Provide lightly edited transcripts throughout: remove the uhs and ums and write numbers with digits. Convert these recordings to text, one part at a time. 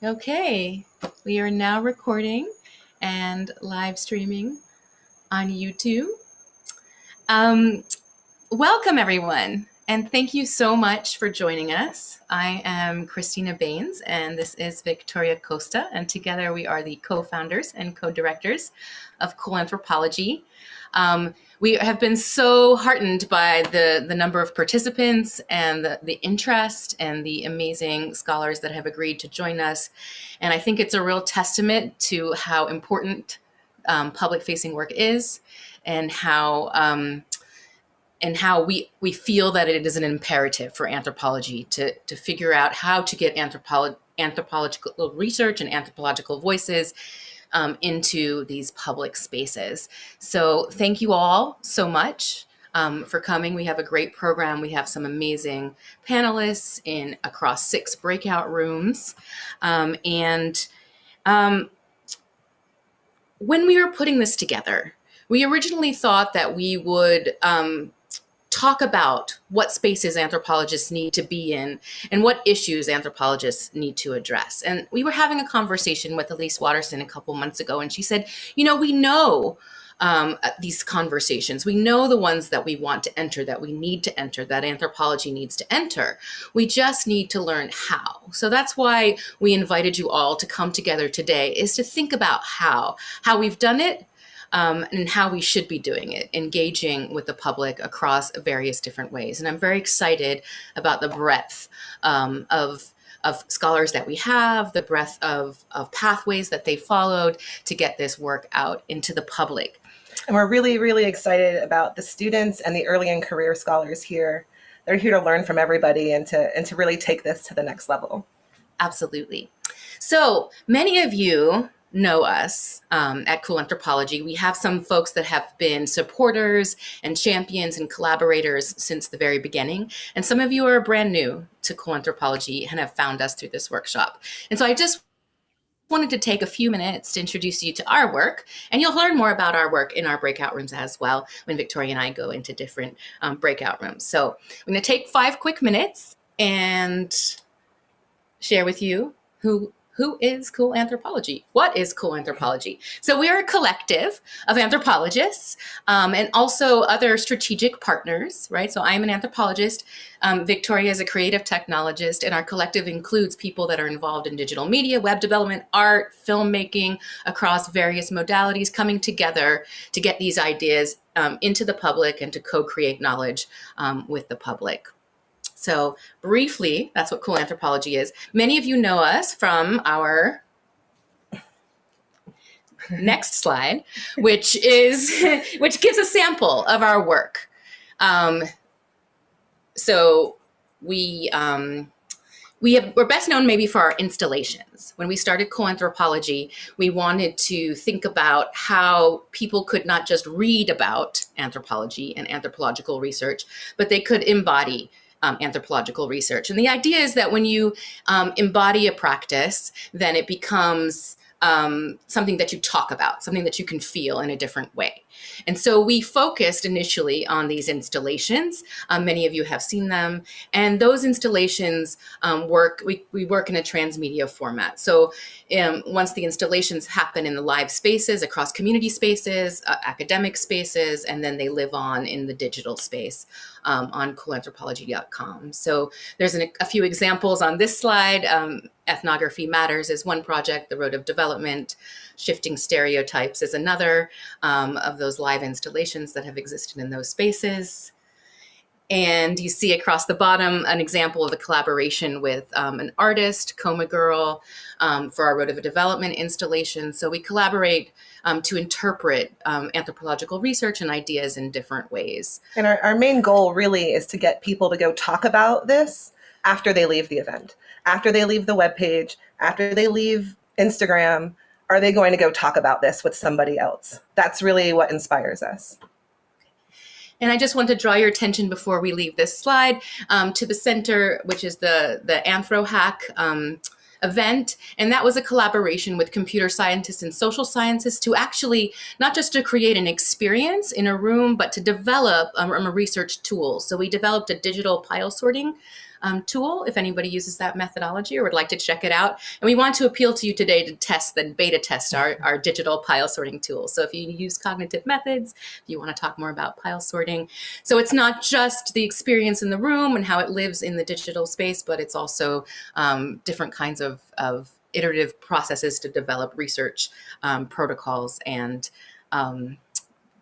Okay, we are now recording and live streaming on YouTube. Um, Welcome, everyone, and thank you so much for joining us. I am Christina Baines, and this is Victoria Costa, and together we are the co-founders and co-directors of Cool Anthropology. We have been so heartened by the number of participants and the interest and the amazing scholars that have agreed to join us. And I think it's a real testament to how important public-facing work is, and how we feel that it is an imperative for anthropology to figure out how to get anthropological research and anthropological voices into these public spaces. So thank you all so much for coming. We have a great program. We have some amazing panelists across 6 breakout rooms. When we were putting this together, we originally thought that we would talk about what spaces anthropologists need to be in and what issues anthropologists need to address. And we were having a conversation with Elise Watterson a couple months ago, and she said, we know these conversations. We know the ones that we want to enter, that we need to enter, that anthropology needs to enter. We just need to learn how. So that's why we invited you all to come together today, is to think about how we've done it, and how we should be doing it, engaging with the public across various different ways. And I'm very excited about the breadth of scholars that we have, the breadth of pathways that they followed to get this work out into the public. And we're really, really excited about the students and the early and career scholars here. They're here to learn from everybody and to really take this to the next level. Absolutely. So many of you know us at Cool Anthropology. We have some folks that have been supporters and champions and collaborators since the very beginning. And some of you are brand new to Cool Anthropology and have found us through this workshop. And so I just wanted to take a few minutes to introduce you to our work, and you'll learn more about our work in our breakout rooms as well when Victoria and I go into different breakout rooms. So I'm going to take 5 quick minutes and share with you who is Cool Anthropology? What is Cool Anthropology? So we are a collective of anthropologists and also other strategic partners, right? So I'm an anthropologist. Victoria is a creative technologist, and our collective includes people that are involved in digital media, web development, art, filmmaking, across various modalities, coming together to get these ideas into the public and to co-create knowledge with the public. So briefly, that's what Cool Anthropology is. Many of you know us from our next slide, which gives a sample of our work. So we're best known maybe for our installations. When we started Cool Anthropology, we wanted to think about how people could not just read about anthropology and anthropological research, but they could embody anthropological research. And the idea is that when you embody a practice, then it becomes something that you talk about, something that you can feel in a different way. And so we focused initially on these installations. Many of you have seen them. And those installations we work in a transmedia format. So once the installations happen in the live spaces, across community spaces, academic spaces, and then they live on in the digital space on coolanthropology.com. So there's a few examples on this slide. Ethnography Matters is one project, The Road of Development. Shifting Stereotypes is another of those live installations that have existed in those spaces. And you see across the bottom an example of a collaboration with an artist, Coma Girl, for our Road of Development installation. So we collaborate to interpret anthropological research and ideas in different ways. And our main goal really is to get people to go talk about this after they leave the event, after they leave the webpage, after they leave Instagram. Are they going to go talk about this with somebody else? That's really what inspires us. And I just want to draw your attention before we leave this slide to the center, which is the Anthro Hack event. And that was a collaboration with computer scientists and social scientists to actually, not just to create an experience in a room, but to develop a research tool. So we developed a digital pile sorting tool if anybody uses that methodology or would like to check it out. And we want to appeal to you today to test and beta test our digital pile sorting tool. So if you use cognitive methods, if you want to talk more about pile sorting. So it's not just the experience in the room and how it lives in the digital space, but it's also different kinds of iterative processes to develop research protocols and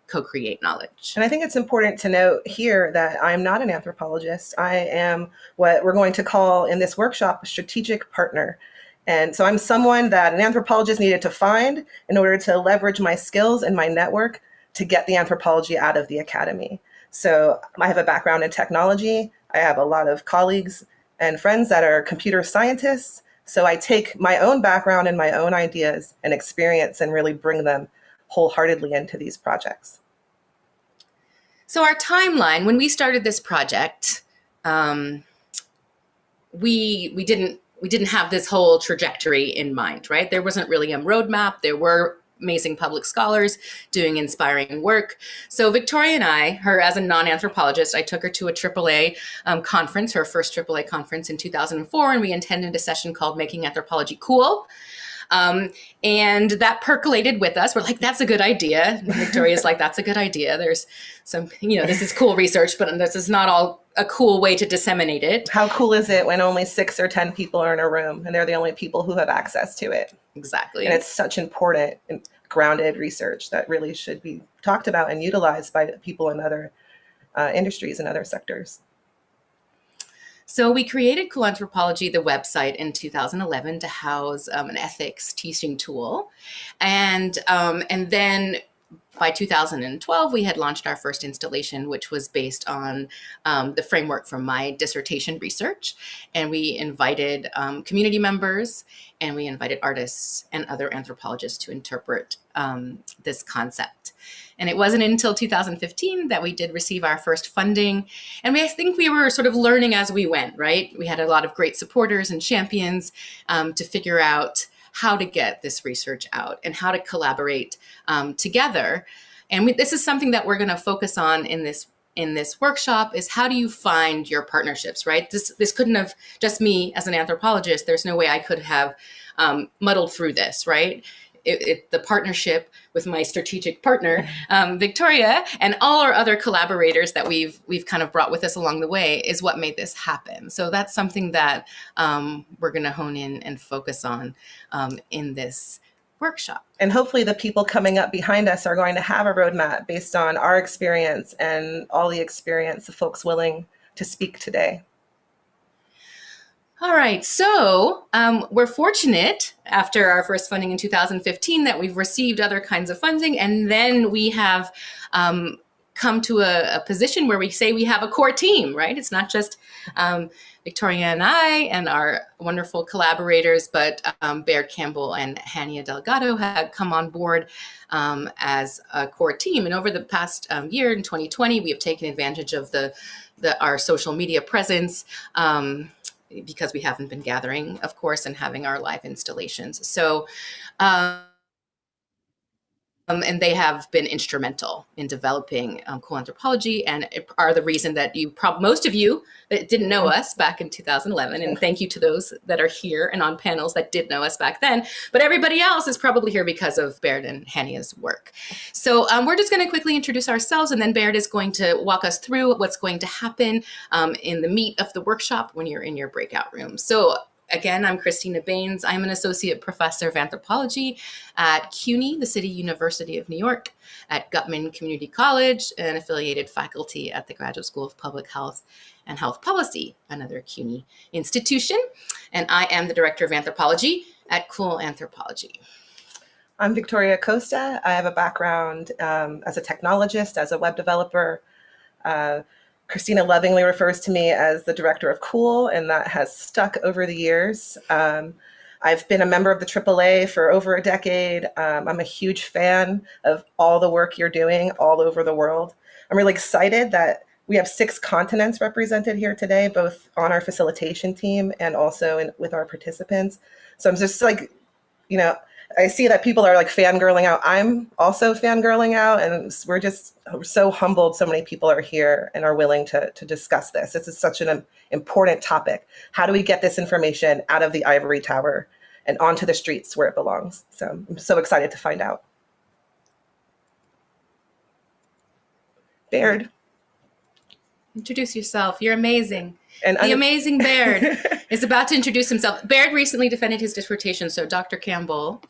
co-create knowledge. And I think it's important to note here that I'm not an anthropologist. I am what we're going to call in this workshop a strategic partner. And so I'm someone that an anthropologist needed to find in order to leverage my skills and my network to get the anthropology out of the academy. So I have a background in technology. I have a lot of colleagues and friends that are computer scientists. So I take my own background and my own ideas and experience and really bring them wholeheartedly into these projects. So our timeline, when we started this project, we didn't have this whole trajectory in mind, right? There wasn't really a roadmap. There were amazing public scholars doing inspiring work. So Victoria and I, her as a non-anthropologist, I took her to a AAA conference, her first AAA conference in 2004, and we attended a session called Making Anthropology Cool. And that percolated with us. We're like, that's a good idea. And Victoria's like, that's a good idea. There's some, this is cool research, but this is not all a cool way to disseminate it. How cool is it when only 6 or 10 people are in a room and they're the only people who have access to it? Exactly. And it's such important and grounded research that really should be talked about and utilized by people in other industries and other sectors. So we created Cool Anthropology, the website, in 2011 to house an ethics teaching tool. And then by 2012, we had launched our first installation, which was based on the framework from my dissertation research. And we invited community members, and we invited artists and other anthropologists to interpret this concept. And it wasn't until 2015 that we did receive our first funding. And I think we were sort of learning as we went, right? We had a lot of great supporters and champions to figure out how to get this research out and how to collaborate together. And this is something that we're going to focus on in this workshop is how do you find your partnerships, right? This couldn't have just me as an anthropologist. There's no way I could have muddled through this, right? The partnership with my strategic partner, Victoria, and all our other collaborators that we've kind of brought with us along the way is what made this happen. So that's something that we're going to hone in and focus on in this workshop. And hopefully the people coming up behind us are going to have a roadmap based on our experience and all the experience of folks willing to speak today. All right, so we're fortunate after our first funding in 2015 that we've received other kinds of funding, and then we have come to a position where we say we have a core team, right? It's not just Victoria and I and our wonderful collaborators, but Bear Campbell and Hania Delgado have come on board as a core team. And over the past year in 2020, we have taken advantage of our social media presence, because we haven't been gathering, of course, and having our live installations. So, and they have been instrumental in developing Cool Anthropology and are the reason that most of you that didn't know us back in 2011, and thank you to those that are here and on panels that did know us back then, but everybody else is probably here because of Baird and Hania's work. So we're just going to quickly introduce ourselves, and then Baird is going to walk us through what's going to happen in the meat of the workshop when you're in your breakout room. So again, I'm Christina Baines. I'm an associate professor of anthropology at CUNY, the City University of New York, at Gutman Community College, and affiliated faculty at the Graduate School of Public Health and Health Policy, another CUNY institution. And I am the director of anthropology at Cool Anthropology. I'm Victoria Costa. I have a background as a technologist, as a web developer. Christina lovingly refers to me as the director of Cool, and that has stuck over the years. I've been a member of the AAA for over a decade. I'm a huge fan of all the work you're doing all over the world. I'm really excited that we have 6 continents represented here today, both on our facilitation team and also with our participants. So I'm just I see that people are like fangirling out. I'm also fangirling out, and we're just so humbled so many people are here and are willing to discuss this. This is such an important topic. How do we get this information out of the ivory tower and onto the streets where it belongs? So I'm so excited to find out. Baird. Introduce yourself. You're amazing. And the amazing Baird is about to introduce himself. Baird recently defended his dissertation, so Dr. Campbell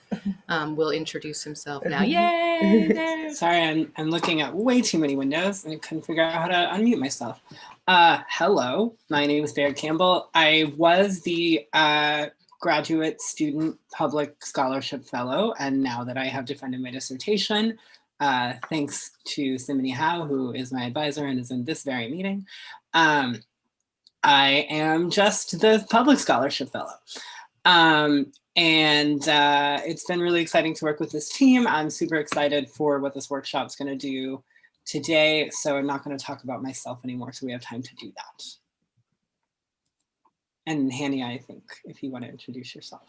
will introduce himself now. Yay! Baird. Sorry, I'm looking at way too many windows and I couldn't figure out how to unmute myself. Hello, my name is Baird Campbell. I was the graduate student public scholarship fellow, and now that I have defended my dissertation, thanks to Simony Howe, who is my advisor and is in this very meeting, I am just the public scholarship fellow. And it's been really exciting to work with this team. I'm super excited for what this workshop is going to do today. So I'm not going to talk about myself anymore, so we have time to do that. And Hania, I think, if you want to introduce yourself.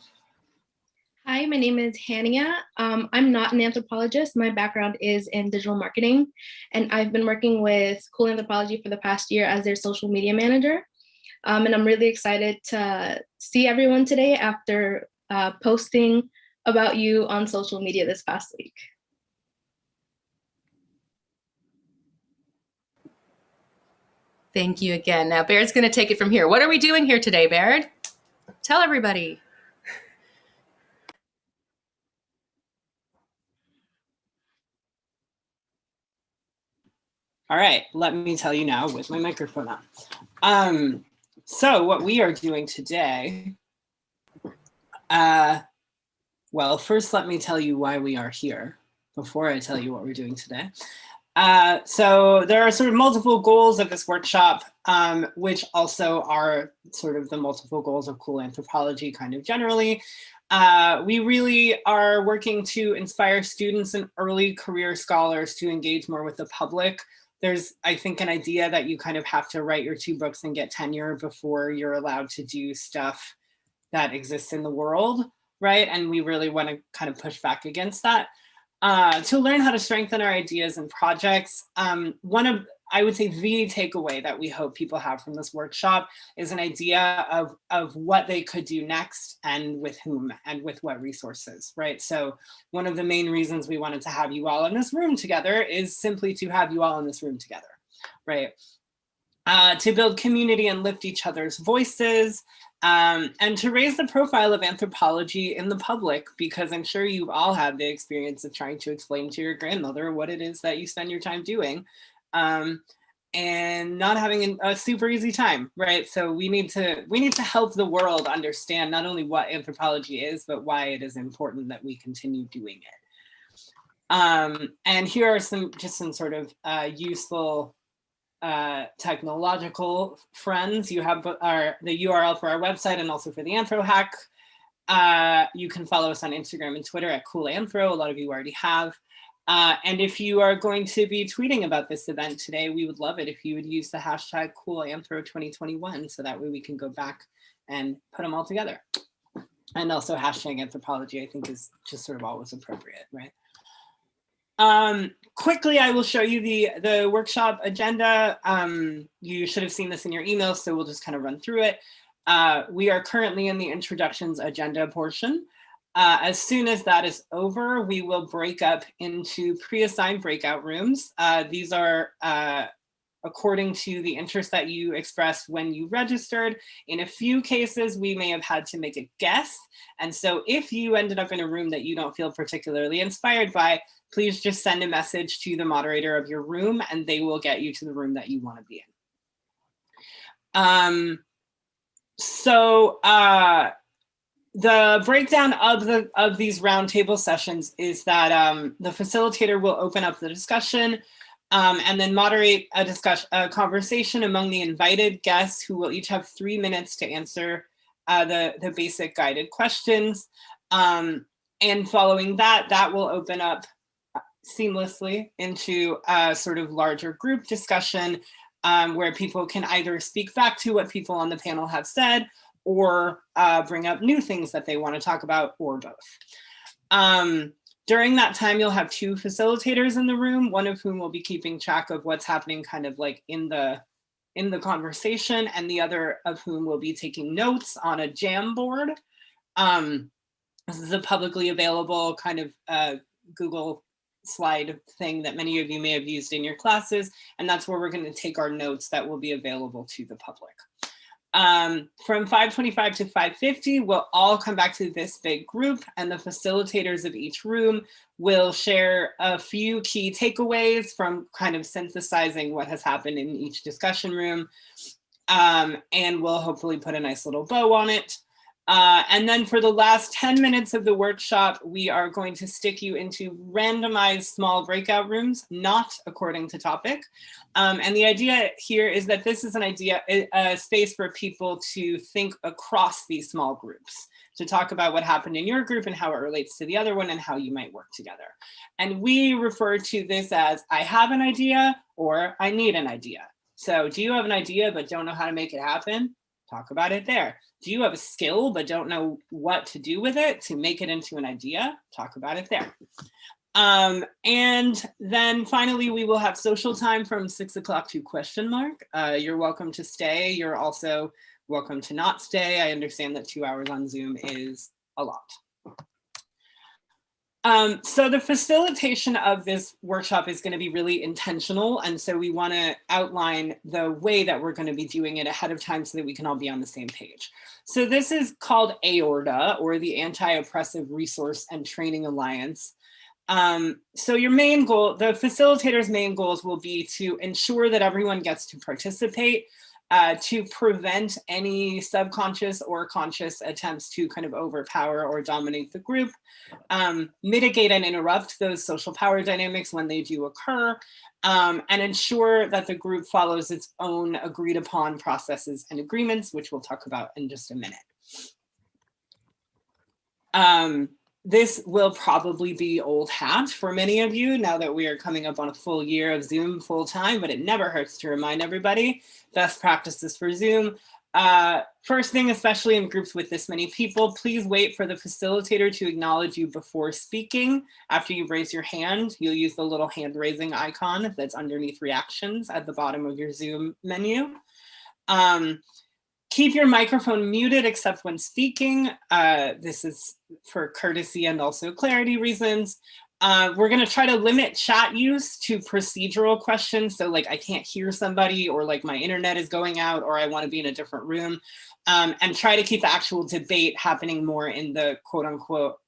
Hi, my name is Hania. I'm not an anthropologist. My background is in digital marketing, and I've been working with Cool Anthropology for the past year as their social media manager. And I'm really excited to see everyone today after posting about you on social media this past week. Thank you again. Now, Baird's going to take it from here. What are we doing here today, Baird? Tell everybody. All right, let me tell you now with my microphone on. So what we are doing today, well, first let me tell you why we are here before I tell you what we're doing today. So there are sort of multiple goals of this workshop, which also are sort of the multiple goals of Cool Anthropology kind of generally. We really are working to inspire students and early career scholars to engage more with the public. There's, I think, an idea that you kind of have to write your 2 books and get tenure before you're allowed to do stuff that exists in the world, right? And we really want to kind of push back against that. To learn how to strengthen our ideas and projects, one of, I would say, the takeaway that we hope people have from this workshop is an idea of what they could do next and with whom and with what resources, right? So one of the main reasons we wanted to have you all in this room together is simply to have you all in this room together, right? To build community and lift each other's voices, and to raise the profile of anthropology in the public, because I'm sure you've all had the experience of trying to explain to your grandmother what it is that you spend your time doing, and not having a super easy time, right? So we need to help the world understand not only what anthropology is, but why it is important that we continue doing it. And here are some sort of useful technological friends. You have the URL for our website and also for the Anthro Hack. You can follow us on Instagram and Twitter at Cool Anthro. A lot of you already have. And if you are going to be tweeting about this event today, we would love it if you would use the hashtag CoolAnthro2021, so that way we can go back and put them all together. And also hashtag anthropology, I think, is just sort of always appropriate, right? Quickly, I will show you the workshop agenda. You should have seen this in your email, so we'll just kind of run through it. We are currently in the introductions agenda portion. As soon as that is over, we will break up into pre-assigned breakout rooms. These are according to the interest that you expressed when you registered. In a few cases, we may have had to make a guess. And so if you ended up in a room that you don't feel particularly inspired by, please just send a message to the moderator of your room and they will get you to the room that you want to be in. The breakdown of these roundtable sessions is that the facilitator will open up the discussion and then moderate a conversation among the invited guests, who will each have 3 minutes to answer the basic guided questions. And following that will open up seamlessly into a sort of larger group discussion where people can either speak back to what people on the panel have said or bring up new things that they want to talk about, or both. During that time, you'll have 2 facilitators in the room, one of whom will be keeping track of what's happening kind of like in the conversation, and the other of whom will be taking notes on a Jamboard. This is a publicly available kind of Google slide thing that many of you may have used in your classes, and that's where we're going to take our notes that will be available to the public. From 5:25 to 5:50, we'll all come back to this big group, and the facilitators of each room will share a few key takeaways from kind of synthesizing what has happened in each discussion room, and we'll hopefully put a nice little bow on it. And then for the last 10 minutes of the workshop, we are going to stick you into randomized small breakout rooms, not according to topic. And the idea here is that this is a space for people to think across these small groups, to talk about what happened in your group and how it relates to the other one and how you might work together. And we refer to this as I have an idea or I need an idea. So do you have an idea but don't know how to make it happen? Talk about it there. Do you have a skill but don't know what to do with it to make it into an idea? Talk about it there. And then finally, we will have social time from 6 o'clock to question mark. You're welcome to stay. You're also welcome to not stay. I understand that 2 hours on Zoom is a lot. So the facilitation of this workshop is going to be really intentional. And so we want to outline the way that we're going to be doing it ahead of time so that we can all be on the same page. So this is called AORDA, or the Anti-Oppressive Resource and Training Alliance. So your main goal, the facilitator's main goals will be to ensure that everyone gets to participate, to prevent any subconscious or conscious attempts to kind of overpower or dominate the group, mitigate and interrupt those social power dynamics when they do occur, and ensure that the group follows its own agreed upon processes and agreements, which we'll talk about in just a minute. This will probably be old hat for many of you now that we are coming up on a full year of Zoom full time, but it never hurts to remind everybody best practices for Zoom. First thing, especially in groups with this many people, please wait for the facilitator to acknowledge you before speaking. After you raise your hand, you'll use the little hand raising icon that's underneath reactions at the bottom of your Zoom menu. Keep your microphone muted except when speaking. This is for courtesy and also clarity reasons. We're going to try to limit chat use to procedural questions. So like I can't hear somebody, or like my internet is going out, or I want to be in a different room, and try to keep the actual debate happening more in the quote unquote,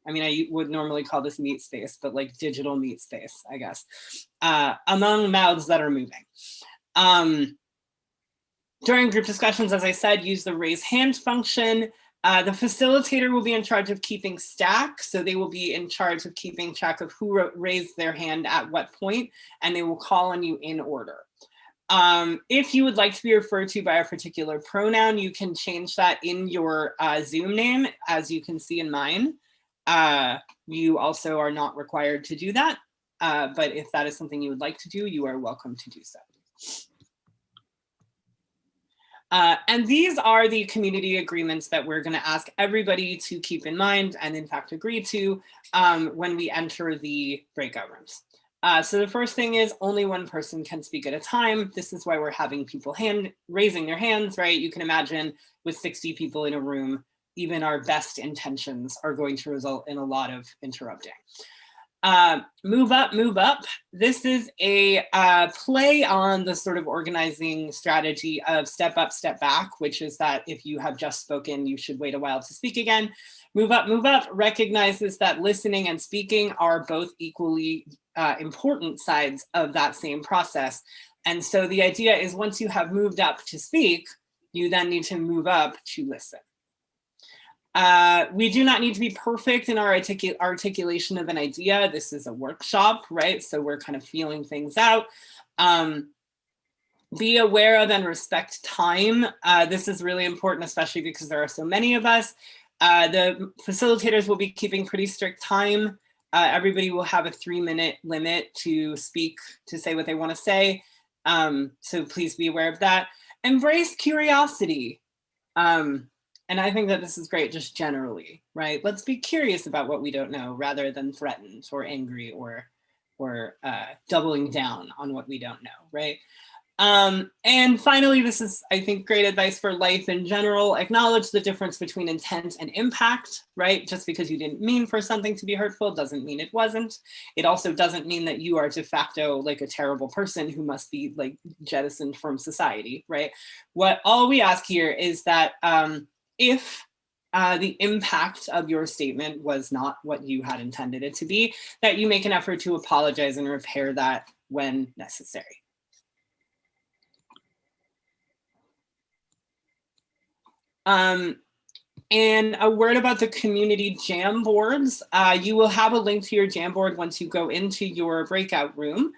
I mean, I would normally call this meat space, but like digital meat space, I guess, among mouths that are moving. During group discussions, as I said, use the raise hand function. The facilitator will be in charge of keeping stack. So they will be in charge of keeping track of who raised their hand at what point, and they will call on you in order. If you would like to be referred to by a particular pronoun, you can change that in your Zoom name, as you can see in mine. You also are not required to do that, but if that is something you would like to do, you are welcome to do so. And these are the community agreements that we're going to ask everybody to keep in mind and in fact agree to when we enter the breakout rooms. So the first thing is only one person can speak at a time. This is why we're having people raising their hands, right? You can imagine with 60 people in a room, even our best intentions are going to result in a lot of interrupting. Move up, move up. This is a play on the sort of organizing strategy of step up, step back, which is that if you have just spoken, you should wait a while to speak again. Move up recognizes that listening and speaking are both equally important sides of that same process. And so the idea is once you have moved up to speak, you then need to move up to listen. We do not need to be perfect in our articulation of an idea. This is a workshop, right? So we're kind of feeling things out. Be aware of and respect time. This is really important, especially because there are so many of us. The facilitators will be keeping pretty strict time. Everybody will have a 3-minute limit to speak, to say what they want to say. So please be aware of that. Embrace curiosity. And I think that this is great just generally, right? Let's be curious about what we don't know rather than threatened or angry or doubling down on what we don't know, right? And finally, this is, I think, great advice for life in general. Acknowledge the difference between intent and impact, right? Just because you didn't mean for something to be hurtful doesn't mean it wasn't. It also doesn't mean that you are de facto like a terrible person who must be like jettisoned from society, right? What all we ask here is that if the impact of your statement was not what you had intended it to be, that you make an effort to apologize and repair that when necessary. And a word about the community Jamboards. You will have a link to your Jamboard once you go into your breakout room.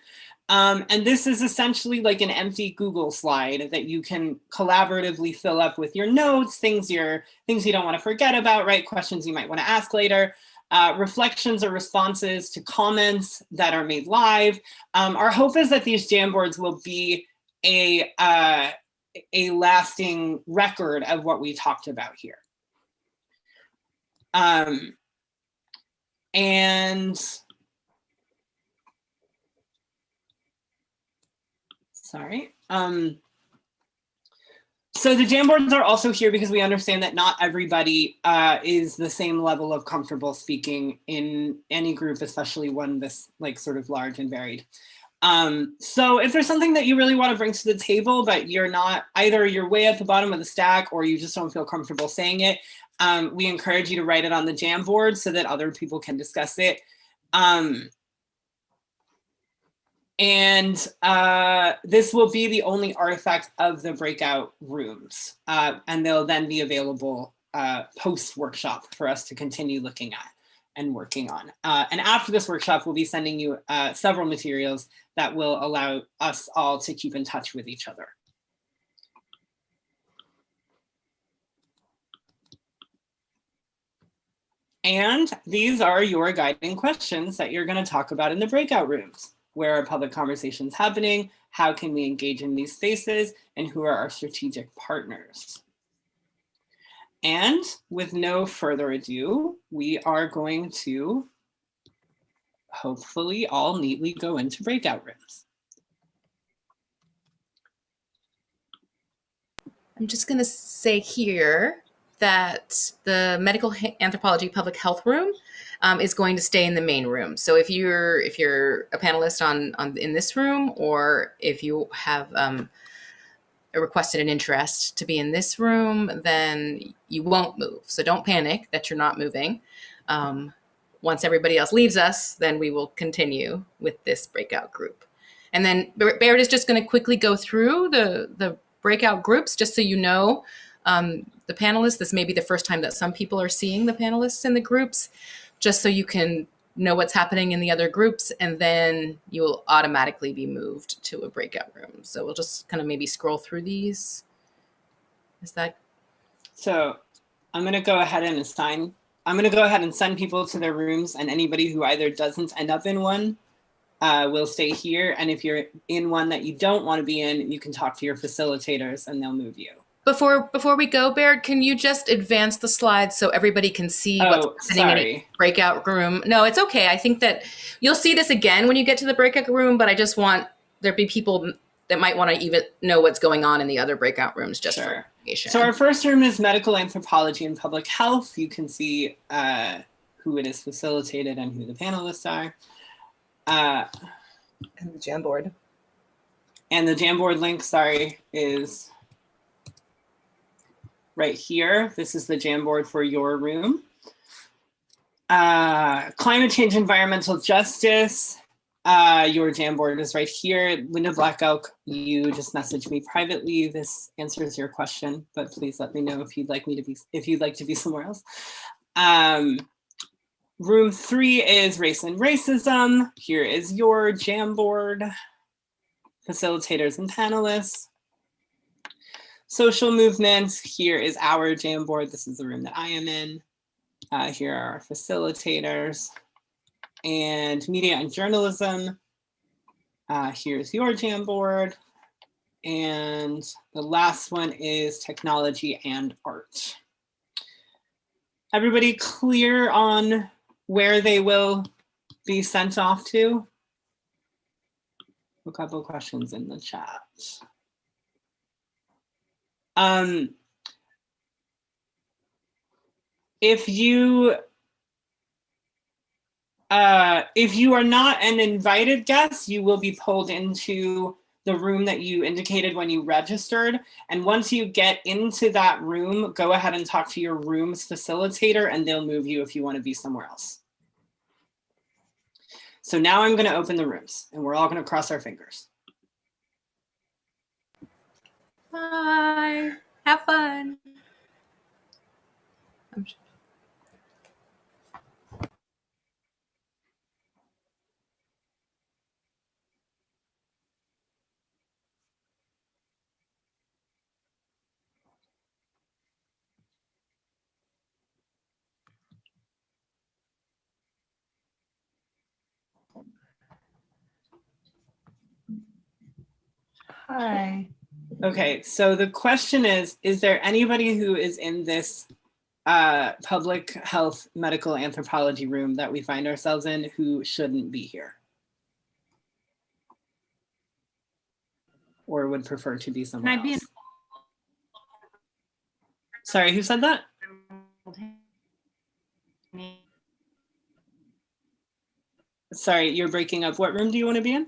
And this is essentially like an empty Google slide that you can collaboratively fill up with your notes, things you don't want to forget about, right? Questions you might want to ask later, reflections or responses to comments that are made live. Our hope is that these Jamboards will be a lasting record of what we talked about here. And sorry. So the Jamboards are also here because we understand that not everybody is the same level of comfortable speaking in any group, especially one this like sort of large and varied. So if there's something that you really want to bring to the table, but you're not, either you're way at the bottom of the stack or you just don't feel comfortable saying it, we encourage you to write it on the Jamboard so that other people can discuss it. And this will be the only artifact of the breakout rooms. And they'll then be available post-workshop for us to continue looking at and working on. And after this workshop, we'll be sending you several materials that will allow us all to keep in touch with each other. And these are your guiding questions that you're going to talk about in the breakout rooms. Where are public conversations happening? How can we engage in these spaces? And who are our strategic partners? And with no further ado, we are going to hopefully all neatly go into breakout rooms. I'm just going to say here that the medical anthropology public health room is going to stay in the main room. So if you're a panelist in this room, or if you have requested an interest to be in this room, then you won't move. So don't panic that you're not moving. Once everybody else leaves us, then we will continue with this breakout group. And then Baird is just going to quickly go through the breakout groups, just so you know, the panelists. This may be the first time that some people are seeing the panelists in the groups, just so you can know what's happening in the other groups, and then you will automatically be moved to a breakout room. So we'll just kind of maybe scroll through these. Is that? So I'm going to go ahead and send people to their rooms, and anybody who either doesn't end up in one will stay here. And if you're in one that you don't want to be in, you can talk to your facilitators and they'll move you. Before we go, Baird, can you just advance the slides so everybody can see what's happening in a breakout room? No, it's okay. I think that you'll see this again when you get to the breakout room, but I just want there to be people that might want to even know what's going on in the other breakout rooms just for information. So our first room is medical anthropology and public health. You can see who it is facilitated and who the panelists are. And the Jamboard. And the Jamboard link, is right here. This is the Jamboard for your room. Climate change, environmental justice. Your Jamboard is right here. Linda Black Elk, you just messaged me privately. This answers your question, but please let me know if you'd like to be somewhere else. Room 3 is race and racism. Here is your Jamboard, facilitators and panelists. Social movements, here is our Jamboard. This is the room that I am in. Here are our facilitators. And media and journalism, here's your Jamboard. And the last one is technology and art. Everybody clear on where they will be sent off to? A couple of questions in the chat. If you are not an invited guest, you will be pulled into the room that you indicated when you registered. And once you get into that room, go ahead and talk to your room's facilitator and they'll move you if you want to be somewhere else. So now I'm going to open the rooms and we're all going to cross our fingers. Bye. Have fun. Hi. Okay, so the question is there anybody who is in this public health medical anthropology room that we find ourselves in who shouldn't be here? Or would prefer to be somewhere else? Sorry, who said that? Sorry, you're breaking up. What room do you want to be in?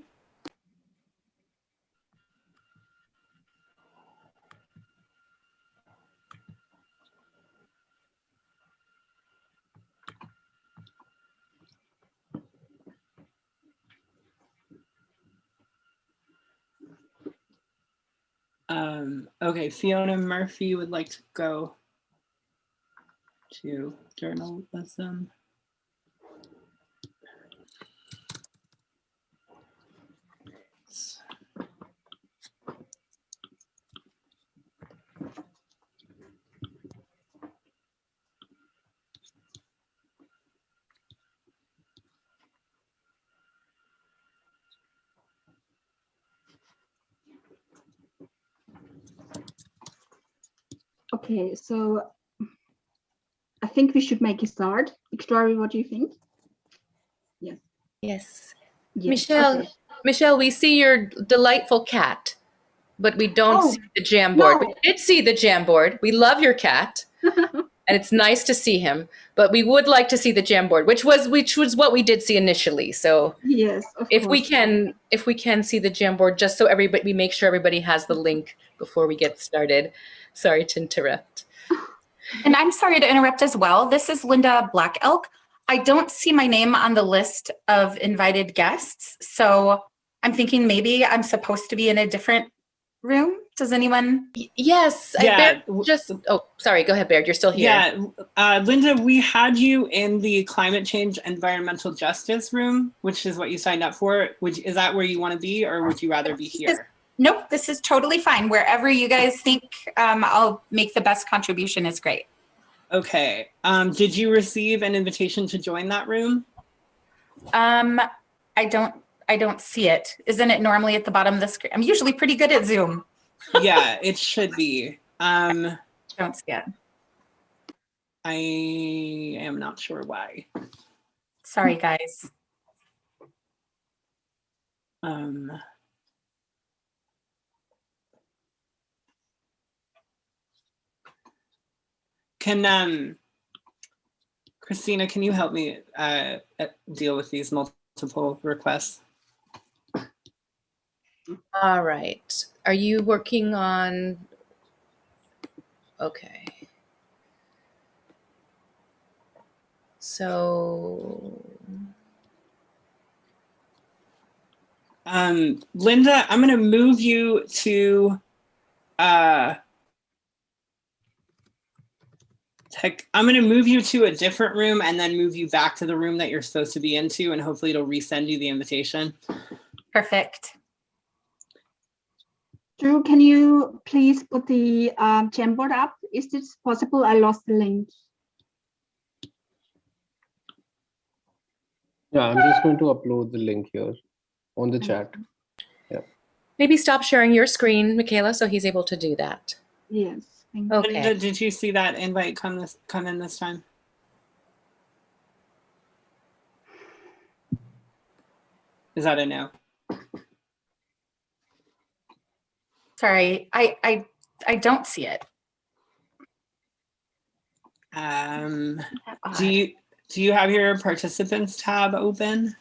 Okay, Fiona Murphy would like to go to journalism. Okay, so I think we should make a start. Victoria, what do you think? Yes. Yes. Yes. Michelle, Okay. Michelle, we see your delightful cat, but we don't Oh, see the Jamboard. no. We did see the Jamboard. We love your cat, and it's nice to see him, but we would like to see the Jamboard, which was what we did see initially. So Yes, of if we course. can see the Jamboard, just so we make sure everybody has the link before we get started. Sorry to interrupt. And I'm sorry to interrupt as well. This is Linda Black Elk. I don't see my name on the list of invited guests. So I'm thinking maybe I'm supposed to be in a different room. Does anyone? Yes. Yeah. Sorry. Go ahead, Baird. You're still here. Yeah, Linda, we had you in the climate change environmental justice room, which is what you signed up for. Is that where you want to be, or would you rather be here? Nope, this is totally fine. Wherever you guys think I'll make the best contribution is great. Okay. Did you receive an invitation to join that room? I don't see it. Isn't it normally at the bottom of the screen? I'm usually pretty good at Zoom. Yeah, it should be. Don't see it. I am not sure why. Sorry, guys. Christina, can you help me deal with these multiple requests? All right. Are you working on? Okay. So. Linda, I'm going to move you to I'm going to move you to a different room and then move you back to the room that you're supposed to be into, and hopefully it'll resend you the invitation. Perfect. Drew, can you please put the Jamboard up? Is this possible? I lost the link. Yeah, I'm just going to upload the link here on the chat. Yeah. Maybe stop sharing your screen, Michaela, so he's able to do that. Yes. Thank you. Okay. Linda, did you see that invite come in this time? Is that a no? Sorry, I don't see it. Do you have your participants tab open?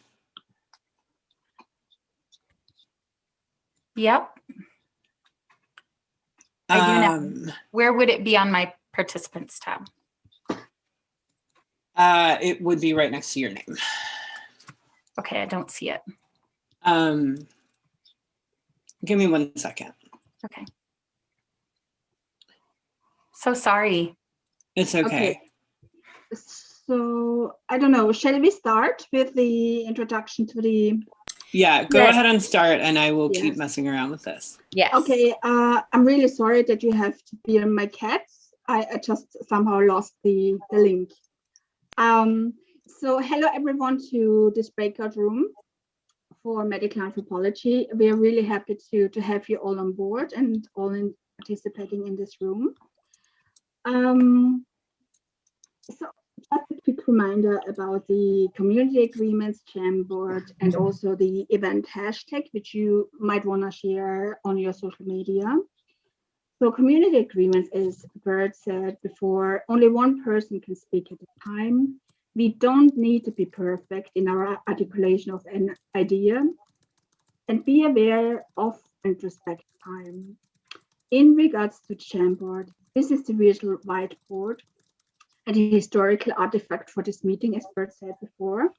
Yep, I do now. Where would it be on my participants tab? It would be right next to your name. Okay, I don't see it. Give me 1 second. Okay. So sorry. It's okay. So I don't know, shall we start with the introduction to the... Yeah, go Yes. ahead and start, and I will keep Yes. messing around with this. Yes. Okay, I'm really sorry that you have to be on my cats. I just somehow lost the link. So hello everyone to this breakout room for medical anthropology. We are really happy to have you all on board and all participating in this room. So just a quick reminder about the community agreements, Jamboard, and also the event hashtag, which you might want to share on your social media. So community agreements, as Bert said before, only one person can speak at a time. We don't need to be perfect in our articulation of an idea, and be aware of and respect time. In regards to Jamboard, this is the virtual whiteboard and a historical artifact for this meeting, as Bert said before.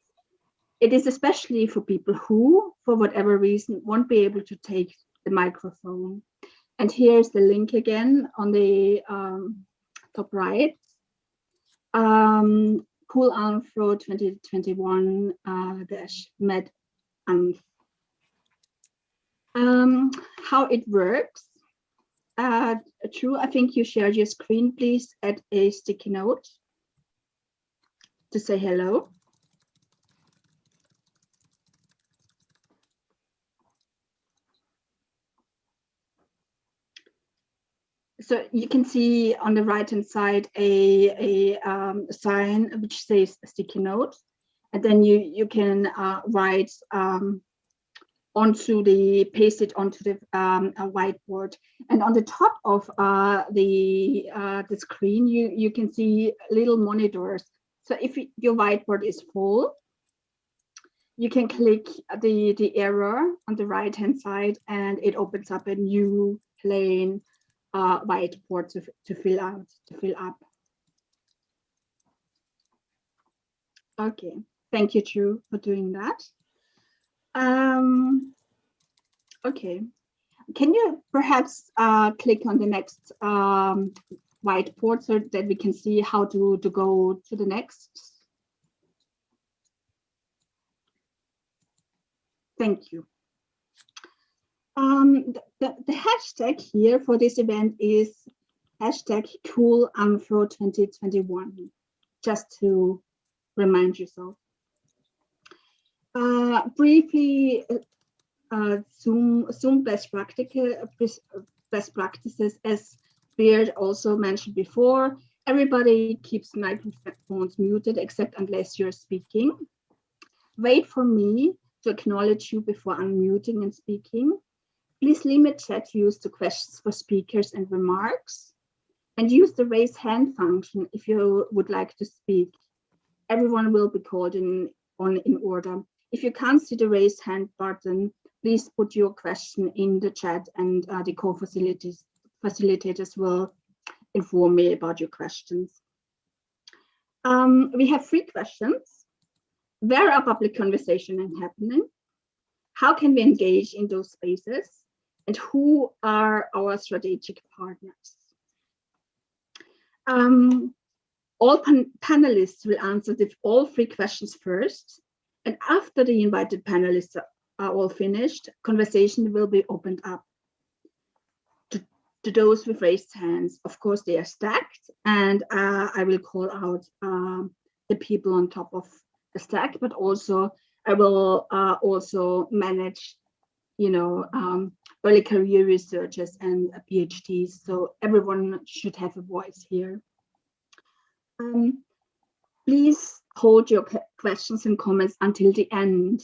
It is especially for people who, for whatever reason, won't be able to take the microphone. And here's the link again on the top right. Cool Anthro 2021 -Med Anth. How it works. True, I think you shared your screen. Please add a sticky note to say hello. So you can see on the right-hand side a sign which says sticky note, and then you can write paste it onto the whiteboard. And on the top of the screen, you can see little monitors. So if your whiteboard is full, you can click the arrow on the right-hand side, and it opens up a new plain whiteboard to fill up. Okay, thank you, Drew, for doing that. Okay, can you perhaps click on the next whiteboard so that we can see how to go to the next? Thank you. The hashtag here for this event is #CoolAnthro2021, just to remind yourself. Briefly, Zoom best practices, as Beard also mentioned before. Everybody keeps microphones muted except unless you're speaking. Wait for me to acknowledge you before unmuting and speaking. Please limit chat use to questions for speakers and remarks, and use the raise hand function if you would like to speak. Everyone will be called in order. If you can't see the raise hand button, please put your question in the chat, and the co-facilitators will inform me about your questions. We have 3 questions. Where are public conversations happening? How can we engage in those spaces? And who are our strategic partners? All panelists will answer all 3 questions first. And after the invited panelists are all finished, conversation will be opened up to those with raised hands. Of course, they are stacked, and I will call out the people on top of the stack, but also I will also manage, early career researchers and PhDs. So everyone should have a voice here. Please hold your questions and comments until the end.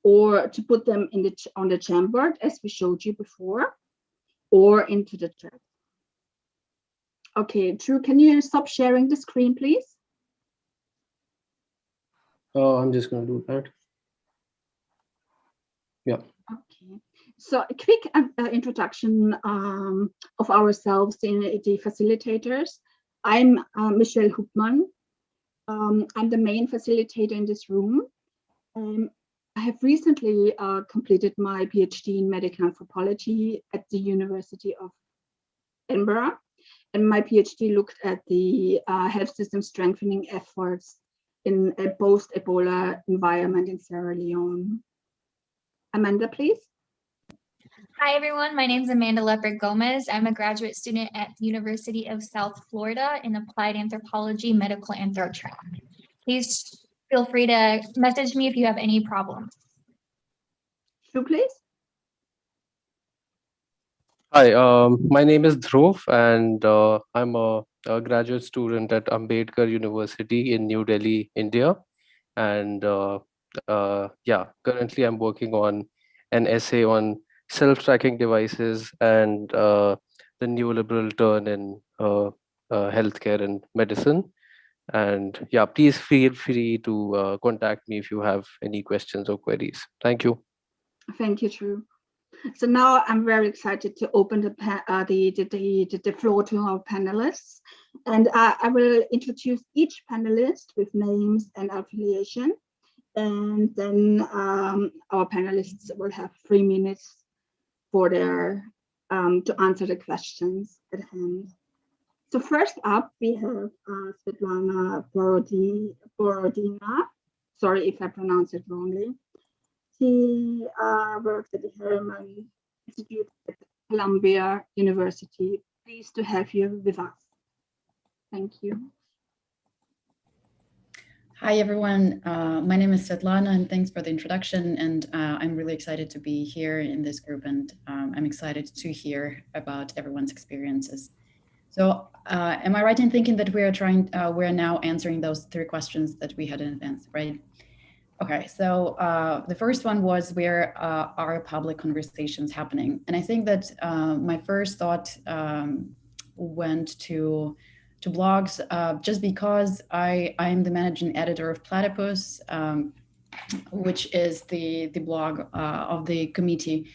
or to put them in on the Jamboard as we showed you before, or into the chat. Okay, Drew, can you stop sharing the screen, please? I'm just going to do that. Yeah. Okay, so a quick introduction of ourselves in the facilitators. I'm Michelle Hupman. I'm the main facilitator in this room. I have recently completed my PhD in medical anthropology at the University of Edinburgh. And my PhD looked at the health system strengthening efforts in a post-Ebola environment in Sierra Leone. Amanda, please. Hi, everyone. My name is Amanda Leopard Gomez. I'm a graduate student at the University of South Florida in Applied Anthropology Medical Anthro track. Please feel free to message me if you have any problems. Drew, please. Hi, my name is Dhruv, and I'm a graduate student at Ambedkar University in New Delhi, India. And yeah, currently I'm working on an essay on self-tracking devices and the neoliberal turn in healthcare and medicine. And yeah, please feel free to contact me if you have any questions or queries. Thank you. Thank you, Drew. So now I'm very excited to open the floor to our panelists. And I will introduce each panelist with names and affiliation. And then our panelists will have 3 minutes for their to answer the questions at hand. So first up, we have Svetlana Borodina. Sorry if I pronounce it wrongly. She works at the Harriman Institute at Columbia University. Pleased to have you with us. Thank you. Hi, everyone. My name is Svetlana, and thanks for the introduction. And I'm really excited to be here in this group, and I'm excited to hear about everyone's experiences. So am I right in thinking that we're now answering those 3 questions that we had in advance, right? Okay, so the first one was, where are public conversations happening? And I think that my first thought went to blogs, just because I'm the managing editor of Platypus, which is the blog of the committee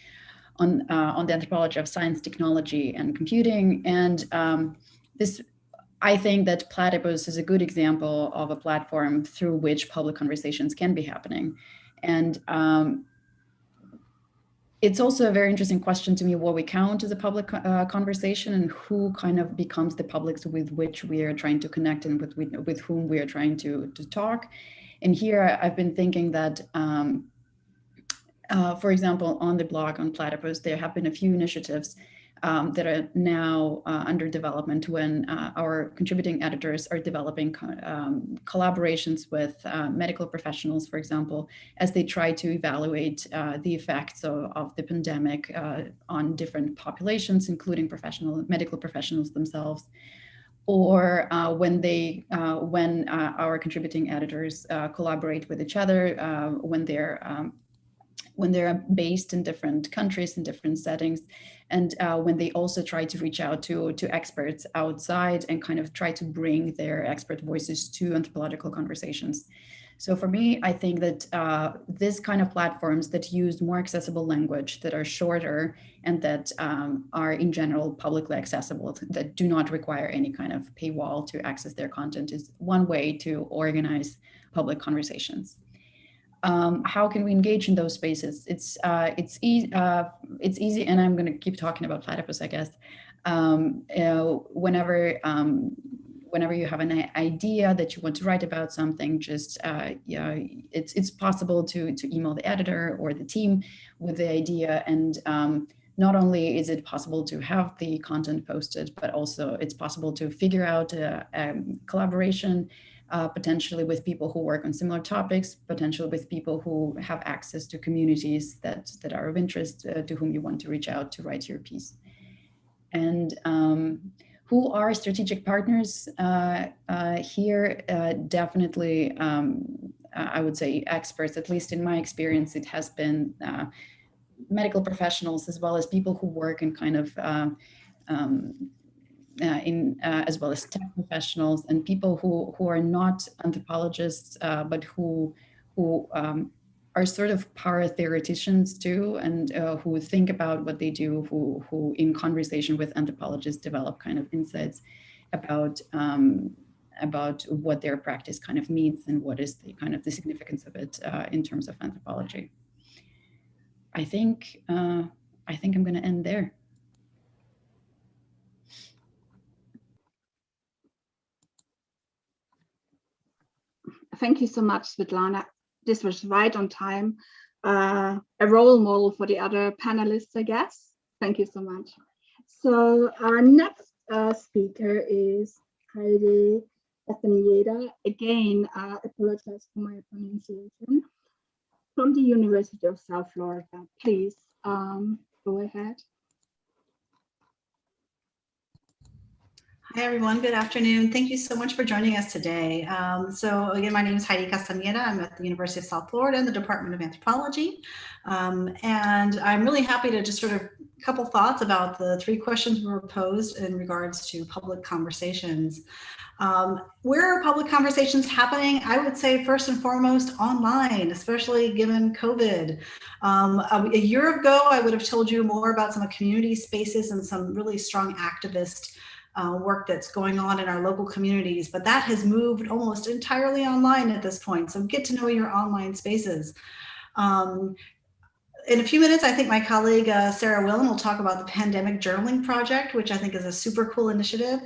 on the anthropology of science, technology, and computing. And I think that Platypus is a good example of a platform through which public conversations can be happening. And it's also a very interesting question to me, what we count as a public conversation, and who kind of becomes the publics with which we are trying to connect and with whom we are trying to talk. And here I've been thinking that, for example, on the blog on Platypus, there have been a few initiatives that are now under development, when our contributing editors are developing collaborations with medical professionals, for example, as they try to evaluate the effects of the pandemic on different populations, including medical professionals themselves. Or when our contributing editors collaborate with each other, when they're based in different countries, in different settings, and when they also try to reach out to experts outside and kind of try to bring their expert voices to anthropological conversations. So for me, I think that this kind of platforms that use more accessible language, that are shorter, and that are in general publicly accessible, that do not require any kind of paywall to access their content, is one way to organize public conversations. How can we engage in those spaces? It's easy, and I'm going to keep talking about Platypus, I guess. Whenever you have an idea that you want to write about something, just it's possible to email the editor or the team with the idea, and not only is it possible to have the content posted, but also it's possible to figure out a collaboration, potentially with people who work on similar topics, potentially with people who have access to communities that are of interest, to whom you want to reach out to write your piece. And who are strategic partners here? Definitely I would say, experts. At least in my experience, it has been medical professionals as well as people who work in kind of as well as tech professionals and people who are not anthropologists, but who are sort of para-theoreticians too, and who think about what they do, who in conversation with anthropologists develop kind of insights about what their practice kind of means and what is the kind of the significance of it in terms of anthropology. I think I'm going to end there. Thank you so much, Svetlana. This was right on time. A role model for the other panelists, I guess. Thank you so much. So our next speaker is Carrie. Again, apologize for my pronunciation. From the University of South Florida. Please go ahead. Hi, everyone. Good afternoon. Thank you so much for joining us today. So again, my name is Heidi Castaneda. I'm at the University of South Florida in the Department of Anthropology. And I'm really happy to just sort of a couple thoughts about the 3 questions we were posed in regards to public conversations. Where are public conversations happening? I would say first and foremost online, especially given COVID. A year ago, I would have told you more about some community spaces and some really strong activist work that's going on in our local communities, but that has moved almost entirely online at this point. So get to know your online spaces. In a few minutes, I think my colleague Sarah Willem will talk about the Pandemic Journaling Project, which I think is a super cool initiative.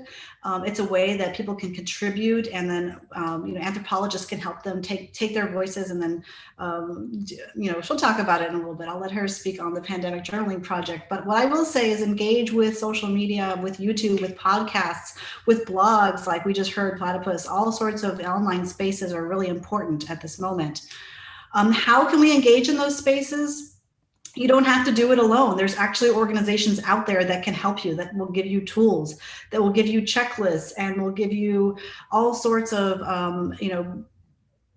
It's a way that people can contribute, and then anthropologists can help them take their voices, and then she'll talk about it in a little bit. I'll let her speak on the Pandemic Journaling Project. But what I will say is engage with social media, with YouTube, with podcasts, with blogs, like we just heard Platypus. All sorts of online spaces are really important at this moment. How can we engage in those spaces? You don't have to do it alone. There's actually organizations out there that can help you, that will give you tools, that will give you checklists, and will give you all sorts of,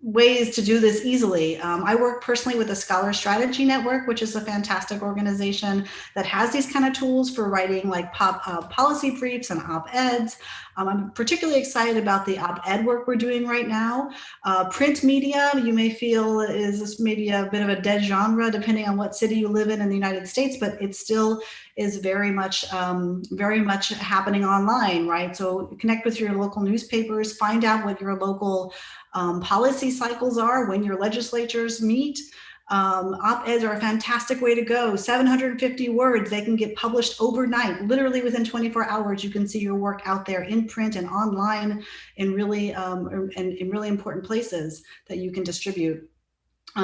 ways to do this easily. I work personally with the Scholar Strategy Network, which is a fantastic organization that has these kind of tools for writing like policy briefs and op-eds. I'm particularly excited about the op-ed work we're doing right now. Print media, you may feel is maybe a bit of a dead genre depending on what city you live in the United States, but it still is very much happening online, right? So connect with your local newspapers, find out what your local policy cycles are, when your legislatures meet. Op-eds are a fantastic way to go. 750 words, they can get published overnight. Literally within 24 hours, you can see your work out there in print and online in really important places that you can distribute.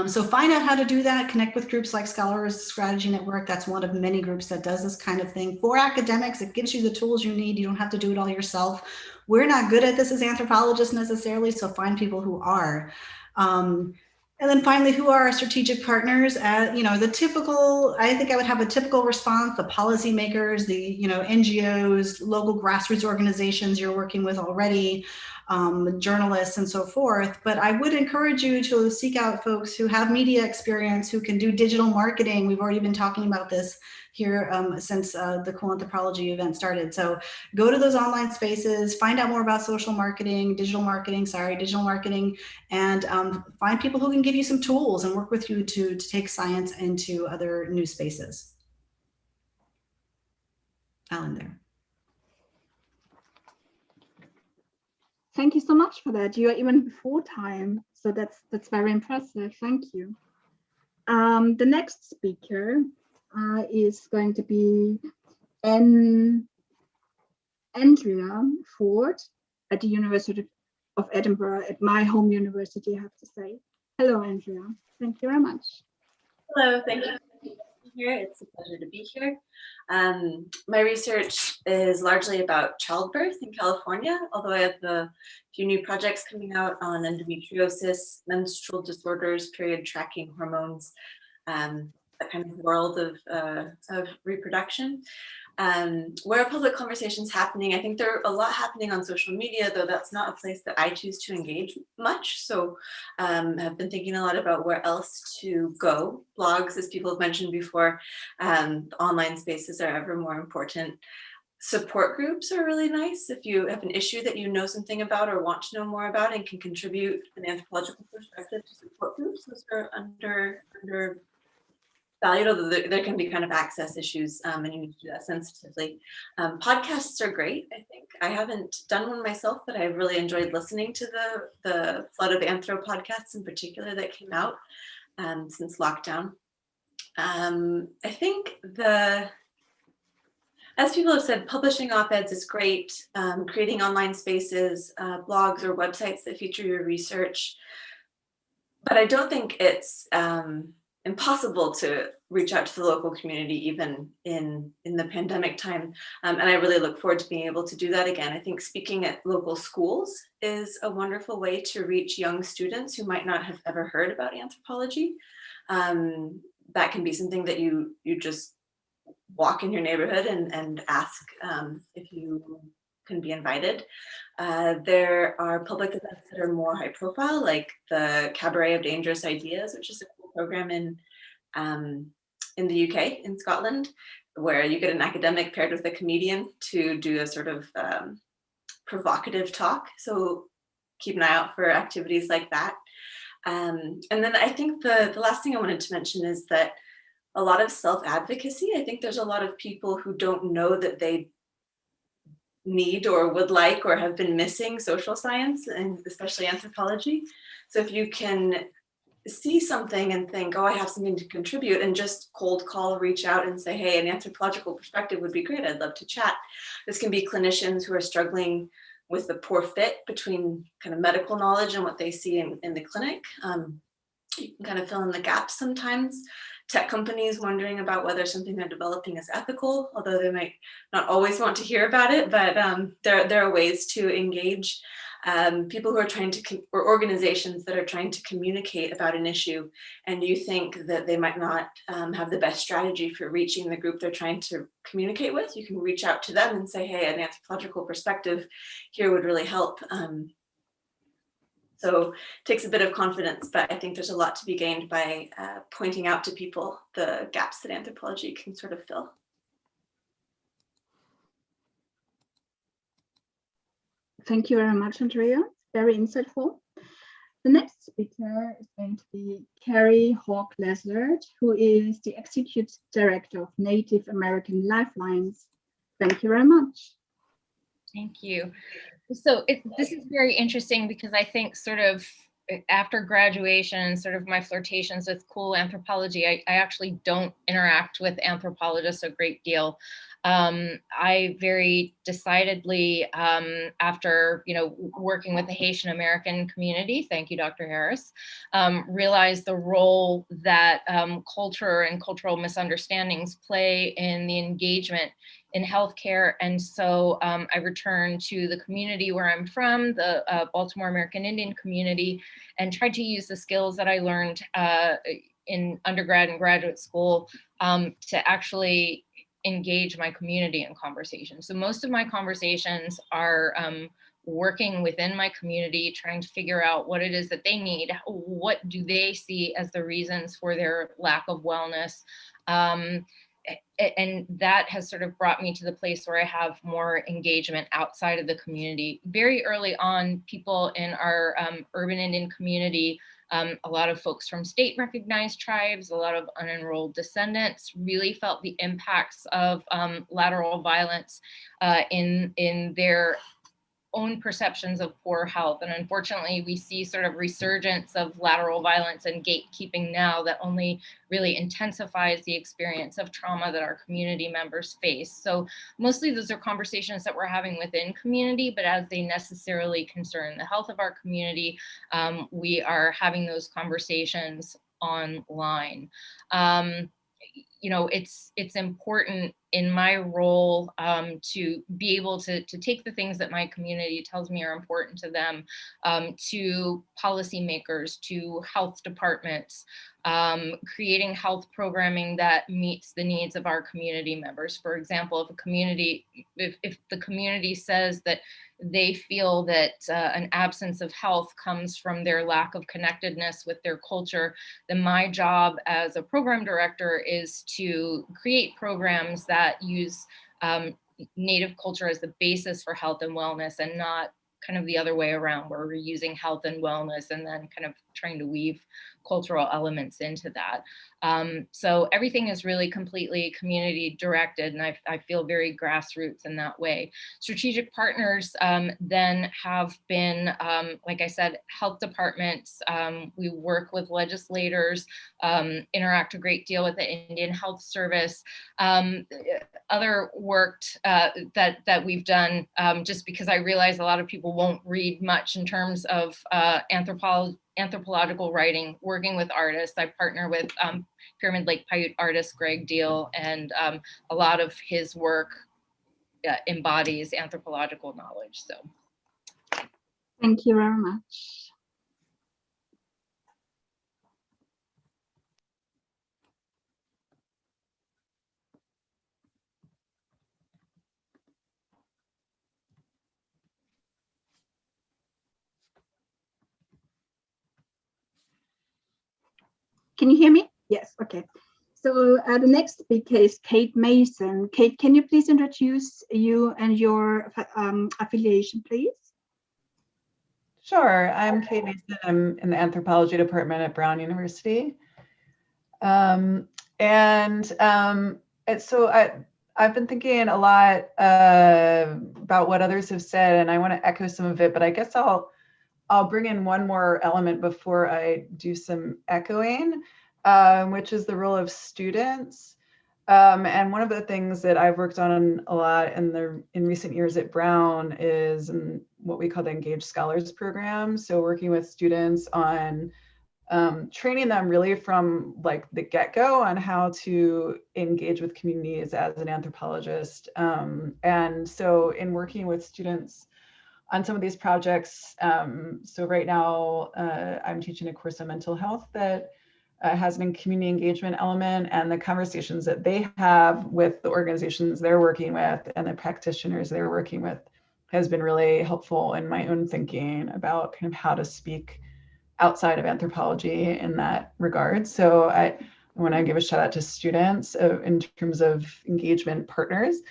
So find out how to do that. Connect with groups like Scholars Strategy Network. That's one of many groups that does this kind of thing. For academics, it gives you the tools you need. You don't have to do it all yourself. We're not good at this as anthropologists necessarily, so find people who are. And then finally, who are our strategic partners? The typical, I think I would have a typical response: the policymakers, the NGOs, local grassroots organizations you're working with already, journalists and so forth. But I would encourage you to seek out folks who have media experience, who can do digital marketing. We've already been talking about this here since the Cool Anthropology event started. So go to those online spaces, find out more about digital marketing, and find people who can give you some tools and work with you to take science into other new spaces. I'll end there. Thank you so much for that. You are even before time, so that's very impressive. Thank you. The next speaker is going to be Andrea Ford at the University of Edinburgh, at my home university, I have to say. Hello, Andrea. Thank you very much. Hello, thank you for being here. It's a pleasure to be here. My research is largely about childbirth in California, although I have a few new projects coming out on endometriosis, menstrual disorders, period tracking hormones, that kind of world of reproduction. Where are public conversations happening? I think there are a lot happening on social media, though that's not a place that I choose to engage much. So I've been thinking a lot about where else to go. Blogs, as people have mentioned before, online spaces are ever more important. Support groups are really nice. If you have an issue that you know something about or want to know more about and can contribute an anthropological perspective to support groups, those are under valued, although there can be kind of access issues, and you need to do that sensitively. Podcasts are great, I think. I haven't done one myself, but I've really enjoyed listening to the flood of anthro podcasts in particular that came out since lockdown. I think as people have said, publishing op-eds is great, creating online spaces, blogs or websites that feature your research. But I don't think it's impossible to reach out to the local community even in the pandemic time. And I really look forward to being able to do that again. I think speaking at local schools is a wonderful way to reach young students who might not have ever heard about anthropology. That can be something that you just walk in your neighborhood and ask if you can be invited. There are public events that are more high profile, like the Cabaret of Dangerous Ideas, which is a cool program in the UK, in Scotland, where you get an academic paired with a comedian to do a sort of provocative talk. So keep an eye out for activities like that. And then I think the last thing I wanted to mention is that a lot of self-advocacy. I think there's a lot of people who don't know that they need or would like or have been missing social science, and especially anthropology. So if you can see something and think, oh, I have something to contribute, and just cold call, reach out and say, hey, an anthropological perspective would be great. I'd love to chat. This can be clinicians who are struggling with the poor fit between kind of medical knowledge and what they see in the clinic. You can kind of fill in the gaps sometimes. Tech companies wondering about whether something they're developing is ethical, although they might not always want to hear about it, but there are ways to engage people who are trying to, or organizations that are trying to communicate about an issue, and you think that they might not have the best strategy for reaching the group they're trying to communicate with. You can reach out to them and say, hey, an anthropological perspective here would really help. So it takes a bit of confidence, but I think there's a lot to be gained by pointing out to people the gaps that anthropology can sort of fill. Thank you very much, Andrea. Very insightful. The next speaker is going to be Carrie Leslert, who is the Executive Director of Native American Lifelines. Thank you very much. Thank you. So this is very interesting because I think sort of after graduation, sort of my flirtations with cool anthropology, I actually don't interact with anthropologists a great deal. I very decidedly, after working with the Haitian American community, thank you, Dr. Harris, realized the role that culture and cultural misunderstandings play in the engagement in healthcare. And so I returned to the community where I'm from, the Baltimore American Indian community, and tried to use the skills that I learned in undergrad and graduate school to actually engage my community in conversation. So most of my conversations are working within my community, trying to figure out what it is that they need, what do they see as the reasons for their lack of wellness. And that has sort of brought me to the place where I have more engagement outside of the community. Very early on, people in our urban Indian community, a lot of folks from state recognized tribes, a lot of unenrolled descendants really felt the impacts of lateral violence in their own perceptions of poor health. And unfortunately, we see sort of resurgence of lateral violence and gatekeeping now that only really intensifies the experience of trauma that our community members face. So mostly those are conversations that we're having within community, but as they necessarily concern the health of our community, we are having those conversations online. It's important in my role to be able to take the things that my community tells me are important to them to policymakers, to health departments, creating health programming that meets the needs of our community members. For example, if the community says that they feel that an absence of health comes from their lack of connectedness with their culture, then my job as a program director is to create programs that use Native culture as the basis for health and wellness, and not kind of the other way around, where we're using health and wellness and then kind of trying to weave cultural elements into that. So everything is really completely community directed, and I feel very grassroots in that way. Strategic partners then have been, like I said, health departments. We work with legislators, interact a great deal with the Indian Health Service. Other work that we've done, just because I realize a lot of people won't read much in terms of anthropological writing, working with artists. I partner with Pyramid Lake Paiute artist Greg Deal, and a lot of his work embodies anthropological knowledge. So Thank you very much. Can you hear me? Yes, okay. So the next speaker is Kate Mason. Kate, can you please introduce you and your affiliation, please? Sure, I'm Kate Mason. I'm in the anthropology department at Brown University. So I've been thinking a lot about what others have said, and I want to echo some of it, but I guess I'll bring in one more element before I do some echoing, which is the role of students. And one of the things that I've worked on a lot in recent years at Brown is what we call the Engaged Scholars Program. So working with students on training them really from like the get-go on how to engage with communities as an anthropologist. And so in working with students on some of these projects, so right now I'm teaching a course on mental health that has an community engagement element, and the conversations that they have with the organizations they're working with and the practitioners they're working with has been really helpful in my own thinking about kind of how to speak outside of anthropology in that regard. So I want to give a shout out to students in terms of engagement partners.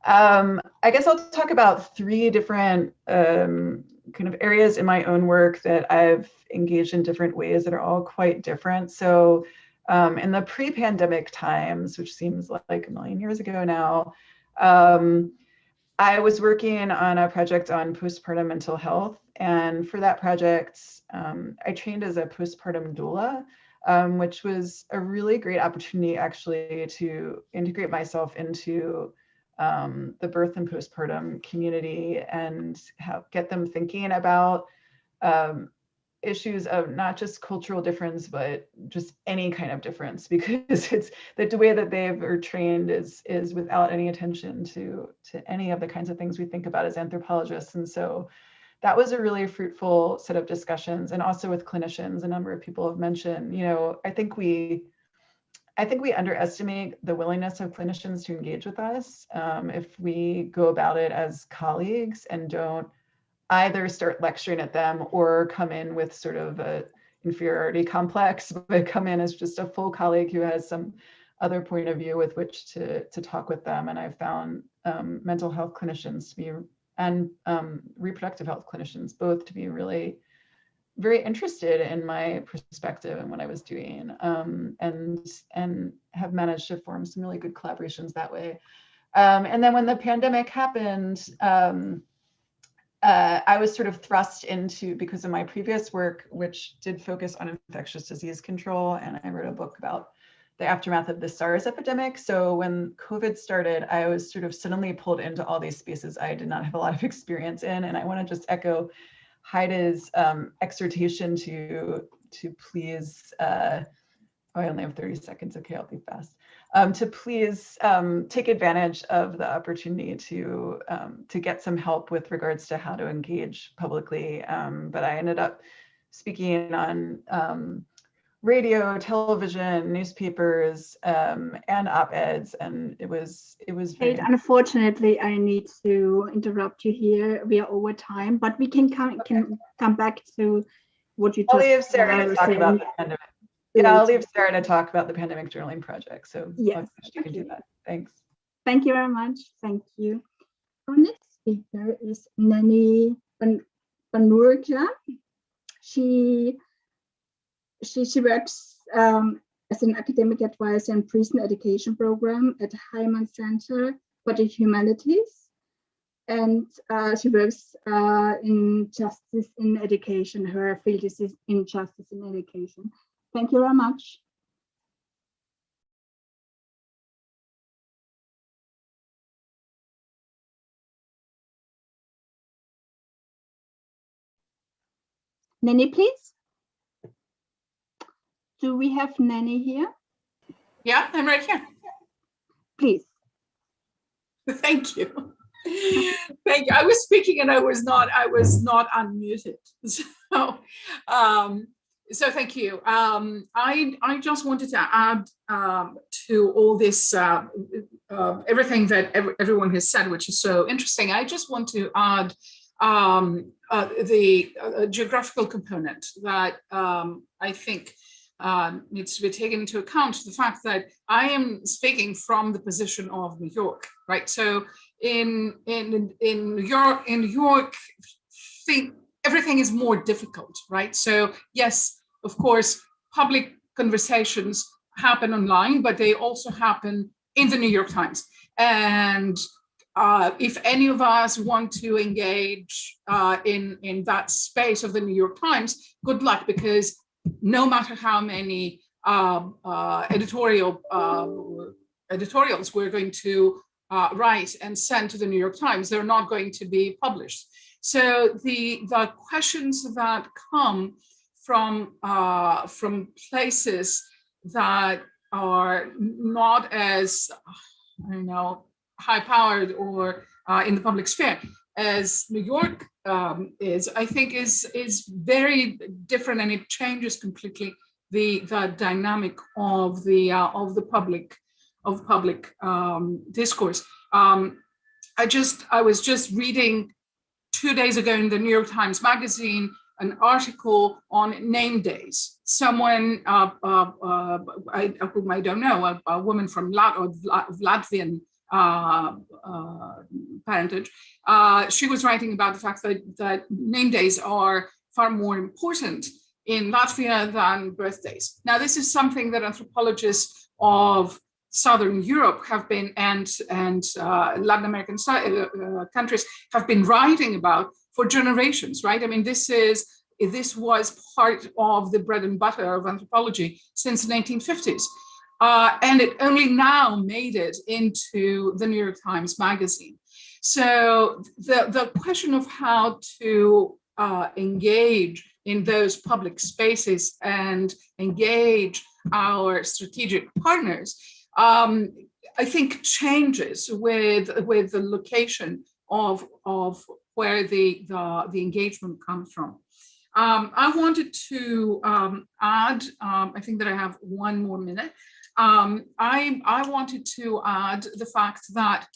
I guess I'll talk about three different kind of areas in my own work that I've engaged in different ways that are all quite different. So in the pre-pandemic times, which seems like a million years ago now, I was working on a project on postpartum mental health. And for that project, I trained as a postpartum doula, which was a really great opportunity actually to integrate myself into the birth and postpartum community and get them thinking about issues of not just cultural difference, but just any kind of difference, because it's the way that are trained is without any attention to any of the kinds of things we think about as anthropologists. And so that was a really fruitful set of discussions, and also with clinicians. A number of people have mentioned, I think we underestimate the willingness of clinicians to engage with us if we go about it as colleagues and don't either start lecturing at them or come in with sort of a inferiority complex, but come in as just a full colleague who has some other point of view with which to talk with them. And I've found mental health clinicians to be, and reproductive health clinicians both, to be really very interested in my perspective and what I was doing, and have managed to form some really good collaborations that way. And then when the pandemic happened, I was sort of thrust into, because of my previous work, which did focus on infectious disease control, and I wrote a book about the aftermath of the SARS epidemic. So when COVID started, I was sort of suddenly pulled into all these spaces I did not have a lot of experience in. And I want to just echo Heide's exhortation to please I only have 30 seconds. Okay, I'll be fast. To please take advantage of the opportunity to get some help with regards to how to engage publicly. But I ended up speaking on radio, television, newspapers, and op-eds, and it was very. Kate, unfortunately, I need to interrupt you here. We are over time, but we can come back to what you just. I'll leave Sarah to talk about the pandemic. Yeah, I'll leave Sarah to talk about the pandemic journaling project. So yes, you can do that. Thanks. Thank you very much. Thank you. Our next speaker is Nani Banurja. She works as an academic advisor in prison education program at Hyman Center for the Humanities. And she works in justice in education. Her field is in justice in education. Thank you very much. Nani, please. Do we have Nani here? Yeah, I'm right here. Please. Thank you. Thank you. I was speaking and I was not unmuted. So thank you. I just wanted to add to all this, everything that everyone has said, which is so interesting. I just want to add the geographical component that I think needs to be taken into account. The fact that I am speaking from the position of New York, right? So in New York, everything is more difficult, right? So yes, of course, public conversations happen online, but they also happen in the New York Times. And if any of us want to engage in that space of the New York Times, good luck, because no matter how many editorials we're going to write and send to the New York Times, they're not going to be published. So the questions that come from places that are not as, I don't know, high-powered or in the public sphere as New York is, I think is very different, and it changes completely the dynamic of the public discourse. I was just reading 2 days ago in the New York Times Magazine an article on name days. Someone, whom I don't know, a woman from Latvian parentage, she was writing about the fact that name days are far more important in Latvia than birthdays. Now, this is something that anthropologists of Southern Europe have been, and Latin American countries have been writing about for generations, right? I mean, this was part of the bread and butter of anthropology since the 1950s. And it only now made it into the New York Times Magazine. So the question of how to engage in those public spaces and engage our strategic partners, I think changes with the location of where the engagement comes from. I wanted to add, I think that I have 1 more minute. I wanted to add the fact that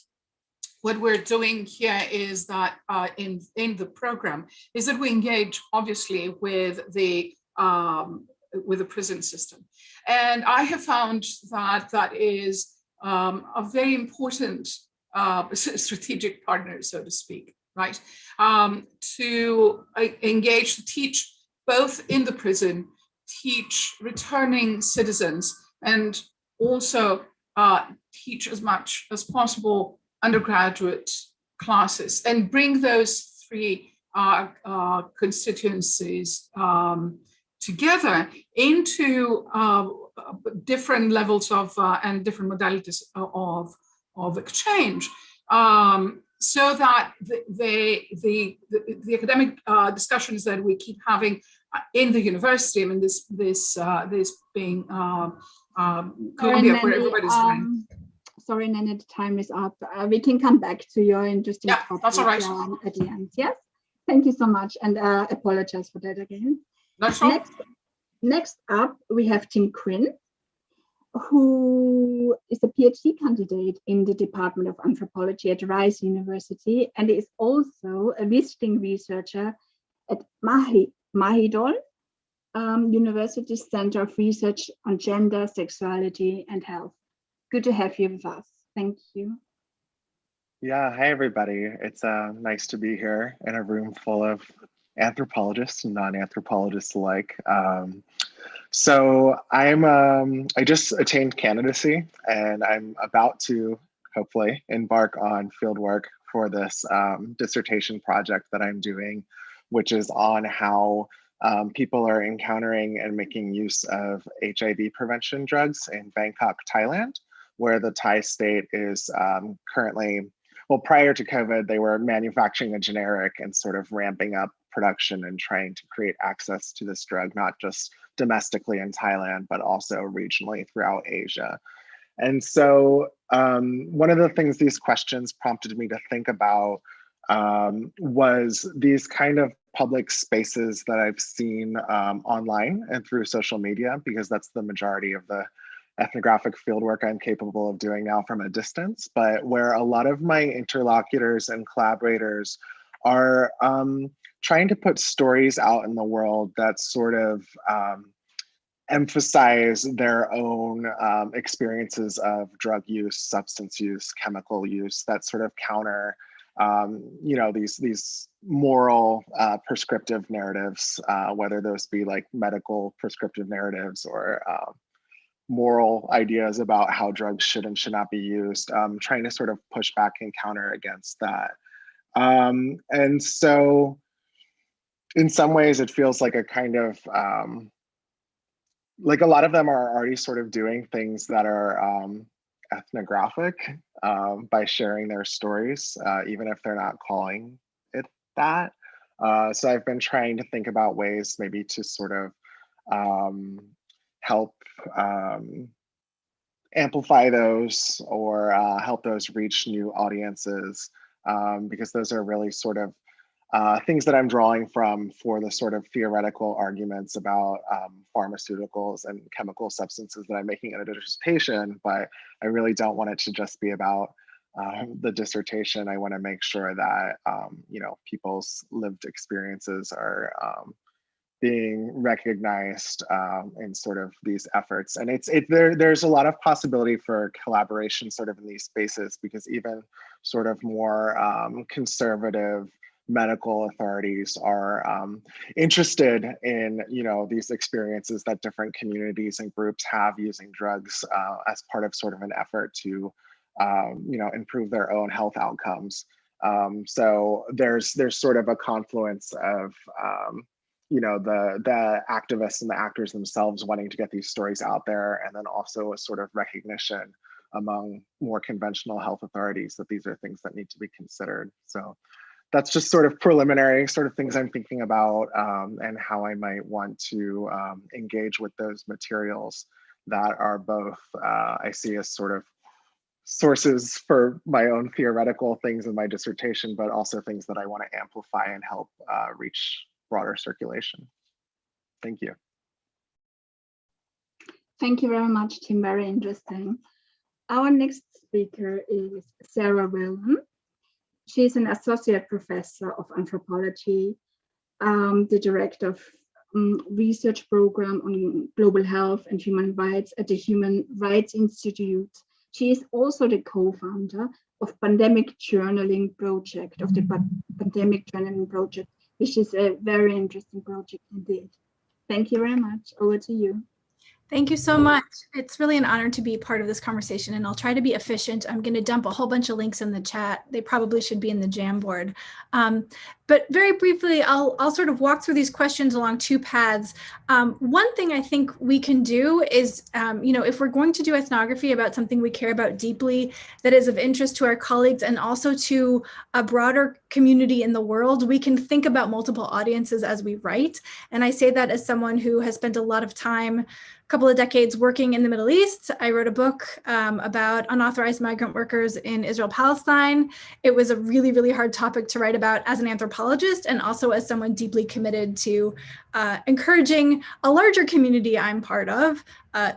what we're doing here is that in the program is that we engage obviously with the prison system. And I have found that that is a very important strategic partner, so to speak, right? To engage, to teach both in the prison, teach returning citizens, and also teach as much as possible undergraduate classes, and bring those 3 constituencies together into different levels of and different modalities of exchange, so that the academic discussions that we keep having in the university. I mean, this being Columbia, where everybody's going. Sorry, Nana, the time is up. We can come back to your interesting topic that's all right. at the end. Yes, thank you so much, and apologize for that again. Next up, we have Tim Quinn, who is a PhD candidate in the Department of Anthropology at Rice University, and is also a visiting researcher at Mahidol University Center of Research on Gender, Sexuality, and Health. Good to have you with us. Thank you. Yeah, hi everybody. It's nice to be here in a room full of anthropologists and non-anthropologists alike. So I just attained candidacy, and I'm about to hopefully embark on fieldwork for this dissertation project that I'm doing, which is on how people are encountering and making use of HIV prevention drugs in Bangkok, Thailand, where the Thai state is currently, well, prior to COVID, they were manufacturing a generic and sort of ramping up production and trying to create access to this drug, not just domestically in Thailand, but also regionally throughout Asia. And so one of the things these questions prompted me to think about was these kind of public spaces that I've seen online and through social media, because that's the majority of the ethnographic fieldwork I'm capable of doing now from a distance, but where a lot of my interlocutors and collaborators are trying to put stories out in the world that sort of emphasize their own experiences of drug use, substance use, chemical use, that sort of counter these moral prescriptive narratives, whether those be like medical prescriptive narratives or moral ideas about how drugs should and should not be used, trying to sort of push back and counter against that. And so in some ways it feels like a kind of, like a lot of them are already sort of doing things that are ethnographic by sharing their stories, even if they're not calling it that. So I've been trying to think about ways maybe to sort of help amplify those or help those reach new audiences, because those are really sort of things that I'm drawing from for the sort of theoretical arguments about pharmaceuticals and chemical substances that I'm making in a dissertation, but I really don't want it to just be about the dissertation. I want to make sure that people's lived experiences are being recognized in sort of these efforts. And there's a lot of possibility for collaboration sort of in these spaces, because even sort of more conservative medical authorities are interested in these experiences that different communities and groups have using drugs as part of sort of an effort to improve their own health outcomes. So there's sort of a confluence of the activists and the actors themselves wanting to get these stories out there, and then also a sort of recognition among more conventional health authorities that these are things that need to be considered. So that's just sort of preliminary sort of things I'm thinking about, and how I might want to engage with those materials that are both, I see as sort of sources for my own theoretical things in my dissertation, but also things that I want to amplify and help reach broader circulation. Thank you. Thank you very much, Tim. Very interesting. Our next speaker is Sarah Wilhelm. She's an associate professor of anthropology, the director of research program on global health and human rights at the Human Rights Institute. She is also the co-founder of Pandemic Journaling Project, which is a very interesting project indeed. Thank you very much. Over to you. Thank you so much. It's really an honor to be part of this conversation, and I'll try to be efficient. I'm going to dump a whole bunch of links in the chat. They probably should be in the Jamboard. But very briefly, I'll sort of walk through these questions along two paths. One thing I think we can do is, if we're going to do ethnography about something we care about deeply, that is of interest to our colleagues and also to a broader community in the world, we can think about multiple audiences as we write. And I say that as someone who has spent a lot of time, couple of decades working in the Middle East. I wrote a book about unauthorized migrant workers in Israel-Palestine. It was a really, really hard topic to write about as an anthropologist and also as someone deeply committed to encouraging a larger community I'm part of,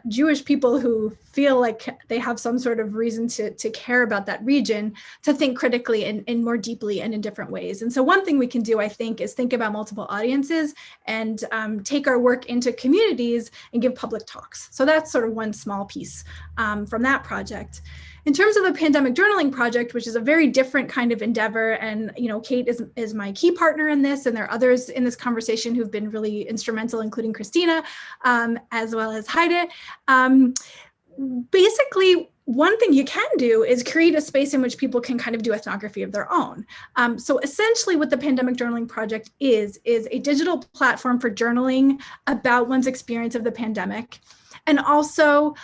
Jewish people who feel like they have some sort of reason to care about that region, to think critically and more deeply and in different ways. And so one thing we can do, I think, is think about multiple audiences and take our work into communities and give public talks. So that's sort of one small piece from that project. In terms of the pandemic journaling project, which is a very different kind of endeavor, and Kate is my key partner in this, and there are others in this conversation who've been really instrumental, including Christina, as well as Heide. Basically, one thing you can do is create a space in which people can kind of do ethnography of their own. So essentially what the Pandemic Journaling Project is a digital platform for journaling about one's experience of the pandemic, and also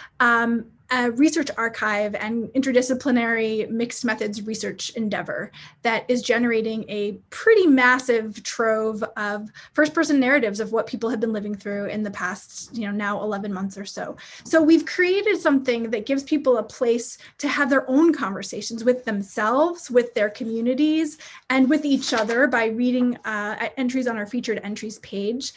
a research archive and interdisciplinary mixed methods research endeavor that is generating a pretty massive trove of first-person narratives of what people have been living through in the past, now 11 months or so. So we've created something that gives people a place to have their own conversations with themselves, with their communities, and with each other by reading entries on our featured entries page.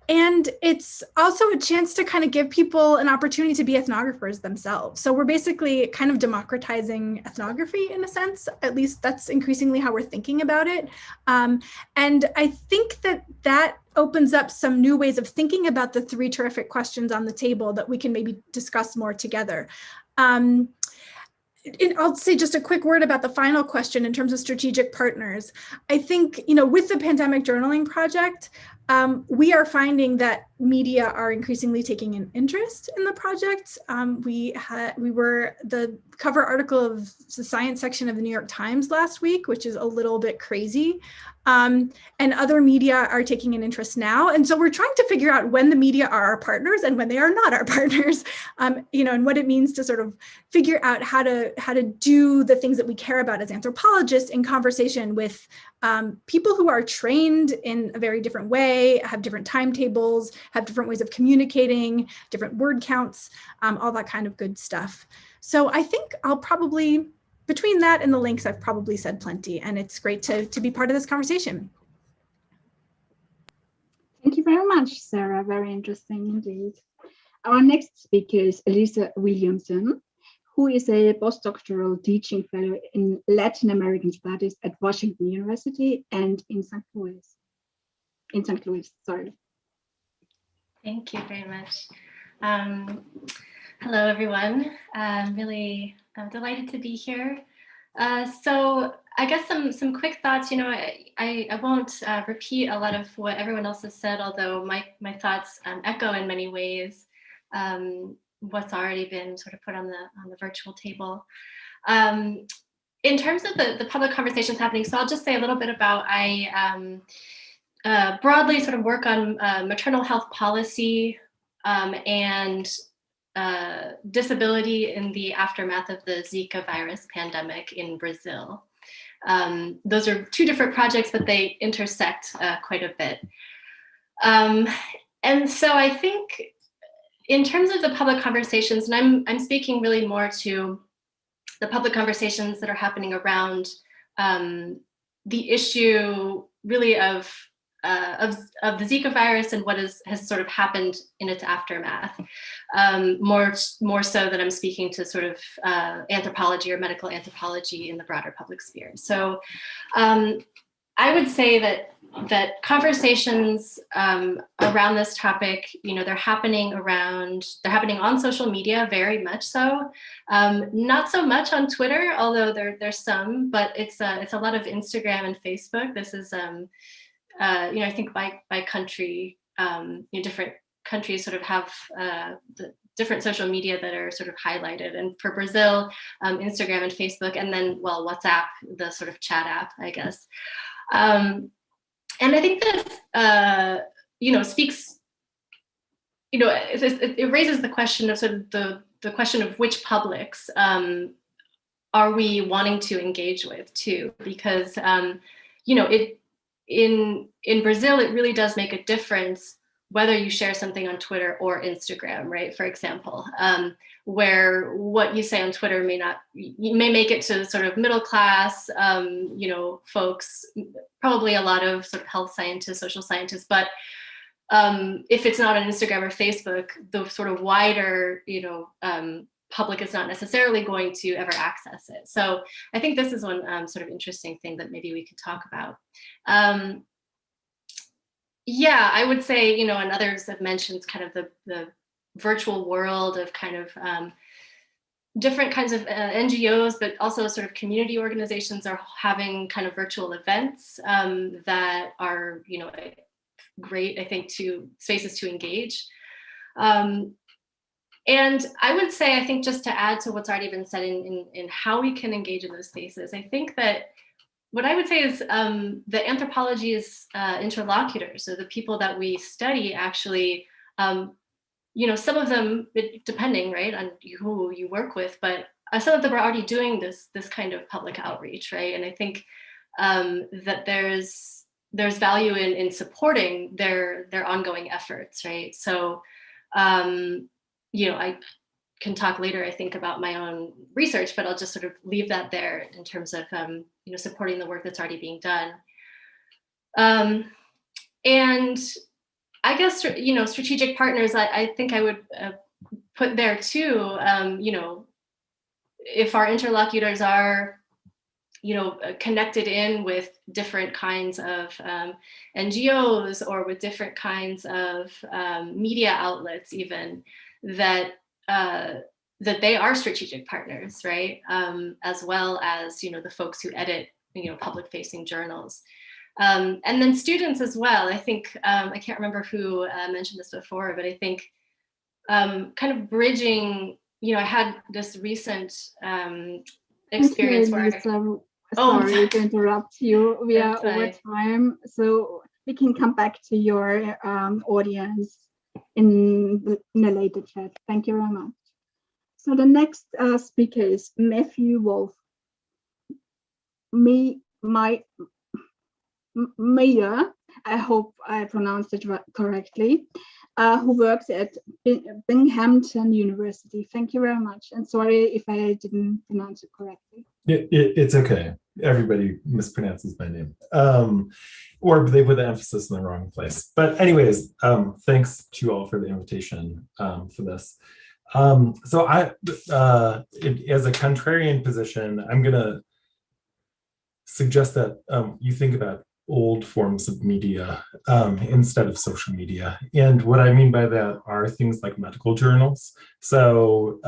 And it's also a chance to kind of give people an opportunity to be ethnographers themselves. So we're basically kind of democratizing ethnography in a sense. At least that's increasingly how we're thinking about it. And I think that opens up some new ways of thinking about the three terrific questions on the table that we can maybe discuss more together. I'll say just a quick word about the final question in terms of strategic partners. I think, with the Pandemic Journaling Project, we are finding that media are increasingly taking an interest in the project. We were the cover article of the science section of the New York Times last week, which is a little bit crazy. And other media are taking an interest now. And so we're trying to figure out when the media are our partners and when they are not our partners, and what it means to sort of figure out how to do the things that we care about as anthropologists in conversation with people who are trained in a very different way, have different timetables, have different ways of communicating, different word counts, all that kind of good stuff. So I think I'll probably, between that and the links, I've probably said plenty, and it's great to be part of this conversation. Thank you very much, Sarah. Very interesting indeed. Our next speaker is Elisa Williamson, who is a postdoctoral teaching fellow in Latin American Studies at Washington University and in St. Louis. Sorry. Thank you very much. Hello, everyone. I'm really delighted to be here. So I guess some quick thoughts. I won't repeat a lot of what everyone else has said, although my thoughts echo in many ways what's already been sort of put on the virtual table. In terms of the public conversations happening, so I'll just say a little bit about I broadly sort of work on maternal health policy and disability in the aftermath of the Zika virus pandemic in Brazil. Those are two different projects, but they intersect quite a bit. And so I think in terms of the public conversations, and I'm speaking really more to the public conversations that are happening around the issue really of the Zika virus and what has sort of happened in its aftermath, more so than I'm speaking to sort of anthropology or medical anthropology in the broader public sphere. So I would say that conversations around this topic, they're happening on social media, very much so. Not so much on Twitter, although there's some, but it's a lot of Instagram and Facebook. This is I think by country, different countries sort of have the different social media that are sort of highlighted. And for Brazil, Instagram and Facebook, and then, well, WhatsApp, the sort of chat app, I guess. And I think that, speaks, it raises the question of sort of the question of which publics are we wanting to engage with too? Because, in Brazil, it really does make a difference whether you share something on Twitter or Instagram, right? For example, where what you say on Twitter you may make it to sort of middle class, folks, probably a lot of sort of health scientists, social scientists, but if it's not on Instagram or Facebook, the sort of wider, public is not necessarily going to ever access it. So I think this is one sort of interesting thing that maybe we could talk about. Yeah, I would say, and others have mentioned kind of the virtual world of kind of different kinds of NGOs, but also sort of community organizations are having kind of virtual events that are, great, I think, to spaces to engage. And I would say, I think, just to add to what's already been said in how we can engage in those spaces, I think that what I would say is the anthropology's interlocutors, so the people that we study actually, some of them, depending, right, on who you work with, but some of them are already doing this kind of public outreach, right? And I think that there's value in supporting their ongoing efforts, right? So, I can talk later, I think, about my own research, but I'll just sort of leave that there in terms of, supporting the work that's already being done. And I guess, strategic partners, I think I would put there too, if our interlocutors are, connected in with different kinds of NGOs or with different kinds of media outlets, even, that they are strategic partners, right? As well as, the folks who edit, public-facing journals. And then students as well. I think, I can't remember who mentioned this before, but I think kind of bridging, I had this recent experience where sorry to interrupt you. We are over time, so we can come back to your audience in a later chat. Thank you very much. So the next speaker is Matthew Wolf. Meyer, I hope I pronounced it correctly, who works at Binghamton University. Thank you very much. And sorry if I didn't pronounce it correctly. It's okay. Everybody mispronounces my name. Or they put the emphasis in the wrong place. But anyways, thanks to you all for the invitation for this. So I, as a contrarian position, I'm going to suggest that you think about old forms of media instead of social media. And what I mean by that are things like medical journals. So,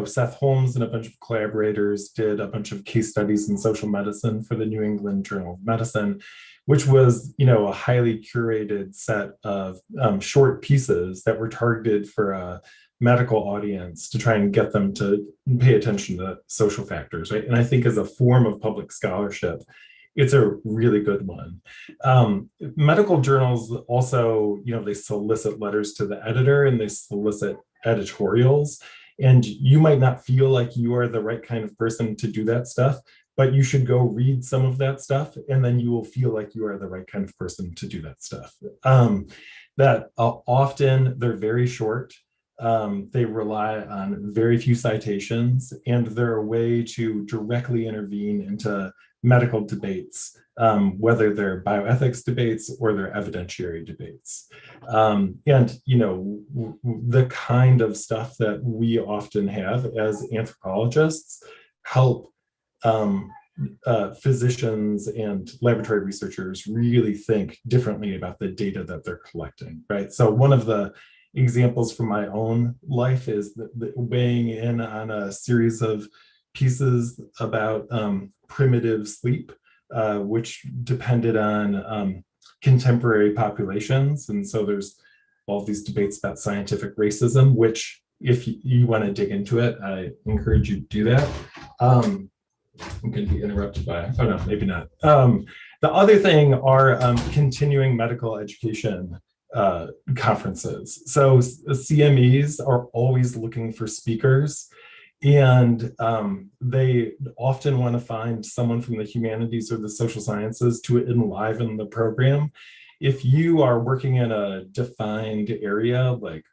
Seth Holmes and a bunch of collaborators did a bunch of case studies in social medicine for the New England Journal of Medicine, which was, a highly curated set of short pieces that were targeted for a medical audience to try and get them to pay attention to social factors, right? And I think as a form of public scholarship, it's a really good one. Medical journals also, they solicit letters to the editor and they solicit editorials. And you might not feel like you are the right kind of person to do that stuff, but you should go read some of that stuff, and then you will feel like you are the right kind of person to do that stuff. That often they're very short. They rely on very few citations, and they're a way to directly intervene into medical debates, whether they're bioethics debates or they're evidentiary debates. And, the kind of stuff that we often have as anthropologists help physicians and laboratory researchers really think differently about the data that they're collecting, right? So one of the examples from my own life is the weighing in on a series of pieces about primitive sleep, which depended on contemporary populations. And so there's all these debates about scientific racism, which if you want to dig into it, I encourage you to do that. I'm going to be interrupted by, oh no, maybe not. The other thing are continuing medical education conferences. So CMEs are always looking for speakers, and they often want to find someone from the humanities or the social sciences to enliven the program. If you are working in a defined area like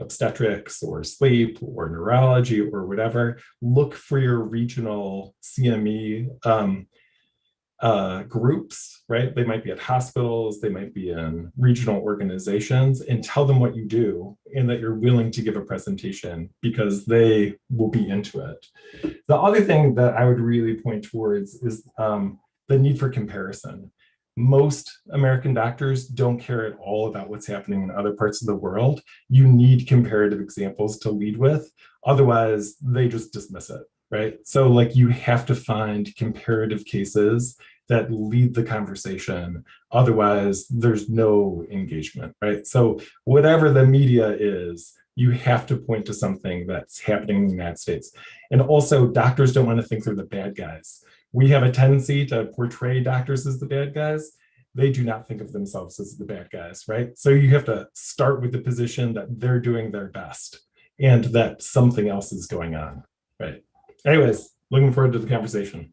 obstetrics or sleep or neurology or whatever, look for your regional CME groups, right? They might be at hospitals, they might be in regional organizations, and tell them what you do and that you're willing to give a presentation because they will be into it. The other thing that I would really point towards is the need for comparison. Most American doctors don't care at all about what's happening in other parts of the world. You need comparative examples to lead with, otherwise they just dismiss it, right? So like you have to find comparative cases that lead the conversation, otherwise there's no engagement, right? So whatever the media is, you have to point to something that's happening in the United States. And also doctors don't want to think they're the bad guys. We have a tendency to portray doctors as the bad guys. They do not think of themselves as the bad guys, right? So you have to start with the position that they're doing their best and that something else is going on, right? Anyways, looking forward to the conversation.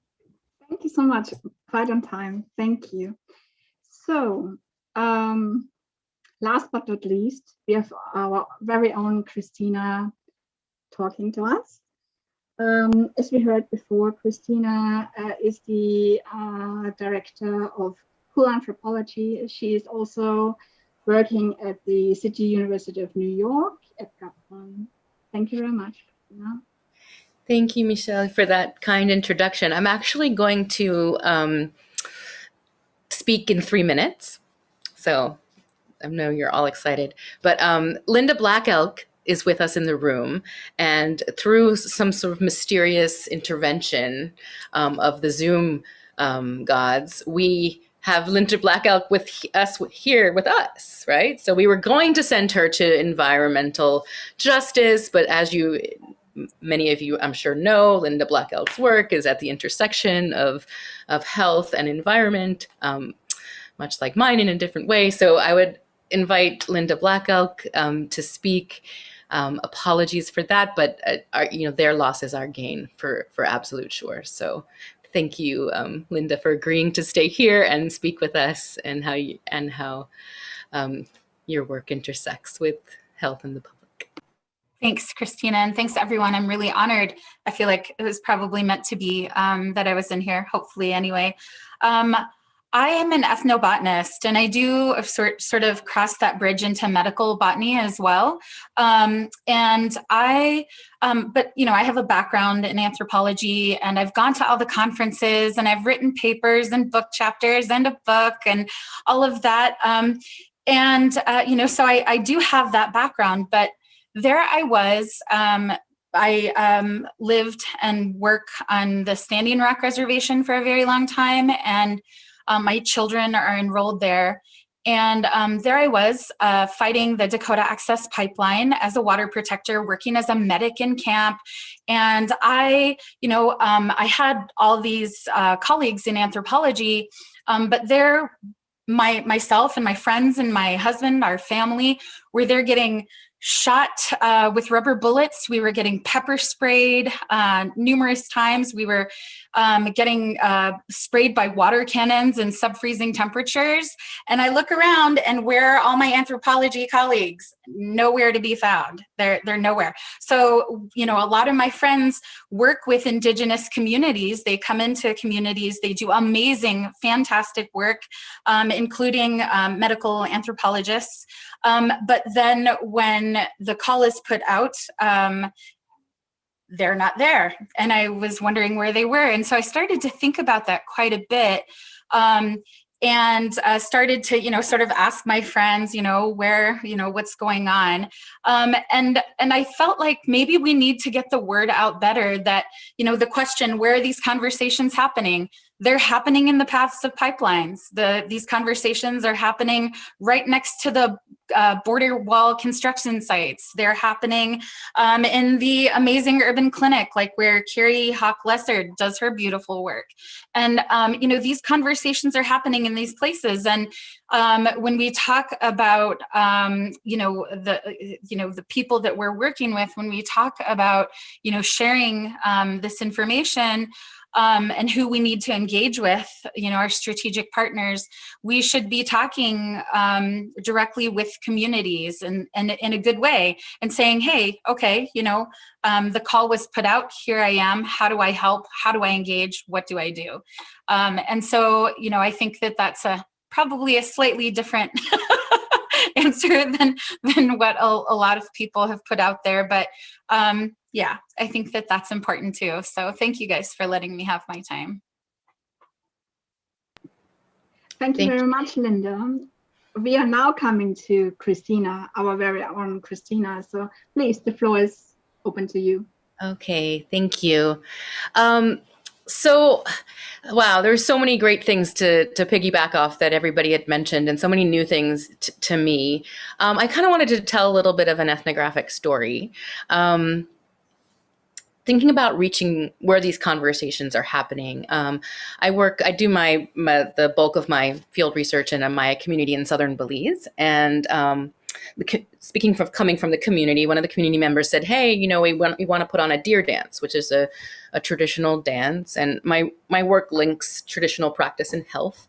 Thank you so much. Right on time. Thank you. So, last but not least, we have our very own Christina talking to us. As we heard before, Christina is the director of Cool Anthropology. She is also working at the City University of New York at Gabon. Thank you very much, Christina. Thank you, Michelle, for that kind introduction. I'm actually going to speak in 3 minutes. So I know you're all excited. But Linda Black Elk is with us in the room. And through some sort of mysterious intervention of the Zoom gods, we have Linda Black Elk with us here with us, right? So we were going to send her to environmental justice, but as many of you, I'm sure, know, Linda Black Elk's work is at the intersection of health and environment, much like mine in a different way. So I would invite Linda Black Elk to speak. Apologies for that, but their loss is our gain for absolute sure. So thank you, Linda, for agreeing to stay here and speak with us and how your work intersects with health in the public. Thanks, Christina, and thanks everyone. I'm really honored. I feel like it was probably meant to be that I was in here, hopefully anyway. I am an ethnobotanist, and I do sort of cross that bridge into medical botany as well. But I have a background in anthropology, and I've gone to all the conferences, and I've written papers and book chapters and a book and all of that. So I do have that background, but there I was. I lived and worked on the Standing Rock Reservation for a very long time, and my children are enrolled there. And there I was fighting the Dakota Access Pipeline as a water protector, working as a medic in camp. And I had all these colleagues in anthropology, but myself and my friends and my husband, our family, were there getting shot with rubber bullets. We were getting pepper sprayed numerous times. We were getting sprayed by water cannons in sub-freezing temperatures. And I look around, and where are all my anthropology colleagues? Nowhere to be found. They're nowhere. So, a lot of my friends work with indigenous communities. They come into communities. They do amazing, fantastic work, including medical anthropologists. But then when the call is put out, they're not there. And I was wondering where they were. And so I started to think about that quite a bit. And started to, sort of ask my friends, where, what's going on. And I felt like maybe we need to get the word out better that, the question, where are these conversations happening? they're happening in the paths of pipelines. These conversations are happening right next to the border wall construction sites. They're happening in the amazing urban clinic, like where Carrie Leslert does her beautiful work. And these conversations are happening in these places. And when we talk about the people that we're working with, when we talk about sharing this information, and who we need to engage with, our strategic partners, we should be talking directly with communities and in a good way, and saying, hey, okay, the call was put out, here I am, how do I help, how do I engage, what do I do? And so, I think that that's probably a slightly different answer than what a lot of people have put out there, but yeah, I think that that's important too. So thank you guys for letting me have my time. Thank you very much, Linda. We are now coming to Christina, our very own Christina. So please, the floor is open to you. Okay, thank you. So, wow, there's so many great things to piggyback off that everybody had mentioned, and so many new things to me. I kind of wanted to tell a little bit of an ethnographic story. Thinking about reaching where these conversations are happening. I do the bulk of my field research in my community in southern Belize, and coming from the community, one of the community members said, hey, we want to put on a deer dance, which is a traditional dance. And my work links traditional practice in health.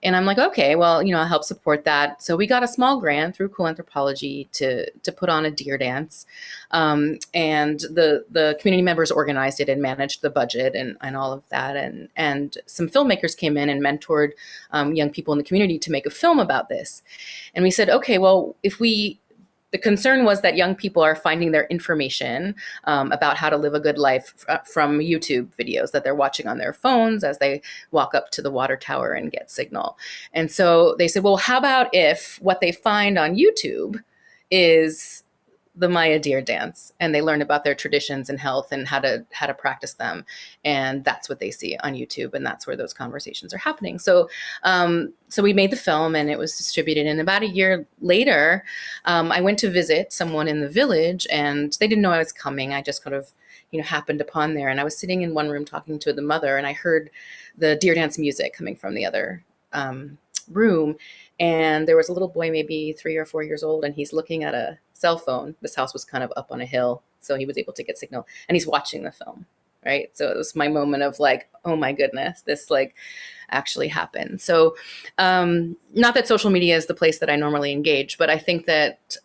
And I'm like, okay, well, I'll help support that. So we got a small grant through Cool Anthropology to put on a deer dance. And the community members organized it and managed the budget and all of that. And some filmmakers came in and mentored young people in the community to make a film about this. And we said, okay, well, the concern was that young people are finding their information about how to live a good life from YouTube videos that they're watching on their phones as they walk up to the water tower and get signal. And so they said, well, how about if what they find on YouTube is the Maya deer dance, and they learn about their traditions and health and how to practice them, and that's what they see on YouTube, and that's where those conversations are happening. So so we made the film, and it was distributed. And about a year later, I went to visit someone in the village, and they didn't know I was coming. I just kind of happened upon there, and I was sitting in one room talking to the mother, and I heard the deer dance music coming from the other room. And there was a little boy, maybe 3 or 4 years old, and he's looking at a cell phone. This house was kind of up on a hill, so he was able to get signal, and he's watching the film, right? So it was my moment of like, oh my goodness, this like actually happened. So not that social media is the place that I normally engage, but I think that,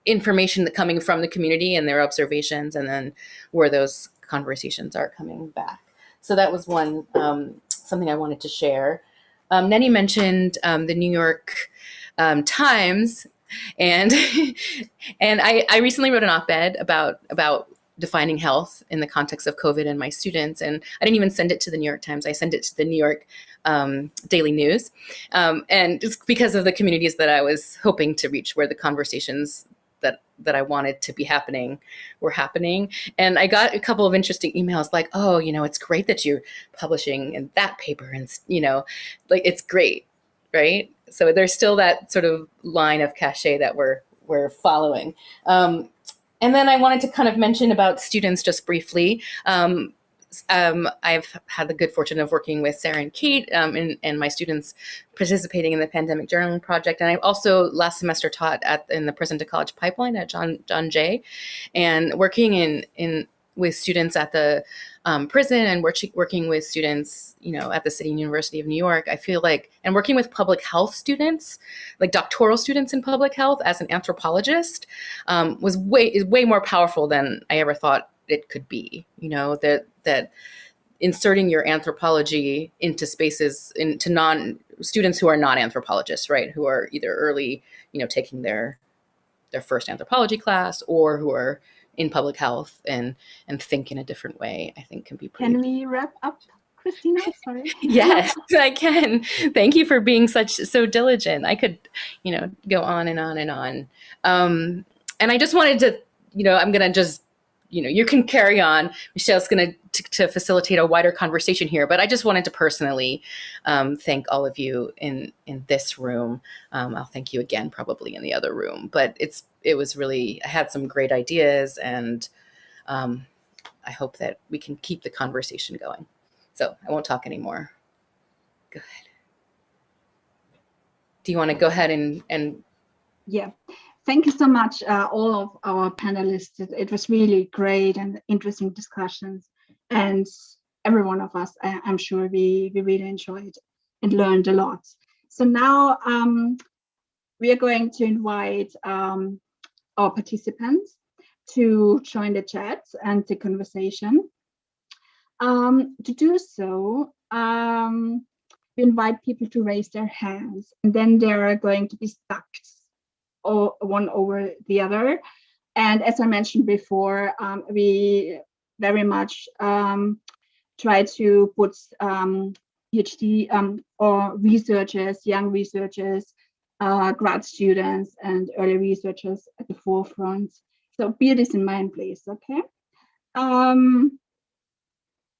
information that coming from the community and their observations, and then where those conversations are coming back. So that was one, something I wanted to share. Nenny mentioned the New York Times, and I recently wrote an op-ed about defining health in the context of COVID and my students, and I didn't even send it to the New York Times. I sent it to the New York Daily News, and just because of the communities that I was hoping to reach, where the conversations that I wanted to be happening were happening. And I got a couple of interesting emails like, oh, it's great that you're publishing in that paper, and like it's great, right? So there's still that sort of line of cachet that we're following. And then I wanted to kind of mention about students just briefly. I've had the good fortune of working with Sarah and Kate and my students participating in the Pandemic Journaling Project. And I also last semester taught in the Prison to College pipeline at John Jay, and working with students at the prison and working with students, at the City and University of New York. I feel like, and working with public health students, like doctoral students in public health as an anthropologist, was way more powerful than I ever thought it could be. That inserting your anthropology into spaces, into students who are not anthropologists, right? Who are either early, taking their first anthropology class, or who are in public health and think in a different way, I think can be pretty. Can we wrap up, Christina? Sorry. Yes, I can. Thank you for being so diligent. I could, go on and on and on. And I just wanted to, I'm going to just you can carry on. Michelle's going to facilitate a wider conversation here, but I just wanted to personally thank all of you in this room. I'll thank you again, probably in the other room, but it was really, I had some great ideas, and I hope that we can keep the conversation going. So I won't talk anymore. Go ahead. Do you want to go ahead and Yeah. Thank you so much, all of our panelists. It was really great and interesting discussions. And every one of us, I'm sure we really enjoyed and learned a lot. So now we are going to invite our participants to join the chat and the conversation. To do so, we invite people to raise their hands, and then there are going to be stacked or one over the other. And as I mentioned before, we very much try to put PhD or researchers, young researchers, grad students, and early researchers at the forefront. So bear this in mind, please. Okay.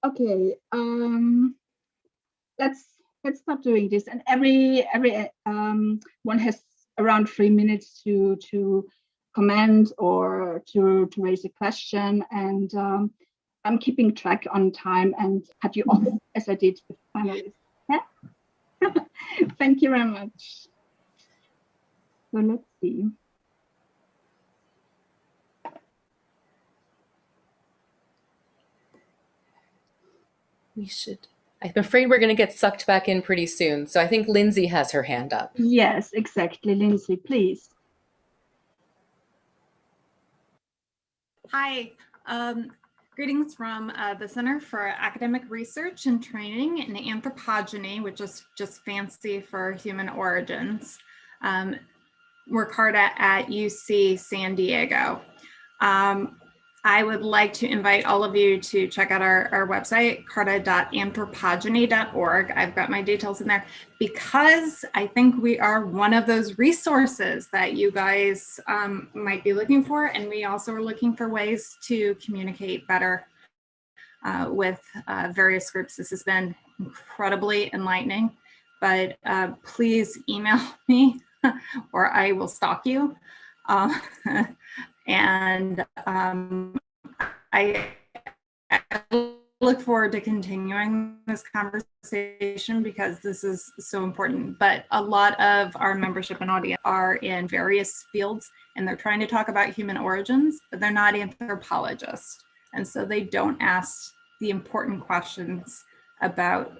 Okay. Let's start doing this. And every one has around 3 minutes to comment or to raise a question, and I'm keeping track on time and cut you off as I did with panelists. Yeah? Thank you very much. So let's see. we should? I'm afraid we're going to get sucked back in pretty soon. So I think Lindsay has her hand up. Yes, exactly. Lindsay, please. Hi, greetings from the Center for Academic Research and Training in Anthropology, which is just fancy for human origins. We're CARTA at UC San Diego. I would like to invite all of you to check out our website, carta.anthropogeny.org. I've got my details in there because I think we are one of those resources that you guys might be looking for. And we also are looking for ways to communicate better with various groups. This has been incredibly enlightening, but please email me or I will stalk you. And I look forward to continuing this conversation because this is so important. But a lot of our membership and audience are in various fields, and they're trying to talk about human origins, but they're not anthropologists. And so they don't ask the important questions about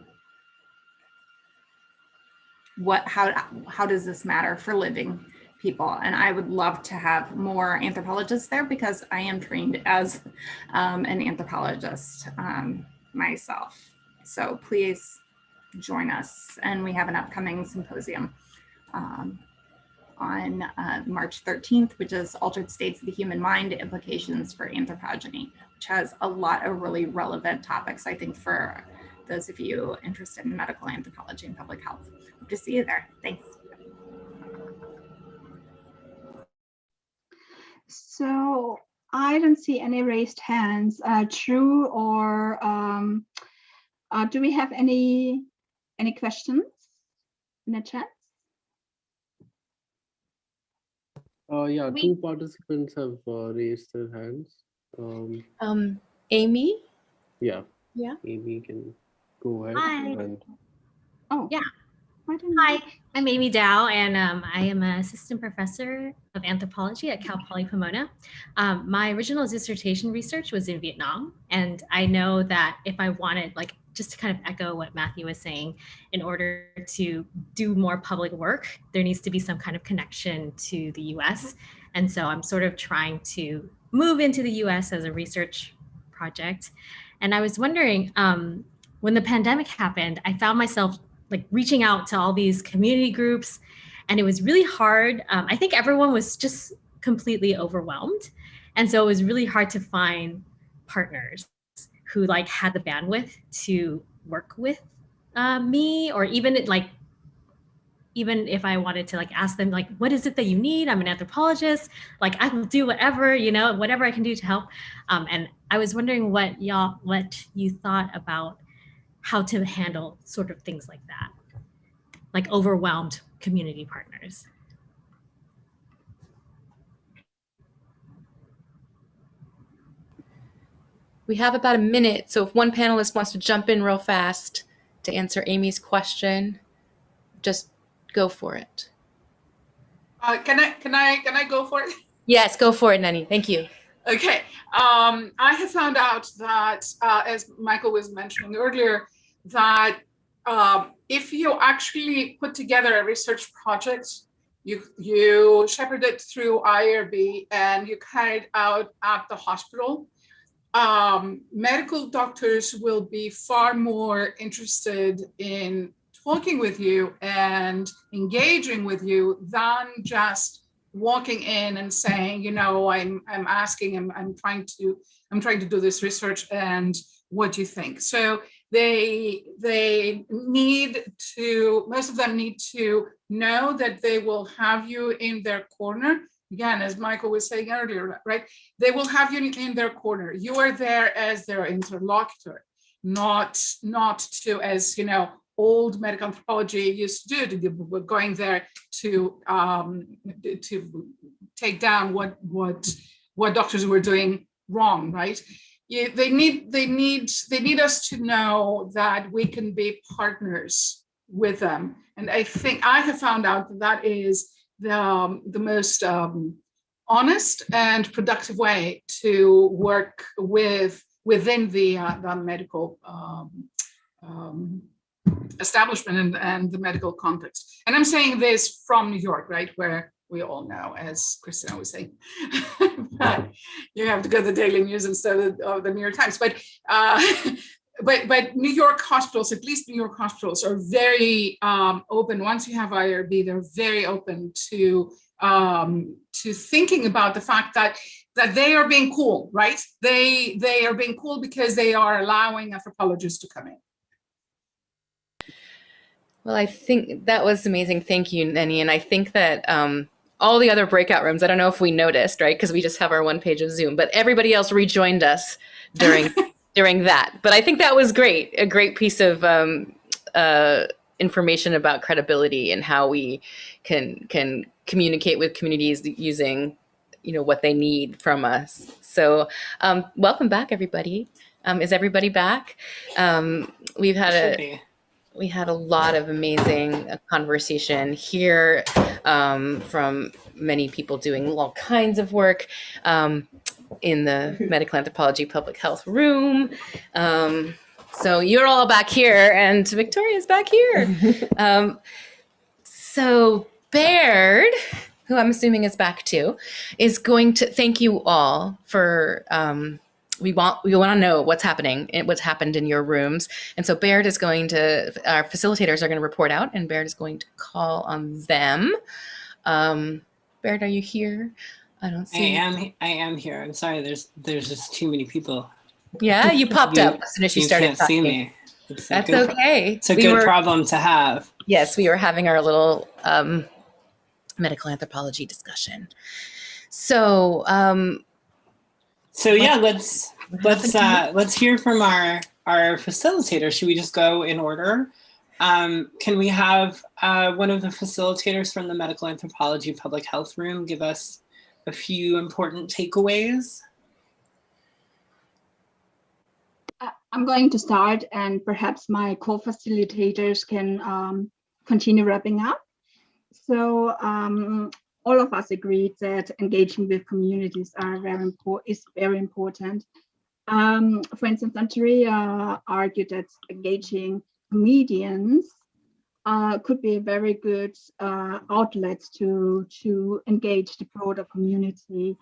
how does this matter for living people. And I would love to have more anthropologists there because I am trained as an anthropologist myself. So please join us. And we have an upcoming symposium on March 13th, which is Altered States of the Human Mind, Implications for Anthropology, which has a lot of really relevant topics, I think, for those of you interested in medical anthropology and public health. Hope to see you there. Thanks. So I don't see any raised hands. Drew, or do we have any questions in the chat? Yeah, two participants have raised their hands. Amy? Yeah. Yeah. Amy can go ahead. Hi. And Oh. Yeah. Hi, I'm Amy Dow, and I am an assistant professor of anthropology at Cal Poly Pomona. My original dissertation research was in Vietnam, and I know that if I wanted, like, just to kind of echo what Matthew was saying, in order to do more public work, there needs to be some kind of connection to the US. And so I'm sort of trying to move into the US as a research project. And I was wondering, when the pandemic happened, I found myself like reaching out to all these community groups, and it was really hard. I think everyone was just completely overwhelmed. And so it was really hard to find partners who like had the bandwidth to work with me, or even like even if I wanted to like ask them, like, what is it that you need? I'm an anthropologist. Like, I will do whatever, you know, whatever I can do to help. And I was wondering what you thought about how to handle sort of things like that, like overwhelmed community partners. We have about a minute, so if one panelist wants to jump in real fast to answer Amy's question, just go for it. Can I go for it? Yes, go for it, Nani. Thank you. Okay. I have found out that, as Michael was mentioning earlier, that if you actually put together a research project, you shepherd it through IRB and you carry it out at the hospital, medical doctors will be far more interested in talking with you and engaging with you than just walking in and saying, you know, I'm trying to do this research and what do you think? So they need to, most of them need to know that they will have you in their corner. Again, as Michael was saying earlier, right? They will have you in their corner. You are there as their interlocutor, not to, as you know, old medical anthropology used to do. We're going there to take down what doctors were doing wrong, right? They need us to know that we can be partners with them, and I think I have found out that is the most honest and productive way to work within the medical establishment and the medical context. And I'm saying this from New York, right, where we all know, as Christina was saying, but you have to go to the Daily News instead of the New York Times. But New York hospitals, at least New York hospitals, are very open. Once you have IRB, they're very open to thinking about the fact that they are being cool, right? They are being cool because they are allowing anthropologists to come in. Well, I think that was amazing. Thank you, Nani. And I think that all the other breakout rooms, I don't know if we noticed, right? Because we just have our one page of Zoom, but everybody else rejoined us during that. But I think that was great. A great piece of information about credibility and how we can communicate with communities using, you know, what they need from us. So welcome back, everybody. Is everybody back? We had a lot of amazing conversation here from many people doing all kinds of work in the medical anthropology public health room. So you're all back here and Victoria's back here. So Baird, who I'm assuming is back too, is going to thank you all for we want to know what's happening and what's happened in your rooms. And so Baird is going to, our facilitators are going to report out and Baird is going to call on them. Baird, are you here? I don't see. I am here. I'm sorry. There's just too many people. Yeah, you popped up as soon as you started can't talking. See me. That's okay. It's a good problem to have. Yes, we were having our little medical anthropology discussion. So yeah, let's hear from our facilitators. Should we just go in order? Can we have one of the facilitators from the medical anthropology public health room give us a few important takeaways? I'm going to start, and perhaps my co-facilitators can continue wrapping up. So all of us agreed that engaging with communities is very important. For instance, Andrea argued that engaging comedians could be a very good outlet to engage the broader community.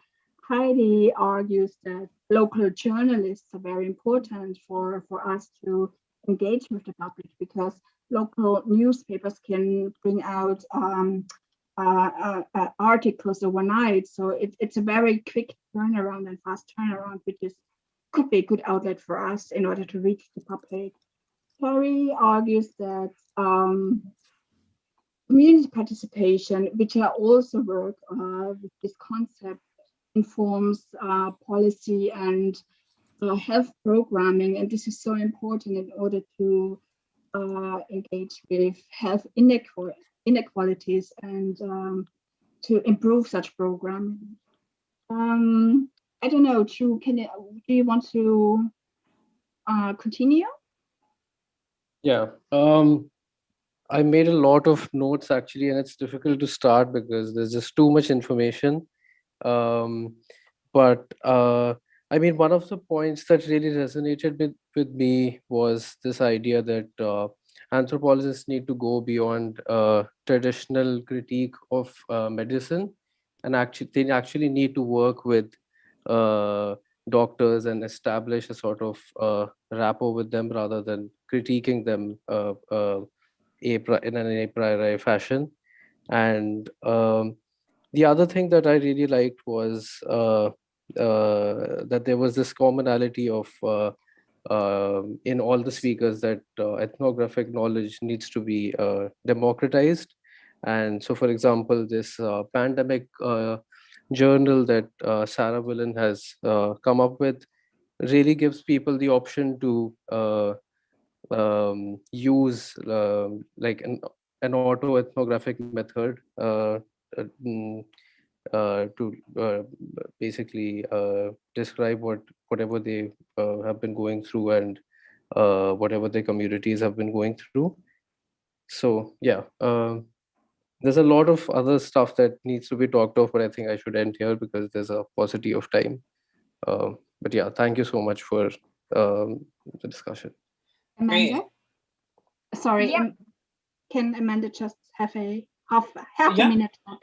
Carrie argues that local journalists are very important for us to engage with the public, because local newspapers can bring out articles overnight. So it's a very quick turnaround and fast turnaround, which could be a good outlet for us in order to reach the public. Carrie argues that community participation, which I also work with this concept, informs policy and health programming. And this is so important in order to engage with health inequalities and to improve such programming. I don't know, Drew, do you want to continue? Yeah. I made a lot of notes actually, and it's difficult to start because there's just too much information. But I mean, one of the points that really resonated with me was this idea that anthropologists need to go beyond traditional critique of medicine, and they actually need to work with doctors and establish a sort of rapport with them rather than critiquing them in an a priori fashion. And the other thing that I really liked was that there was this commonality of in all the speakers that ethnographic knowledge needs to be democratized. And so, for example, this pandemic journal that Sarah Willen has come up with really gives people the option to use like an auto-ethnographic method to basically describe whatever they have been going through and whatever their communities have been going through. So yeah, there's a lot of other stuff that needs to be talked of, but I think I should end here because there's a paucity of time. But yeah, thank you so much for the discussion. Amanda? Sorry, Yeah. Can Amanda just have a half a minute talk?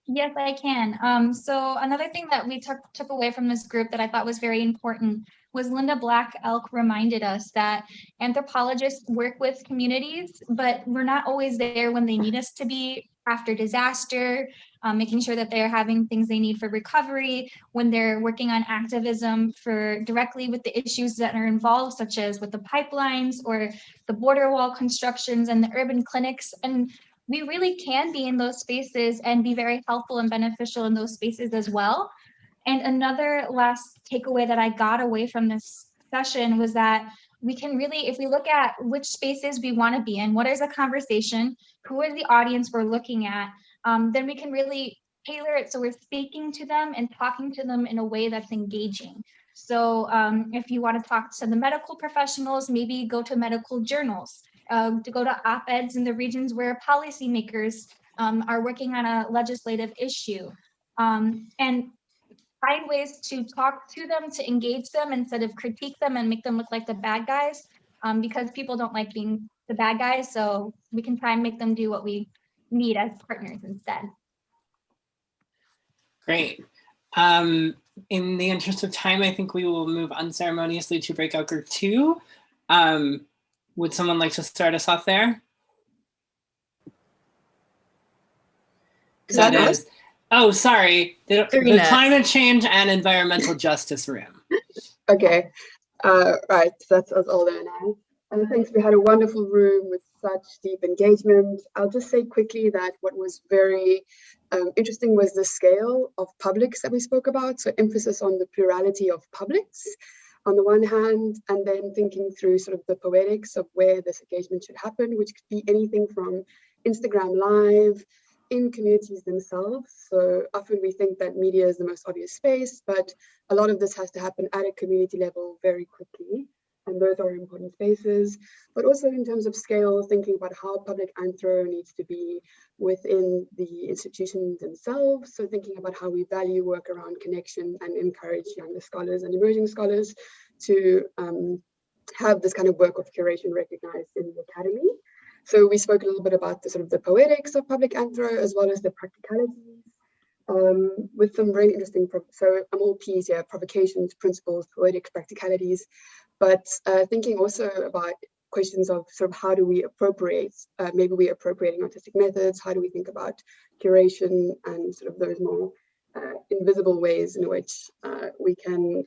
Yes, I can. So another thing that we took away from this group that I thought was very important was Linda Black Elk reminded us that anthropologists work with communities, but we're not always there when they need us to be after disaster, making sure that they're having things they need for recovery, when they're working on activism for directly with the issues that are involved, such as with the pipelines or the border wall constructions and the urban clinics. And we really can be in those spaces and be very helpful and beneficial in those spaces as well. And another last takeaway that I got away from this session was that we can really, if we look at which spaces we want to be in, what is the conversation, who is the audience we're looking at, then we can really tailor it so we're speaking to them and talking to them in a way that's engaging. So if you want to talk to the medical professionals, maybe go to medical journals, to go to op-eds in the regions where policymakers are working on a legislative issue, and find ways to talk to them, to engage them instead of critique them and make them look like the bad guys, because people don't like being the bad guys. So we can try and make them do what we need as partners instead. Great. In the interest of time, I think we will move unceremoniously to Breakout Group 2. Would someone like to start us off there? That is, oh, sorry, the climate change and environmental justice room. Okay, right, that's us all there now. And thanks, we had a wonderful room with such deep engagement. I'll just say quickly that what was very interesting was the scale of publics that we spoke about. So emphasis on the plurality of publics on the one hand, and then thinking through sort of the poetics of where this engagement should happen, which could be anything from Instagram Live, in communities themselves. So often we think that media is the most obvious space, but a lot of this has to happen at a community level very quickly. And those are important spaces, but also in terms of scale, thinking about how public anthro needs to be within the institutions themselves. So thinking about how we value work around connection and encourage younger scholars and emerging scholars to have this kind of work of curation recognized in the academy. So we spoke a little bit about the sort of the poetics of public anthro as well as the practicalities, with some really interesting, so I'm all P's here, provocations, principles, poetics, practicalities, but thinking also about questions of sort of how do we appropriate, maybe we're appropriating artistic methods, how do we think about curation and sort of those more invisible ways in which we can,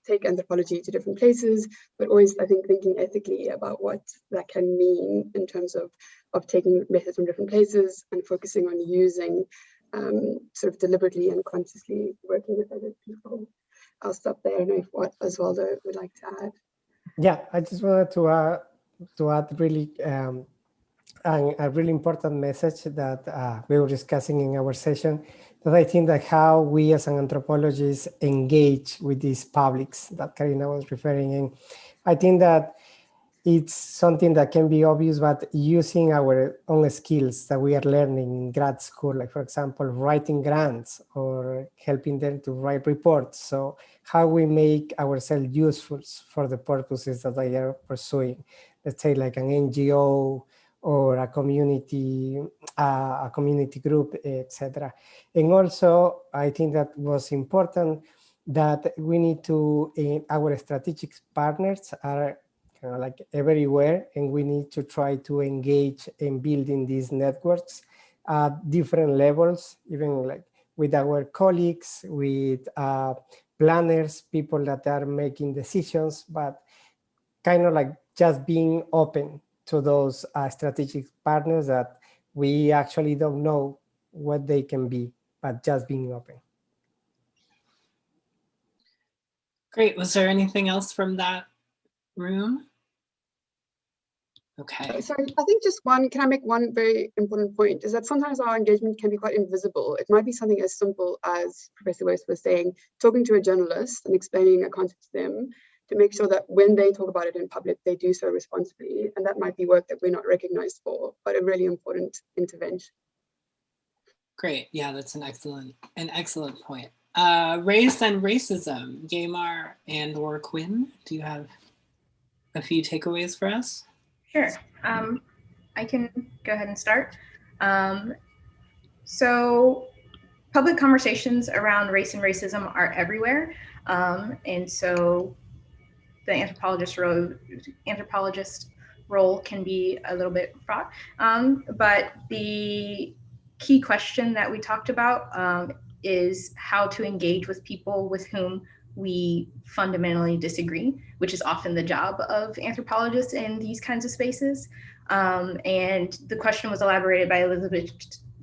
take anthropology to different places, but always, I think, thinking ethically about what that can mean in terms of taking methods from different places and focusing on using sort of deliberately and consciously working with other people. I'll stop there. I don't know if what Osvaldo would like to add. Yeah, I just wanted to add really a really important message that we were discussing in our session, that I think that how we as an anthropologist engage with these publics that Karina was referring in. I think that it's something that can be obvious, but using our own skills that we are learning in grad school, like for example, writing grants or helping them to write reports. So how we make ourselves useful for the purposes that they are pursuing. Let's say like an NGO or a community group, etc. And also, I think that was important that we need to, our strategic partners are kind of like everywhere, and we need to try to engage in building these networks at different levels, even like with our colleagues, with planners, people that are making decisions, but kind of like just being open to those strategic partners that we actually don't know what they can be, but just being open. Great. Was there anything else from that room? Okay. Sorry, I think just one, can I make one very important point, is that sometimes our engagement can be quite invisible. It might be something as simple as Professor West was saying, talking to a journalist and explaining a concept to them to make sure that when they talk about it in public, they do so responsibly. And that might be work that we're not recognized for, but a really important intervention. Great. Yeah, that's an excellent point. Race and racism, Yamar and or Quinn, do you have a few takeaways for us? Sure. I can go ahead and start. So public conversations around race and racism are everywhere. And so the anthropologist role can be a little bit fraught. But the key question that we talked about is how to engage with people with whom we fundamentally disagree, which is often the job of anthropologists in these kinds of spaces. And the question was elaborated by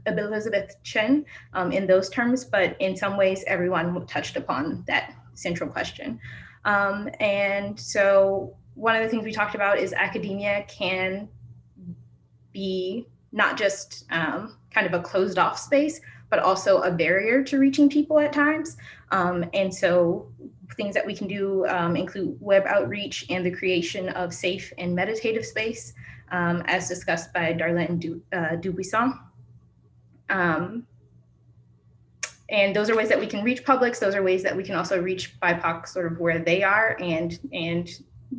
Elizabeth Chen in those terms, but in some ways everyone touched upon that central question. And so one of the things we talked about is academia can be not just kind of a closed off space, but also a barrier to reaching people at times. And so things that we can do include web outreach and the creation of safe and meditative space, as discussed by Darlene Dubuisson. And those are ways that we can reach publics. Those are ways that we can also reach BIPOC sort of where they are and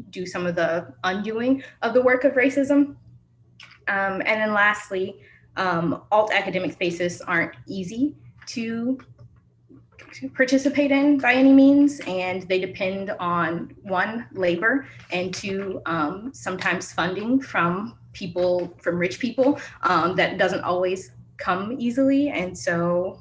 do some of the undoing of the work of racism. And then lastly, alt academic spaces aren't easy to participate in by any means, and they depend on one, labor, and two, sometimes funding from rich people that doesn't always come easily. And so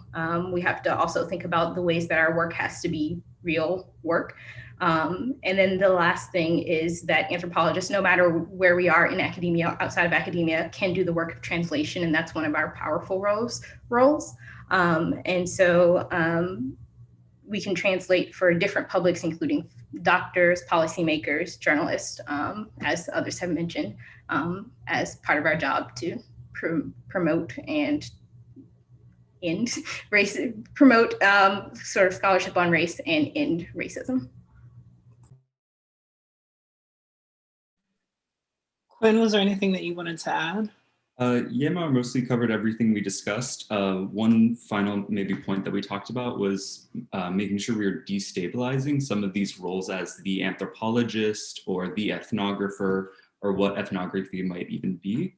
we have to also think about the ways that our work has to be real work. And then the last thing is that anthropologists, no matter where we are in academia, outside of academia, can do the work of translation, and that's one of our powerful roles. And so we can translate for different publics, including doctors, policymakers, journalists, as others have mentioned, as part of our job to promote and promote sort of scholarship on race and end racism. Quinn, was there anything that you wanted to add? Yema mostly covered everything we discussed. One final maybe point that we talked about was making sure we were destabilizing some of these roles as the anthropologist or the ethnographer, or what ethnography might even be.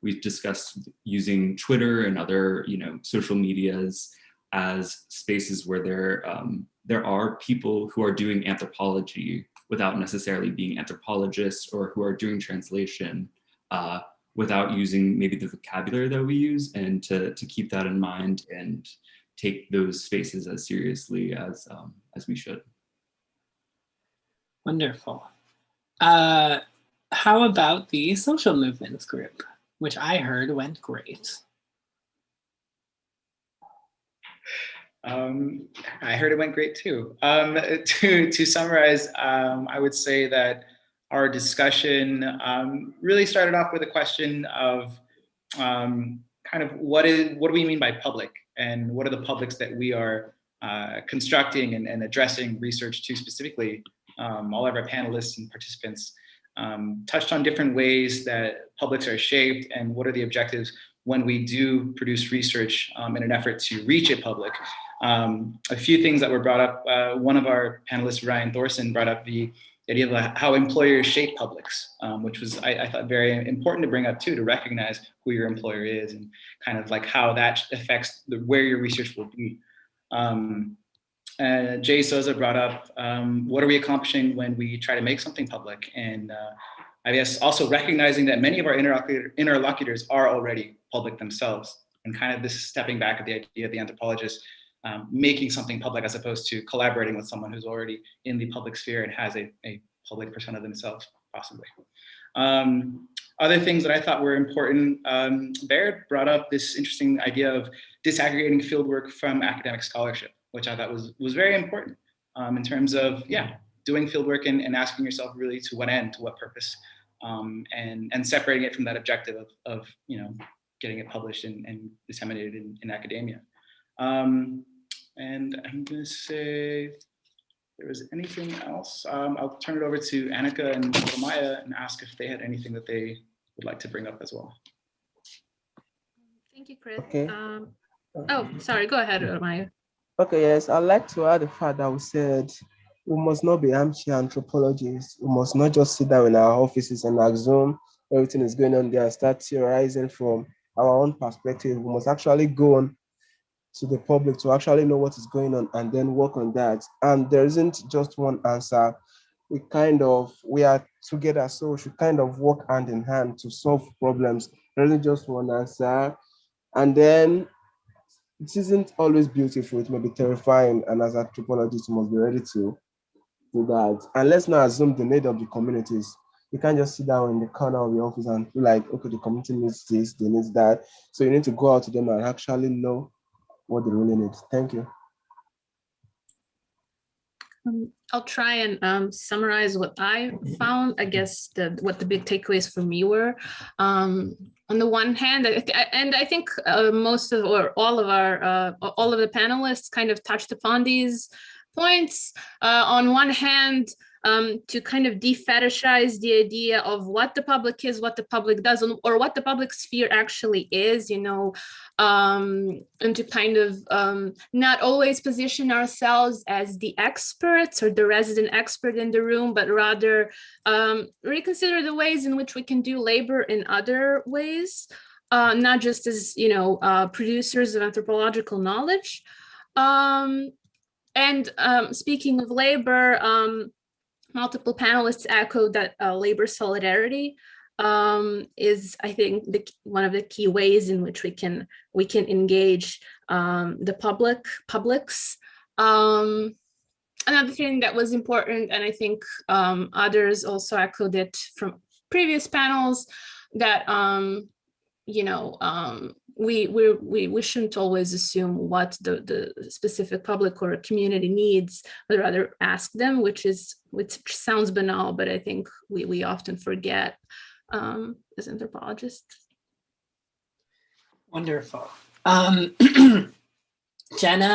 We've discussed using Twitter and other social medias as spaces where there are people who are doing anthropology without necessarily being anthropologists, or who are doing translation without using maybe the vocabulary that we use, and to keep that in mind and take those spaces as seriously as we should. Wonderful. How about the social movements group, which I heard went great? I heard it went great too. To summarize, I would say that our discussion really started off with a question of kind of what do we mean by public, and what are the publics that we are constructing and addressing research to specifically. All of our panelists and participants touched on different ways that publics are shaped and what are the objectives when we do produce research in an effort to reach a public. A few things that were brought up. One of our panelists, Ryan Thorson, brought up the idea of how employers shape publics, which was, I thought, very important to bring up too, to recognize who your employer is and kind of like how that affects where your research will be. Jay Souza brought up, what are we accomplishing when we try to make something public? And I guess also recognizing that many of our interlocutors are already public themselves, and kind of this stepping back at the idea of the anthropologist making something public as opposed to collaborating with someone who's already in the public sphere and has a public persona themselves, possibly. Other things that I thought were important, Baird brought up this interesting idea of disaggregating fieldwork from academic scholarship, which I thought was very important in terms of, doing fieldwork and asking yourself really to what end, to what purpose, and separating it from that objective of getting it published and disseminated in academia. And I'm gonna say, if there was anything else, I'll turn it over to Annika and Maya and ask if they had anything that they would like to bring up as well. Thank you, Chris. Okay. Oh, sorry, go ahead, Maya. Okay, yes, I'd like to add the fact that we said we must not be armchair anthropologists. We must not just sit down in our offices and assume everything is going on there and start theorizing from our own perspective. We must actually go on to the public to actually know what is going on and then work on that. And there isn't just one answer. We are together, so we should kind of work hand in hand to solve problems. There isn't just one answer. And then it isn't always beautiful, it may be terrifying, and as anthropologists, we must be ready to do that. And let's not assume the need of the communities. You can't just sit down in the corner of your office and feel like, okay, the community needs this, they need that. So you need to go out to them and actually know what they really need. Thank you. I'll try and summarize what I found. I guess what the big takeaways for me were. On the one hand, I think most of or all of the panelists kind of touched upon these points. On one hand, to kind of de-fetishize the idea of what the public is, what the public does, or what the public sphere actually is, and to kind of not always position ourselves as the experts or the resident expert in the room, but rather reconsider the ways in which we can do labor in other ways, not just as, producers of anthropological knowledge. And speaking of labor, multiple panelists echoed that labor solidarity is, I think, one of the key ways in which we can engage the publics. Another thing that was important, and I think others also echoed it from previous panels, that we shouldn't always assume what the specific public or community needs, but rather ask them, which sounds banal, but I think we often forget as anthropologists. Wonderful. Jenna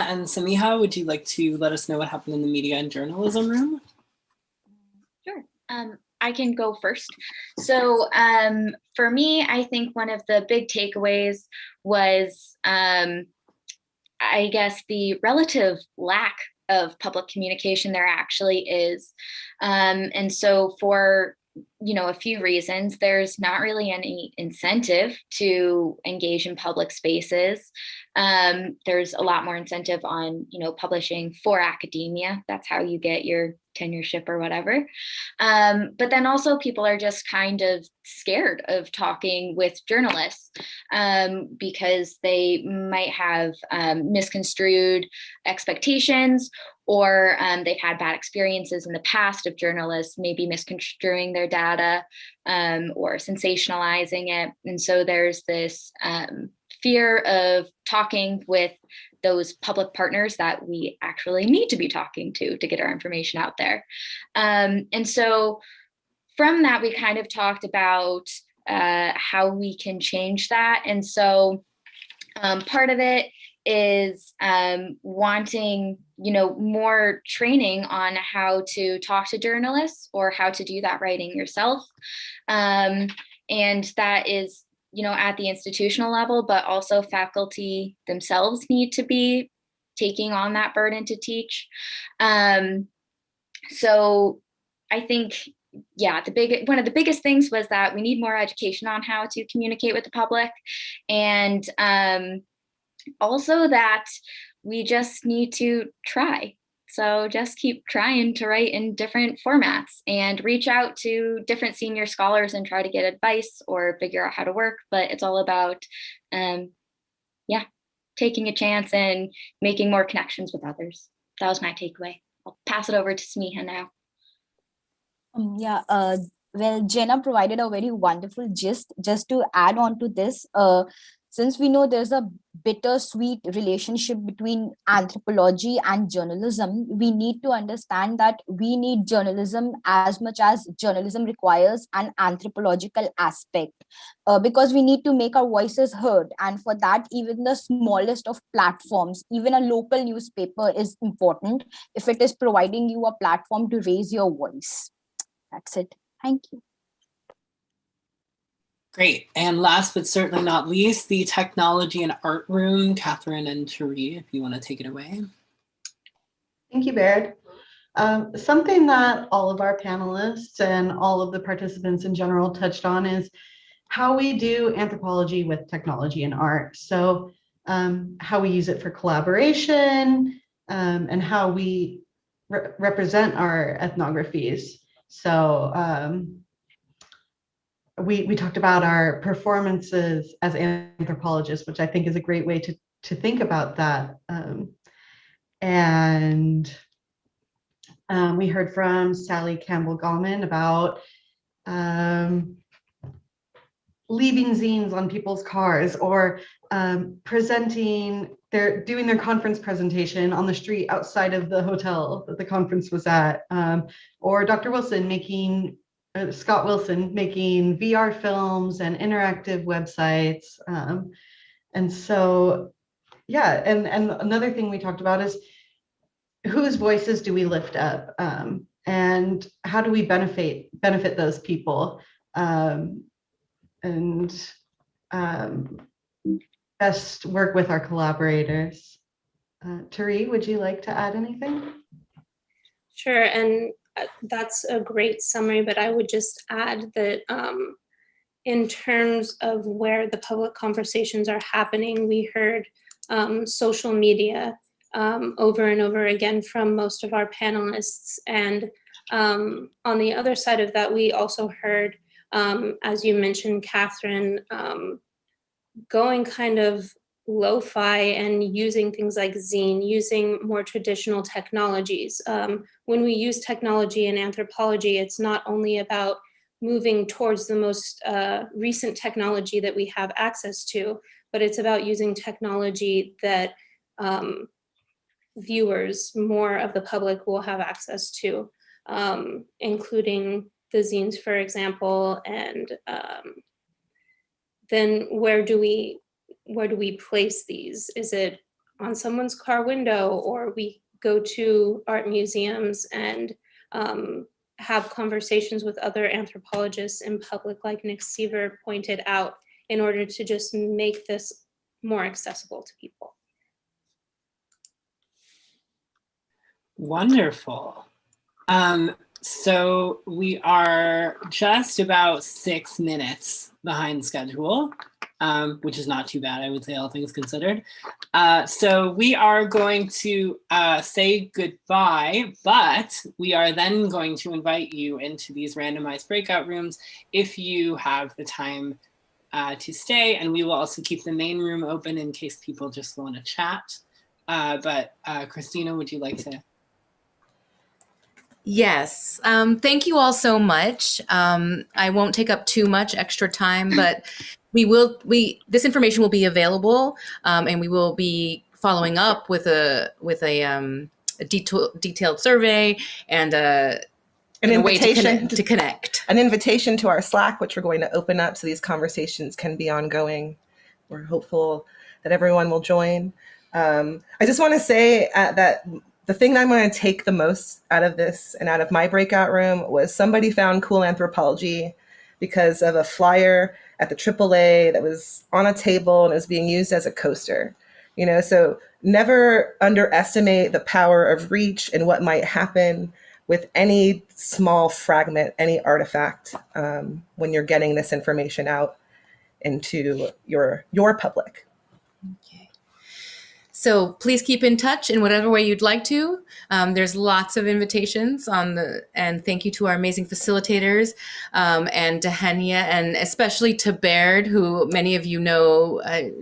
and Samiha, would you like to let us know what happened in the media and journalism room? Sure. I can go first. So for me, I think one of the big takeaways was, I guess, the relative lack of public communication there actually is. And so for a few reasons, there's not really any incentive to engage in public spaces. There's a lot more incentive on, publishing for academia. That's how you get your tenureship or whatever. But then also people are just kind of scared of talking with journalists because they might have misconstrued expectations, or they've had bad experiences in the past of journalists maybe misconstruing their data or sensationalizing it. And so there's this fear of talking with those public partners that we actually need to be talking to get our information out there. And so from that, we kind of talked about how we can change that. And so part of it is wanting, more training on how to talk to journalists or how to do that writing yourself. And that is, at the institutional level, but also faculty themselves need to be taking on that burden to teach. So I think, one of the biggest things was that we need more education on how to communicate with the public. And also that we just need to try. So just keep trying to write in different formats and reach out to different senior scholars and try to get advice or figure out how to work. But it's all about, taking a chance and making more connections with others. That was my takeaway. I'll pass it over to Sneha now. Well, Jenna provided a very wonderful gist. Just to add on to this, since we know there's a bittersweet relationship between anthropology and journalism, we need to understand that we need journalism as much as journalism requires an anthropological aspect, because we need to make our voices heard. And for that, even the smallest of platforms, even a local newspaper is important if it is providing you a platform to raise your voice. That's it. Thank you. Great. And last but certainly not least, the technology and art room, Catherine and Cherie, if you want to take it away. Thank you, Baird. Something that all of our panelists and all of the participants in general touched on is how we do anthropology with technology and art. So how we use it for collaboration and how we represent our ethnographies. So we talked about our performances as anthropologists, which I think is a great way to think about that. And we heard from Sally Campbell-Gallman about leaving zines on people's cars, or doing their conference presentation on the street outside of the hotel that the conference was at, or Dr. Wilson Scott Wilson making VR films and interactive websites. And so, and another thing we talked about is whose voices do we lift up, and how do we benefit those people, and best work with our collaborators. Tari, would you like to add anything? Sure, and that's a great summary, but I would just add that in terms of where the public conversations are happening, we heard social media over and over again from most of our panelists. And on the other side of that, we also heard, as you mentioned, Catherine, going kind of lo-fi and using things like zine, using more traditional technologies. When we use technology in anthropology, it's not only about moving towards the most recent technology that we have access to, but it's about using technology that viewers, more of the public, will have access to, including the zines, for example. And then where do we place these? Is it on someone's car window, or we go to art museums and have conversations with other anthropologists in public, like Nick Seaver pointed out, in order to just make this more accessible to people? Wonderful. So we are just about 6 minutes behind schedule, which is not too bad, I would say, all things considered. So we are going to say goodbye, but we are then going to invite you into these randomized breakout rooms if you have the time to stay, and we will also keep the main room open in case people just want to chat. But Christina, would you like to Yes. Thank you all so much. I won't take up too much extra time, but this information will be available, and we will be following up with a detailed survey and a way to connect. An invitation to our Slack, which we're going to open up so these conversations can be ongoing. We're hopeful that everyone will join. I just want to say that the thing that I'm going to take the most out of this and out of my breakout room was somebody found cool anthropology because of a flyer at the AAA that was on a table and it was being used as a coaster. So never underestimate the power of reach and what might happen with any small fragment, any artifact, when you're getting this information out into your public. Okay. So please keep in touch in whatever way you'd like to. There's lots of invitations and thank you to our amazing facilitators, and to Henia, and especially to Baird, who many of you know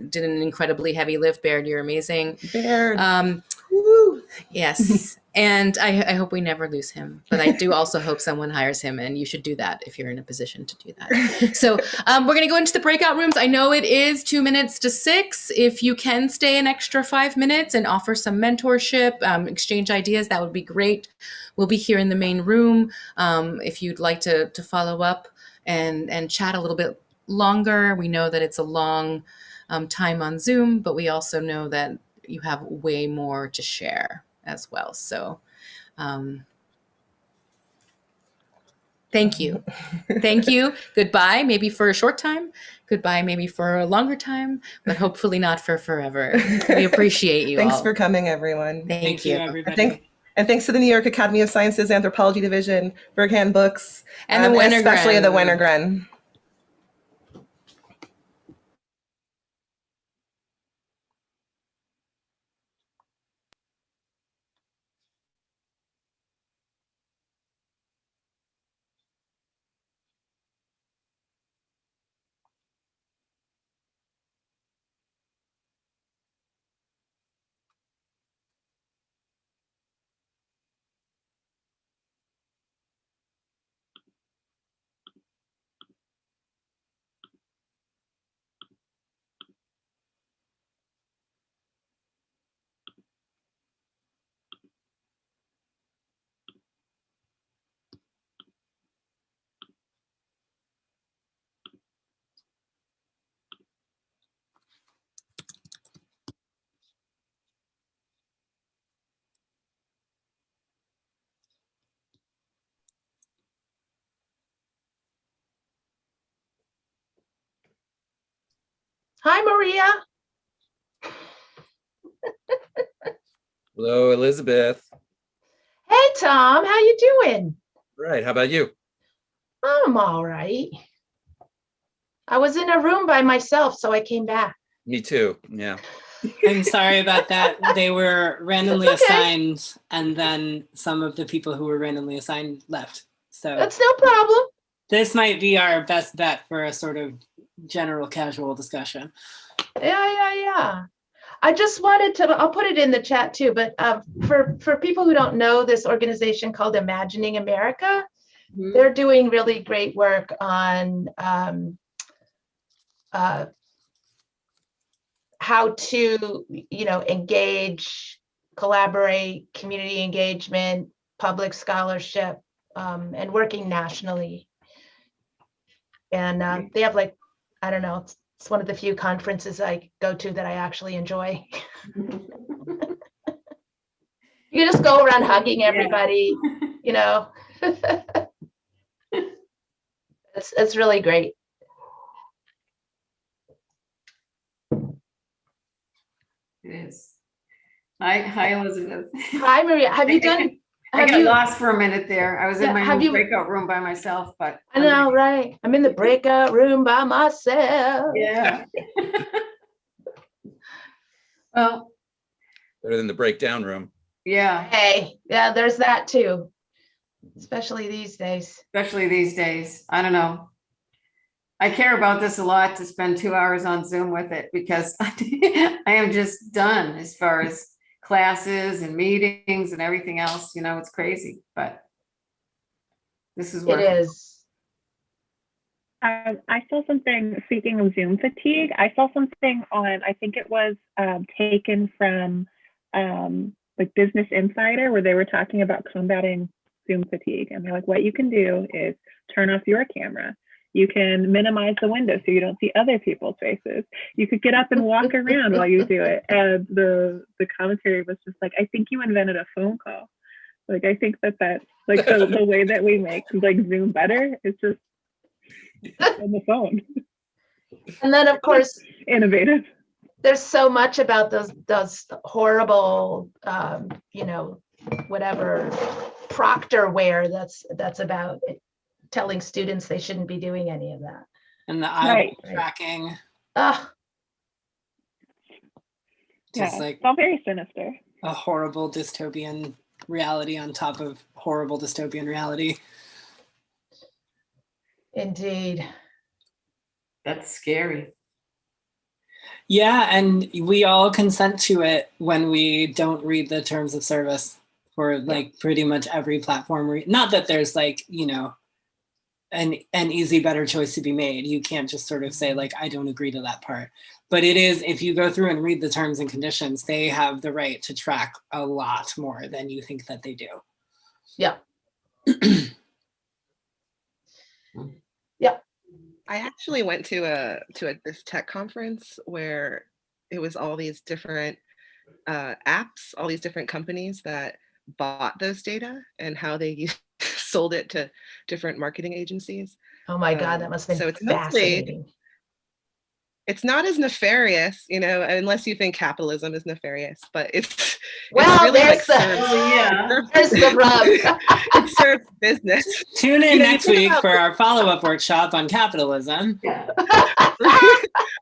did an incredibly heavy lift. Baird, you're amazing. Baird. Yes. And I hope we never lose him, but I do also hope someone hires him, and you should do that if you're in a position to do that. So we're going to go into the breakout rooms. I know it is 2 minutes to 6. If you can stay an extra 5 minutes and offer some mentorship, exchange ideas, that would be great. We'll be here in the main room if you'd like to follow up and chat a little bit longer. We know that it's a long time on Zoom, but we also know that you have way more to share as well. So thank you. Thank you. Goodbye, maybe for a short time. Goodbye, maybe for a longer time, but hopefully not for forever. We appreciate you Thanks all. for coming, everyone. Thank you. Everybody. And thanks to the New York Academy of Sciences Anthropology Division, Berghand Books, and the Wennergren. Especially the Wennergren. Hi, Maria. Hello, Elizabeth. Hey, Tom. How you doing? Right. How about you? I'm all right. I was in a room by myself, so I came back. Me too. Yeah. I'm sorry about that. They were randomly assigned, and then some of the people who were randomly assigned left. So that's no problem. This might be our best bet for a sort of general casual discussion. Yeah. I just wanted to, I'll put it in the chat too, but for people who don't know this organization called Imagining America, they're doing really great work on how to, engage, collaborate, community engagement, public scholarship, and working nationally. And they have I don't know, it's one of the few conferences I go to that I actually enjoy. You just go around hugging everybody, It's really great. It is. Hi, Elizabeth. Hi, Maria. Have you done? I got lost for a minute there. I was in my own breakout room by myself, but I know, right? I'm in the breakout room by myself. Yeah. Well, Better than the breakdown room. yeah. Hey, yeah, there's that too. Especially these days. Especially these days. I don't know. I care about this a lot to spend 2 hours on Zoom with it because I am just done as far as classes and meetings and everything else. It's crazy, but This is It worth it. is. I saw something, speaking of Zoom fatigue, I saw something on, I think it was taken from like Business Insider, where they were talking about combating Zoom fatigue. And they're like, what you can do is turn off your camera. You can minimize the window so you don't see other people's faces. You could get up and walk around while you do it. And the commentary was just like, I think you invented a phone call. Like, I think that's like the way that we make like Zoom better is just on the phone. And then of course, innovative. There's so much about those horrible, you know, whatever proctorware that's about telling students they shouldn't be doing any of that. And the eye tracking. Ugh. Just Yeah, like it's all very sinister. a horrible dystopian reality on top of horrible dystopian reality. Indeed. That's scary. Yeah, and we all consent to it when we don't read the terms of service for like pretty much every platform. Not that there's like, you know, an easy, better choice to be made. You can't just sort of say like, I don't agree to that part. But it is, if you go through and read the terms and conditions, they have the right to track a lot more than you think that they do. Yeah. Yeah. I actually went to this tech conference where it was all these different apps, all these different companies that bought those data and how they sold it to different marketing agencies. Oh my God, that must have been fascinating. It's not as nefarious, you know, unless you think capitalism is nefarious, but it's well, really there's like there's the rub. It serves business. Tune in You know, next you think week about- for our follow-up workshop on capitalism.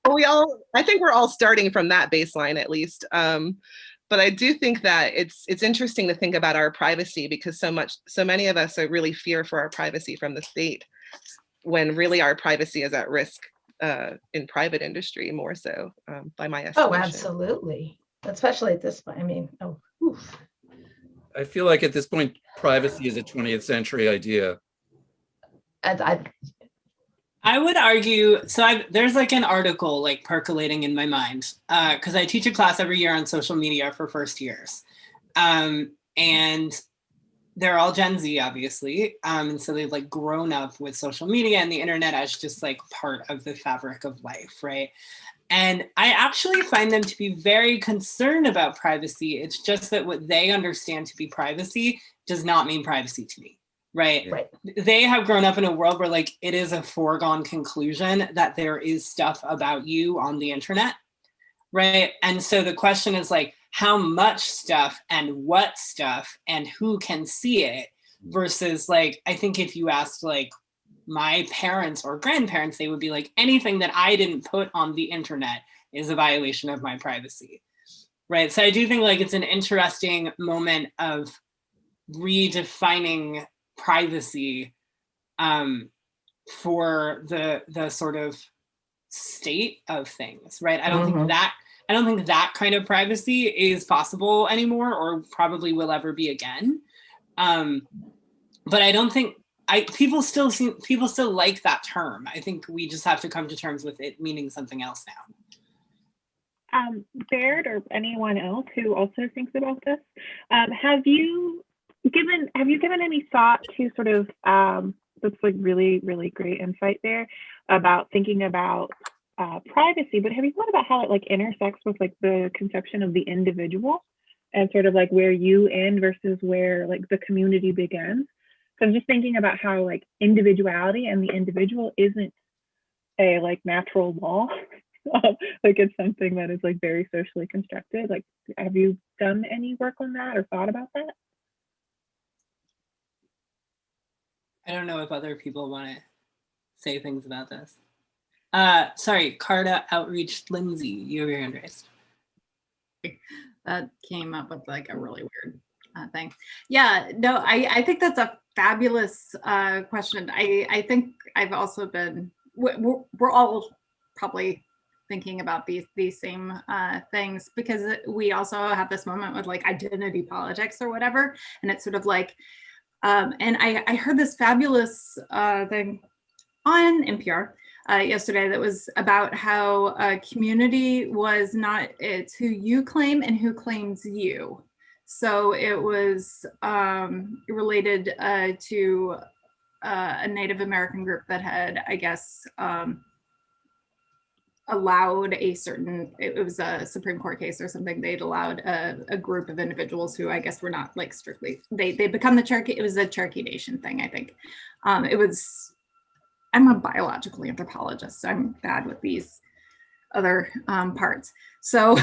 Well, I think we're all starting from that baseline at least. But I do think that it's interesting to think about our privacy, because so many of us are really fear for our privacy from the state, when really our privacy is at risk in private industry more so, by my estimation. Oh, absolutely. Especially at this point. I mean, oof. I feel like at this point, privacy is a 20th century idea. I would argue, so there's like an article like percolating in my mind, because I teach a class every year on social media for first years. And they're all Gen Z, obviously. And so they've like grown up with social media and the internet as just like part of the fabric of life, right? And I actually find them to be very concerned about privacy. It's just that what they understand to be privacy does not mean privacy to me. Right. They have grown up in a world where like it is a foregone conclusion that there is stuff about you on the internet. Right. And so the question is like, how much stuff and what stuff and who can see it, versus like, I think if you asked like my parents or grandparents, they would be like, anything that I didn't put on the internet is a violation of my privacy. Right. So I do think like it's an interesting moment of redefining privacy for the sort of state of things, right? I don't think that kind of privacy is possible anymore, or probably will ever be again. But I don't think people still like that term. I think we just have to come to terms with it meaning something else now. Baird or anyone else who also thinks about this, have you given any thought to sort of that's like really, really great insight there about thinking about privacy, but have you thought about how it like intersects with like the conception of the individual and sort of like where you end versus where like the community begins? So I'm just thinking about how like individuality and the individual isn't a like natural law. Like it's something that is like very socially constructed. Like, have you done any work on that or thought about that? I don't know if other people want to say things about this. Sorry, Carta Outreach Lindsay, you have your hand raised. That came up with like a really weird thing. Yeah, no, I think that's a fabulous question. I think I've also been, we're all probably thinking about these same things, because we also have this moment with like identity politics or whatever. And it's sort of like, And I heard this fabulous thing on NPR yesterday that was about how community was not, it's who you claim and who claims you. So it was related to a Native American group that had, I guess, allowed a certain, it was a Supreme Court case or something, they'd allowed a group of individuals who I guess were not like strictly, they become the Cherokee, it was a Cherokee Nation thing, I think. It was, I'm a biological anthropologist, so I'm bad with these other parts. So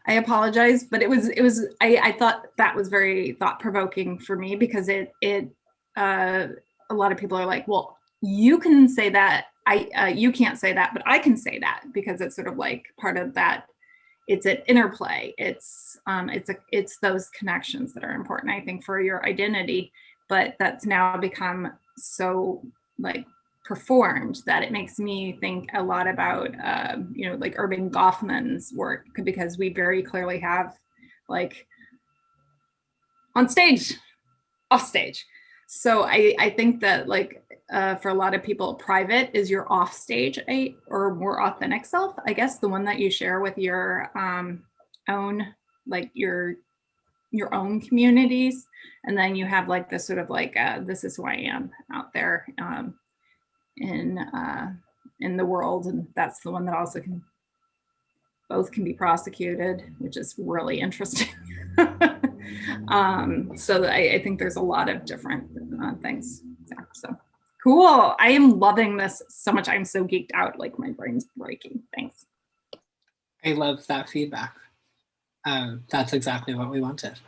I apologize, but I thought that was very thought-provoking for me, because a lot of people are like, well, you can say that, you can't say that, but I can say that, because it's sort of like part of that, it's an interplay. It's those connections that are important, I think, for your identity, but that's now become so like performed that it makes me think a lot about, you know, like Urban Goffman's work, because we very clearly have like on stage, off stage. So I think that like for a lot of people, private is your off stage or more authentic self, I guess, the one that you share with your own, like your own communities. And then you have like this sort of like, this is who I am out there in the world. And that's the one that also both can be prosecuted, which is really interesting. So I think there's a lot of different things. So cool. I am loving this so much. I'm so geeked out, like my brain's breaking. Thanks. I love that feedback. That's exactly what we wanted.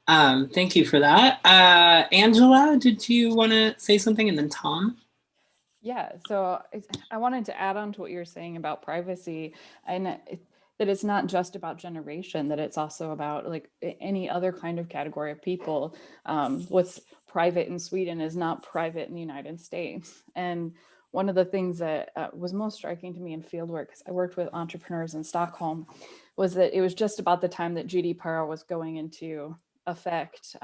Thank you for that. Angela, did you want to say something? And then Tom? Yeah, so I wanted to add on to what you're saying about privacy, and that it's not just about generation, that it's also about like any other kind of category of people. What's private in Sweden is not private in the United States. And one of the things that was most striking to me in fieldwork, because I worked with entrepreneurs in Stockholm, was that it was just about the time that GDPR was going into effect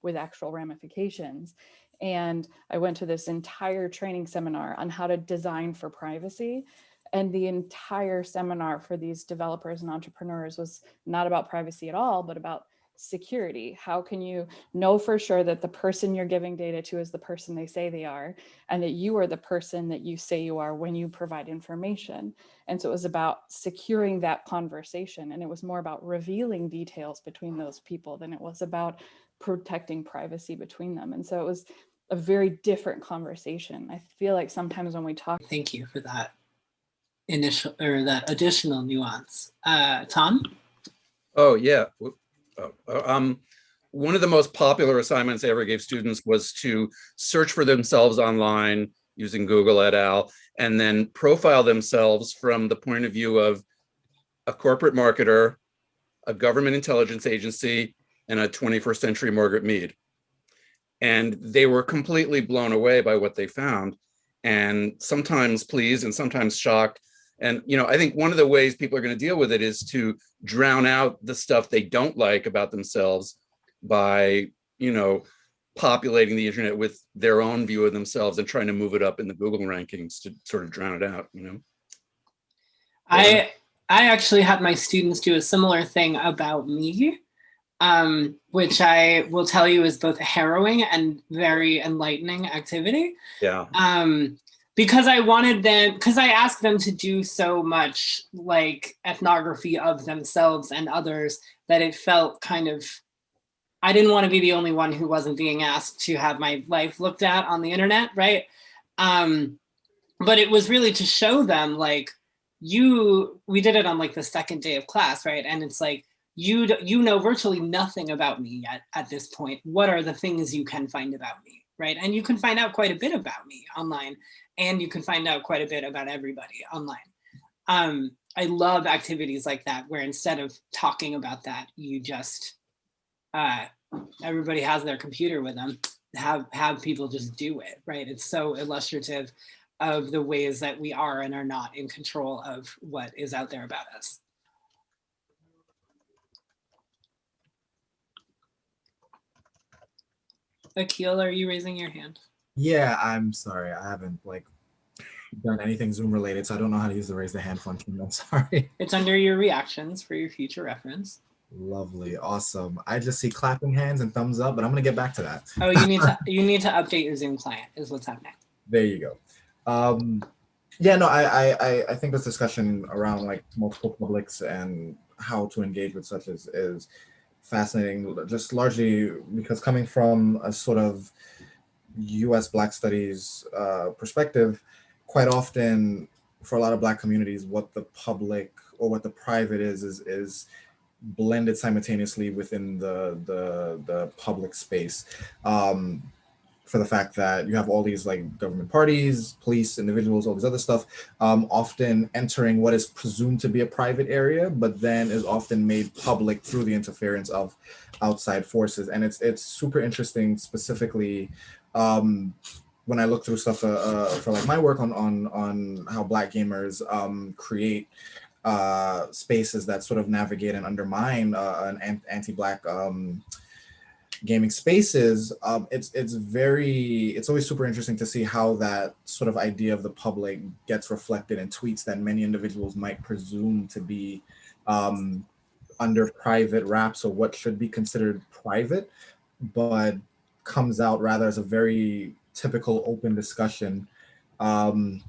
with actual ramifications. And I went to this entire training seminar on how to design for privacy. And the entire seminar for these developers and entrepreneurs was not about privacy at all, but about security. How can you know for sure that the person you're giving data to is the person they say they are, and that you are the person that you say you are when you provide information? And so it was about securing that conversation. And it was more about revealing details between those people than it was about protecting privacy between them. And so it was a very different conversation. I feel like sometimes when we talk. Thank you for that initial or that additional nuance. Tom? Oh, yeah. One of the most popular assignments I ever gave students was to search for themselves online using Google et al., and then profile themselves from the point of view of a corporate marketer, a government intelligence agency, and a 21st century Margaret Mead. And they were completely blown away by what they found, and sometimes pleased and sometimes shocked. And, you know, I think one of the ways people are going to deal with it is to drown out the stuff they don't like about themselves by, you know, populating the internet with their own view of themselves and trying to move it up in the Google rankings to sort of drown it out, you know? I actually had my students do a similar thing about me, which I will tell you is both a harrowing and very enlightening activity. Yeah. Because I wanted them, because I asked them to do so much like ethnography of themselves and others that it felt kind of, I didn't want to be the only one who wasn't being asked to have my life looked at on the internet, right? But it was really to show them like, we did it on like the second day of class, right? And it's like, you know virtually nothing about me yet at this point. What are the things you can find about me, right? And you can find out quite a bit about me online, and you can find out quite a bit about everybody online. I love activities like that, where instead of talking about that, you just, everybody has their computer with them, have people just do it, right? It's so illustrative of the ways that we are and are not in control of what is out there about us. Akil, are you raising your hand? Yeah, I'm sorry. I haven't like done anything Zoom related, so I don't know how to use the raise the hand function. I'm sorry. It's under your reactions for your future reference. Lovely, awesome. I just see clapping hands and thumbs up, but I'm gonna get back to that. Oh, you need to update your Zoom client is what's happening. There you go. Yeah, no, I think this discussion around like multiple publics and how to engage with such is fascinating, just largely because coming from a sort of US Black Studies perspective, quite often for a lot of Black communities, what the public or what the private is blended simultaneously within the public space. For the fact that you have all these like government parties, police, individuals, all this other stuff, often entering what is presumed to be a private area, but then is often made public through the interference of outside forces. And it's super interesting, specifically when I look through stuff for like my work on how Black gamers create spaces that sort of navigate and undermine an anti-Black gaming spaces. It's always super interesting to see how that sort of idea of the public gets reflected in tweets that many individuals might presume to be under private wraps or what should be considered private, but comes out rather as a very typical open discussion. And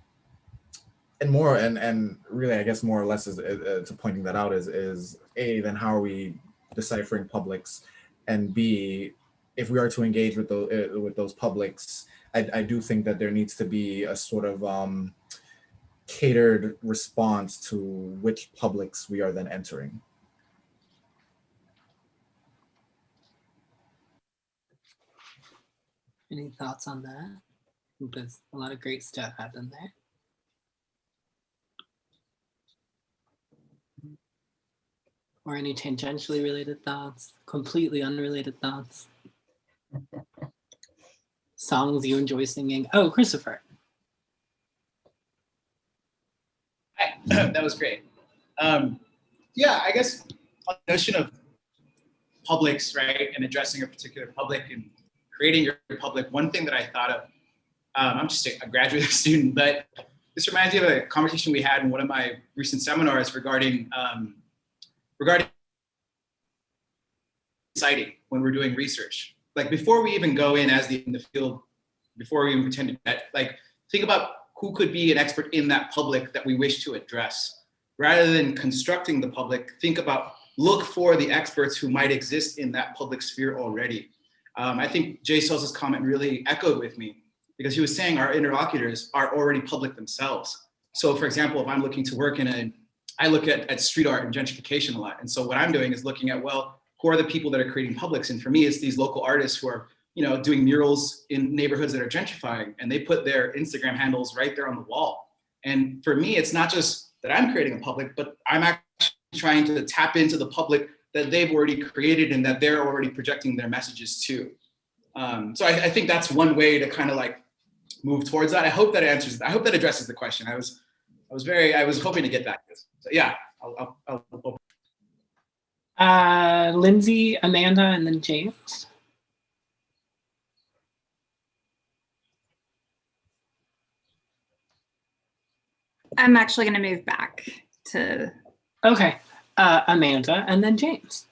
really, I guess more or less is to pointing that out is A, then how are we deciphering publics? And B, if we are to engage with those publics, I do think that there needs to be a sort of catered response to which publics we are then entering. Any thoughts on that? I think there's a lot of great stuff happened there. Or any tangentially related thoughts, completely unrelated thoughts. Songs you enjoy singing. Oh, Christopher. Hi. That was great. Yeah, I guess on the notion of publics, right, and addressing a particular public and creating your public, one thing that I thought of, I'm just a graduate student, but this reminds me of a conversation we had in one of my recent seminars regarding exciting when we're doing research. Like before we even go in the field, before we even pretend to bet, like think about who could be an expert in that public that we wish to address. Rather than constructing the public, look for the experts who might exist in that public sphere already. I think Jay Sosa's comment really echoed with me because he was saying our interlocutors are already public themselves. So for example, if I'm looking to work I look at street art and gentrification a lot. And so what I'm doing is looking at, well, who are the people that are creating publics? And for me, it's these local artists who are, doing murals in neighborhoods that are gentrifying, and they put their Instagram handles right there on the wall. And for me, it's not just that I'm creating a public, but I'm actually trying to tap into the public that they've already created and that they're already projecting their messages to. So I think that's one way to kind of like move towards that. I hope that addresses the question. I was hoping to get that. So yeah, I'll Lindsay, Amanda, and then James. I'm actually going to move back to. Okay, Amanda, and then James.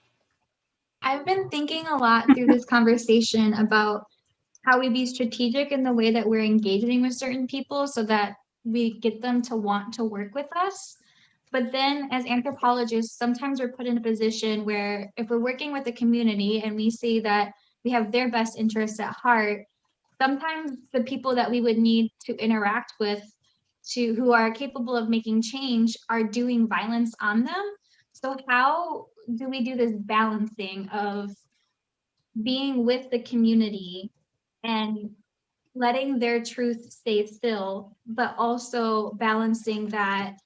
I've been thinking a lot through this conversation about how we be strategic in the way that we're engaging with certain people so that we get them to want to work with us. But then as anthropologists, sometimes we're put in a position where if we're working with a community and we see that we have their best interests at heart, sometimes the people that we would need to interact with who are capable of making change are doing violence on them. So how do we do this balancing of being with the community and letting their truth stay still, but also balancing that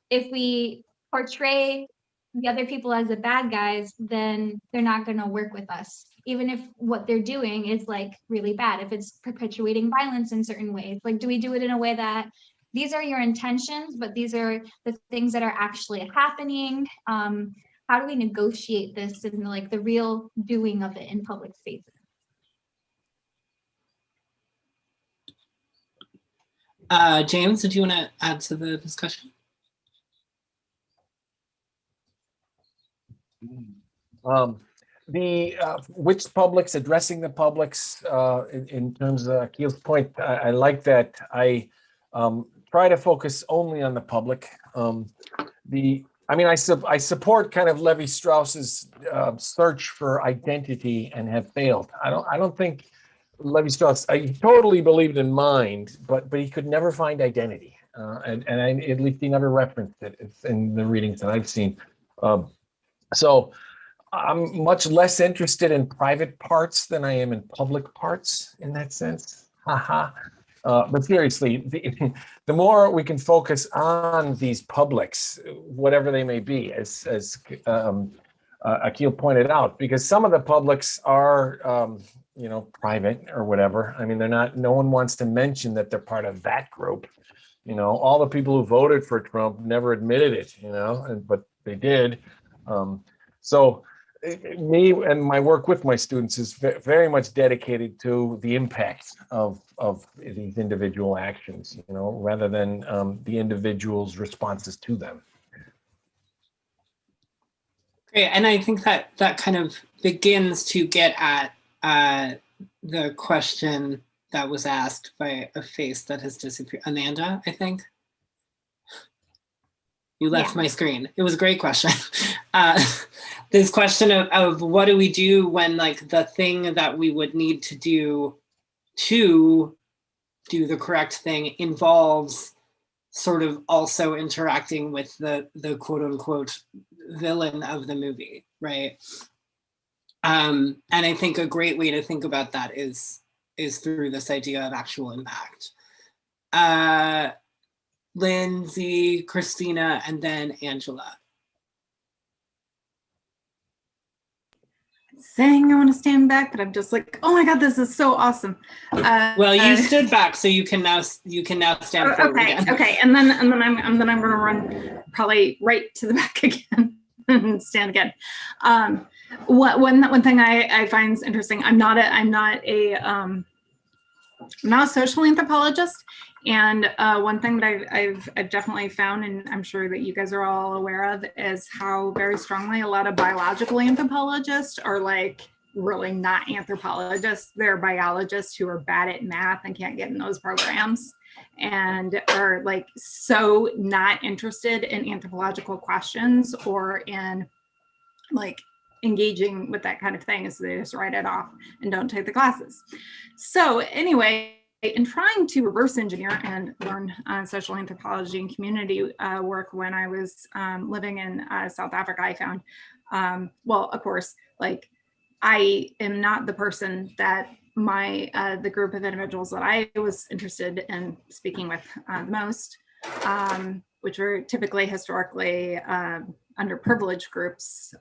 if we portray the other people as the bad guys, then they're not going to work with us, even if what they're doing is like really bad, if it's perpetuating violence in certain ways. Like, do we do it in a way that these are your intentions, but these are the things that are actually happening? How do we negotiate this in like the real doing of it in public spaces? James, did you want to add to the discussion? Which publics, addressing the publics in terms of Akil's point, I like that. I try to focus only on the public. I support kind of Levi Strauss's search for identity and have failed. I don't think Levi Strauss, I totally believed in mind, but he could never find identity. At least he never referenced it in the readings that I've seen. So I'm much less interested in private parts than I am in public parts in that sense. But seriously, the more we can focus on these publics, whatever they may be, as Akil pointed out, because some of the publics are, private or whatever. I mean, they're not. No one wants to mention that they're part of that group. All the people who voted for Trump never admitted it. But they did. So me and my work with my students is very much dedicated to the impact of these individual actions, rather than the individual's responses to them. Great, and I think that kind of begins to get at the question that was asked by a face that has disappeared. Amanda, I think. You left my screen. It was a great question. This question of what do we do when the thing that we would need to do the correct thing involves sort of also interacting with the quote unquote villain of the movie, right? And I think a great way to think about that is through this idea of actual impact. Lindsay, Christina, and then Angela. Saying I want to stand back, but I'm just like, oh my God, this is so awesome. Well, you stood back, so you can now stand forward again. Okay, and then I'm gonna run probably right to the back again and stand again. One thing I find is interesting. I'm not a social anthropologist. And one thing that I've definitely found, and I'm sure that you guys are all aware of, is how very strongly a lot of biological anthropologists are really not anthropologists. They're biologists who are bad at math and can't get in those programs, and are so not interested in anthropological questions or in engaging with that kind of thing, so they just write it off and don't take the classes. So anyway, in trying to reverse engineer and learn social anthropology and community work when I was living in South Africa, I found, well, of course, I am not the person that the group of individuals that I was interested in speaking with the most, which were typically historically underprivileged groups,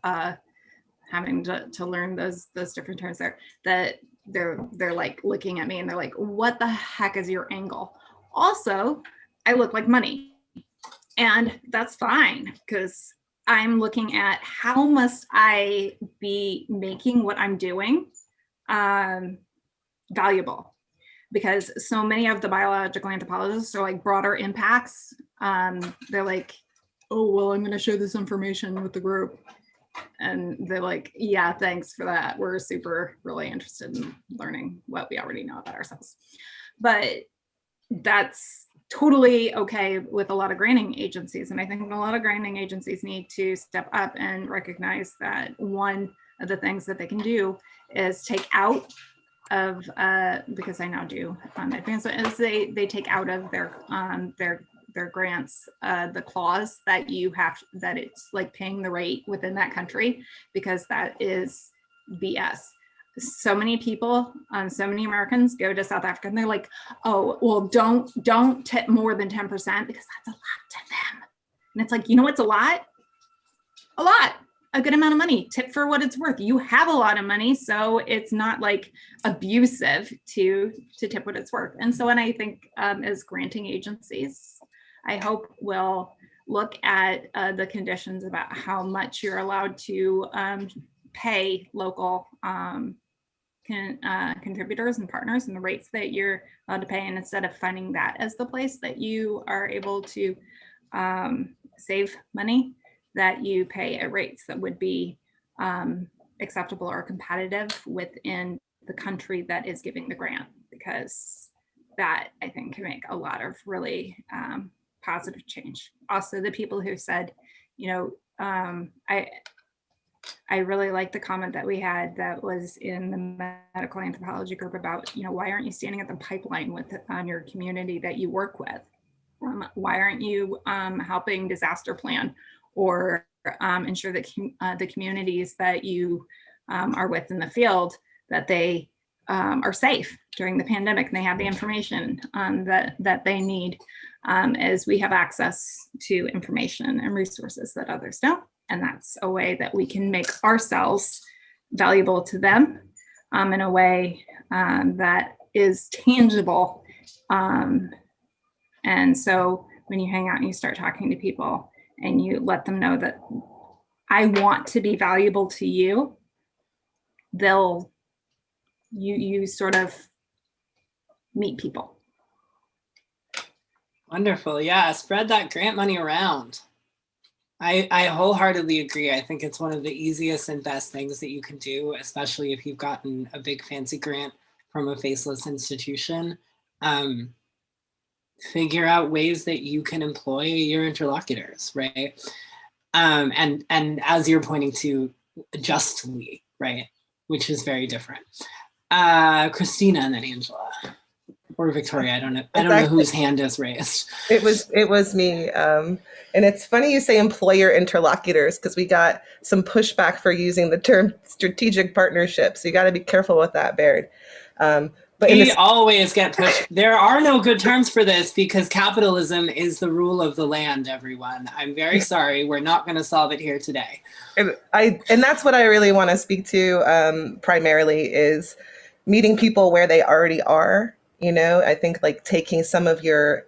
having to learn those different terms there, that they're looking at me and they're like, what the heck is your angle? Also, I look like money, and that's fine, because I'm looking at how must I be making what I'm doing valuable, because so many of the biological anthropologists are broader impacts. They're like, oh, well, I'm going to share this information with the group. And they're like, yeah, thanks for that. We're really interested in learning what we already know about ourselves. But that's totally okay with a lot of granting agencies. And I think a lot of granting agencies need to step up and recognize that one of the things that they can do is take out of, because I now do advancement, is they take out of their grants the clause that you have, that it's paying the rate within that country, because that is BS. So many people, so many Americans go to South Africa and they're like, oh, well, don't tip more than 10%, because that's a lot to them. And it's you know what's a lot? A good amount of money. Tip for what it's worth. You have a lot of money, so it's not abusive to tip what it's worth. And so when I think as granting agencies, I hope will look at the conditions about how much you're allowed to pay local contributors and partners and the rates that you're allowed to pay. And instead of finding that as the place that you are able to save money, that you pay at rates that would be acceptable or competitive within the country that is giving the grant, because that I think can make a lot of really positive change. Also, the people who said, you know, I really like the comment that we had that was in the medical anthropology group about, you know, why aren't you standing at the pipeline with on your community that you work with? Why aren't you helping disaster plan or ensure that the communities that you are with in the field, that they are safe during the pandemic and they have the information that they need, as we have access to information and resources that others don't. And that's a way that we can make ourselves valuable to them in a way that is tangible. And so when you hang out and you start talking to people and you let them know that I want to be valuable to you, you sort of meet people. Wonderful. Yeah, spread that grant money around. I wholeheartedly agree. I think it's one of the easiest and best things that you can do, especially if you've gotten a big fancy grant from a faceless institution. Figure out ways that you can employ your interlocutors, right? And as you're pointing to, justly, right? Which is very different. Christina and then Angela. Or Victoria, I don't know whose hand is raised. It was me. And it's funny you say employer interlocutors, because we got some pushback for using the term strategic partnerships. So you got to be careful with that, Baird. But we always get pushed. There are no good terms for this because capitalism is the rule of the land, everyone. I'm very sorry. We're not going to solve it here today. And that's what I really want to speak to primarily is meeting people where they already are. You know, I think like taking some of your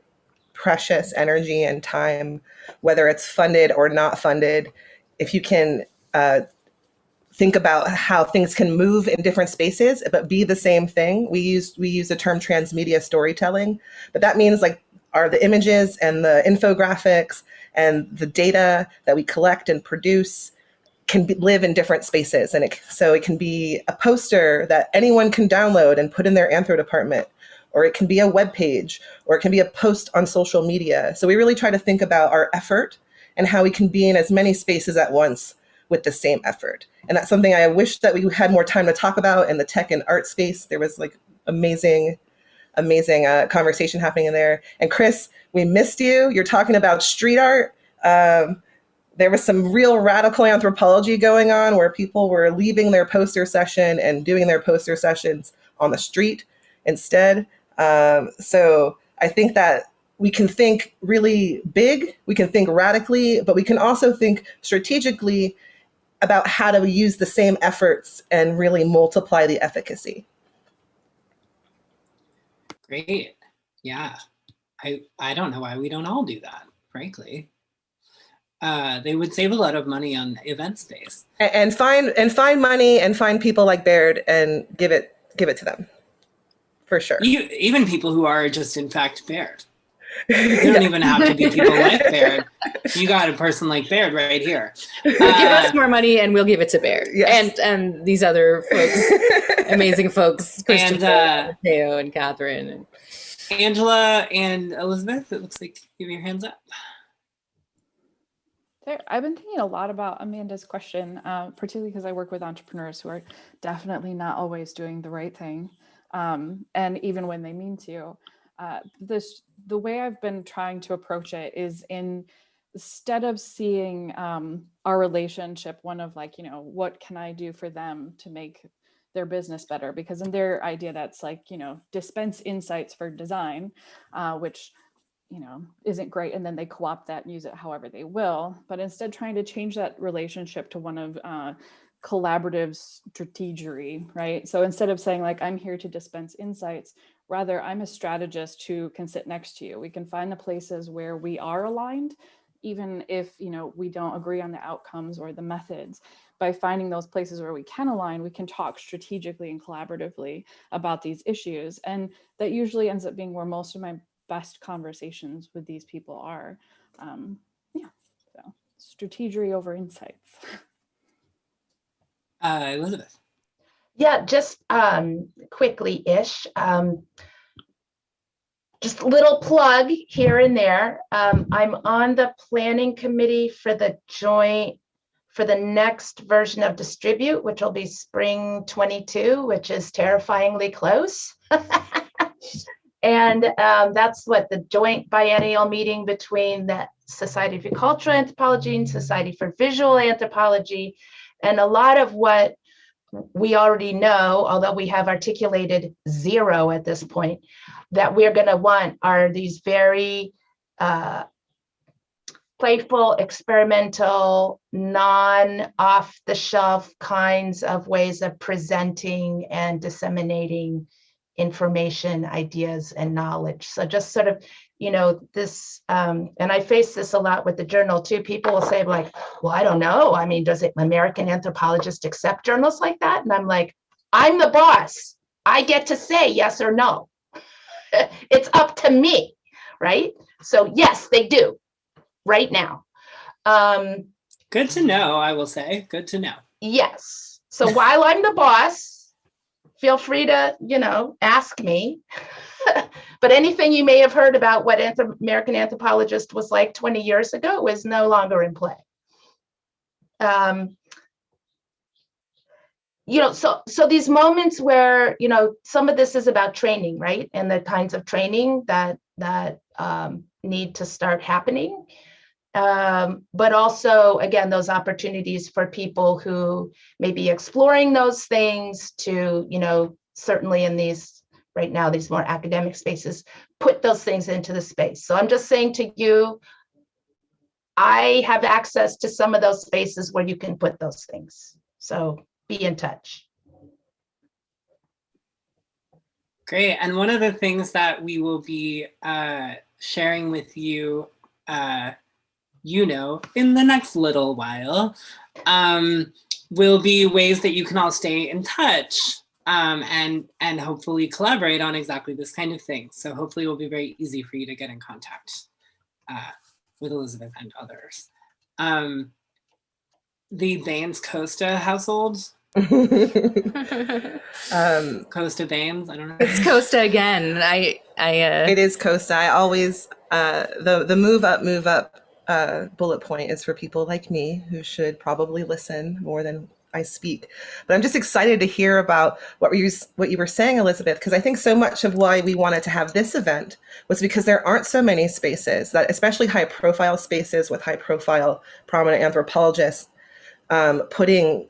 precious energy and time, whether it's funded or not funded, if you can think about how things can move in different spaces, but be the same thing. We use the term transmedia storytelling, but that means like are the images and the infographics and the data that we collect and produce can live in different spaces. And so it can be a poster that anyone can download and put in their anthro department, or it can be a web page, or it can be a post on social media. So we really try to think about our effort and how we can be in as many spaces at once with the same effort. And that's something I wish that we had more time to talk about in the tech and art space. There was like amazing conversation happening in there. And Chris, we missed you. You're talking about street art. There was some real radical anthropology going on where people were leaving their poster session and doing their poster sessions on the street instead. So I think that we can think really big, we can think radically, but we can also think strategically about how to use the same efforts and really multiply the efficacy. Great. Yeah. I don't know why we don't all do that, frankly. They would save a lot of money on event space. And find money and find people like Baird and give it to them. For sure. Even people who are just in fact Baird. You don't even have to be people like Baird. You got a person like Baird right here. Give us more money and we'll give it to Baird. Yes. And these other folks, amazing folks, Christopher, and Theo, and Catherine. And Angela and Elizabeth, it looks like you have your hands up. I've been thinking a lot about Amanda's question, particularly because I work with entrepreneurs who are definitely not always doing the right thing. And even when they mean to, the way I've been trying to approach it is instead of seeing our relationship, one of like, you know, what can I do for them to make their business better? Because in their idea, that's like, you know, dispense insights for design, which, you know, isn't great. And then they co-opt that and use it however they will. But instead trying to change that relationship to one of collaborative strategery, right? So instead of saying like, I'm here to dispense insights, rather I'm a strategist who can sit next to you. We can find the places where we are aligned, even if, you know, we don't agree on the outcomes or the methods. by finding those places where we can align, we can talk strategically and collaboratively about these issues. And that usually ends up being where most of my best conversations with these people are. Yeah, so strategery over insights. Elizabeth. Yeah, just quickly-ish. Just a little plug here and there. I'm on the planning committee for the next version of Distribute, which will be spring 22, which is terrifyingly close. And that's what the joint biennial meeting between the Society for Cultural Anthropology and Society for Visual Anthropology. And a lot of what we already know, although we have articulated zero at this point, that we're going to want are these very playful, experimental, non-off-the-shelf kinds of ways of presenting and disseminating information, ideas, and knowledge. So just sort of, this, and I face this a lot with the journal too. People will say like, well, I don't know. I mean, does American Anthropologists accept journals like that? And I'm like, I'm the boss. I get to say yes or no. It's up to me, right? So yes, they do right now. Good to know, I will say. Good to know. Yes. So while I'm the boss, feel free to, ask me. But anything you may have heard about what American Anthropologist was like 20 years ago is no longer in play. So these moments where, some of this is about training, right? And the kinds of training that need to start happening. But also, again, those opportunities for people who may be exploring those things to, certainly in these, right now, these more academic spaces, put those things into the space. So I'm just saying to you, I have access to some of those spaces where you can put those things. So be in touch. Great. And one of the things that we will be sharing with you, in the next little while, will be ways that you can all stay in touch and hopefully collaborate on exactly this kind of thing. So hopefully it will be very easy for you to get in contact with Elizabeth and others. The Baines Costa household. Costa Baines, I don't know. It's Costa again. It is Costa. I always the move up bullet point is for people like me who should probably listen more than I speak. But I'm just excited to hear about what you were saying, Elizabeth, because I think so much of why we wanted to have this event was because there aren't so many spaces, that especially high profile spaces with high profile prominent anthropologists putting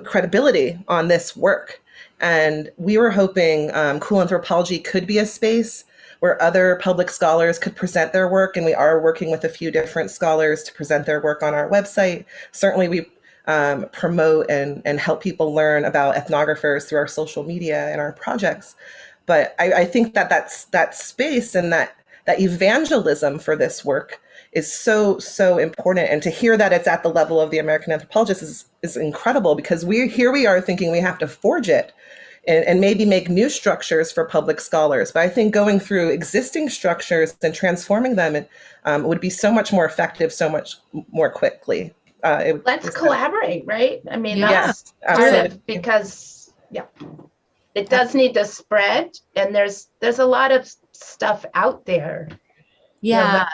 credibility on this work. And we were hoping Cool Anthropology could be a space where other public scholars could present their work. And we are working with a few different scholars to present their work on our website. Certainly we promote and help people learn about ethnographers through our social media and our projects. But I think that space and that evangelism for this work is so important. And to hear that it's at the level of the American Anthropologist is incredible, because we are thinking we have to forge it and maybe make new structures for public scholars. But I think going through existing structures and transforming them would be so much more effective, so much more quickly. Let's collaborate, right? I mean, Yeah, that's part absolutely. of, because it does need to spread, and there's a lot of stuff out there. Yeah.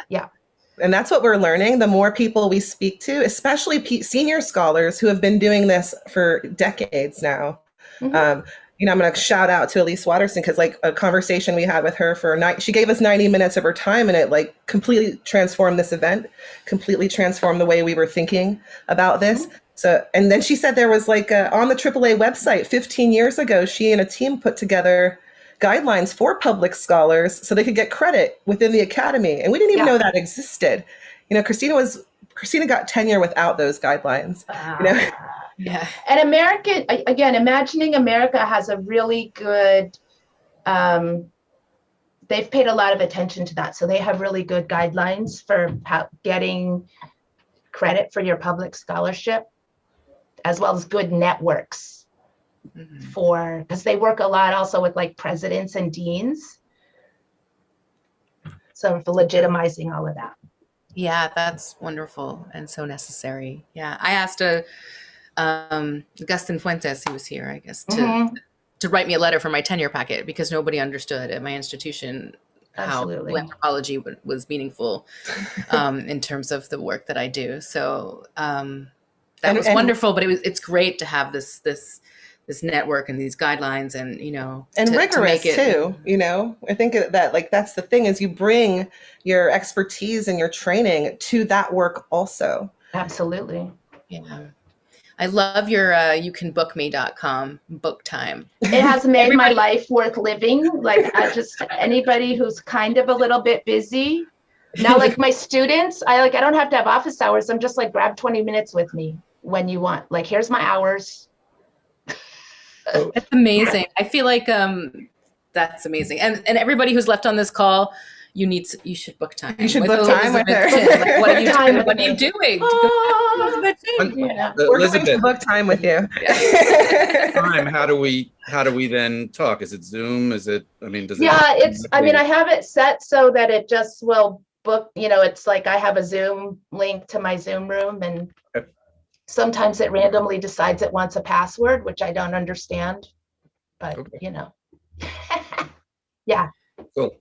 And that's what we're learning. The more people we speak to, especially senior scholars who have been doing this for decades now. Mhm. I'm going to shout out to Elise Watterson, because like a conversation we had with her she gave us 90 minutes of her time, and it completely transformed this event, completely transformed the way we were thinking about this. So, and then she said there was on the AAA website 15 years ago, she and a team put together guidelines for public scholars so they could get credit within the academy. And we didn't even know that existed. Christina got tenure without those guidelines. Yeah. And Imagining America has a really good, they've paid a lot of attention to that. So they have really good guidelines for getting credit for your public scholarship. as well as good networks because they work a lot also with like presidents and deans. So for legitimizing all of that. Yeah, that's wonderful and so necessary. Yeah, I asked Augustin Fuentes, he was here, I guess, to write me a letter for my tenure packet because nobody understood at my institution how anthropology was meaningful in terms of the work that I do. So that was wonderful, but it's great to have this network and these guidelines and, and rigorous to make it, too, I think that like, that's the thing is you bring your expertise and your training to that work also. Absolutely. Yeah. I love your youcanbookme.com book time. It has made my life worth living. Like anybody who's kind of a little bit busy. Now, like my students, I don't have to have office hours. I'm just like, grab 20 minutes with me when you want. Like, here's my hours. That's amazing. I feel like that's amazing. And everybody who's left on this call, you should book time. You should book time with her. Like, what are you doing? What are you doing? We're going to book time with you. Time. How do we then talk? Is it Zoom? Is it? I mean, does it? Yeah, I have it set so that it just will book. It's like I have a Zoom link to my Zoom room, and sometimes it randomly decides it wants a password, which I don't understand. But yeah. Cool.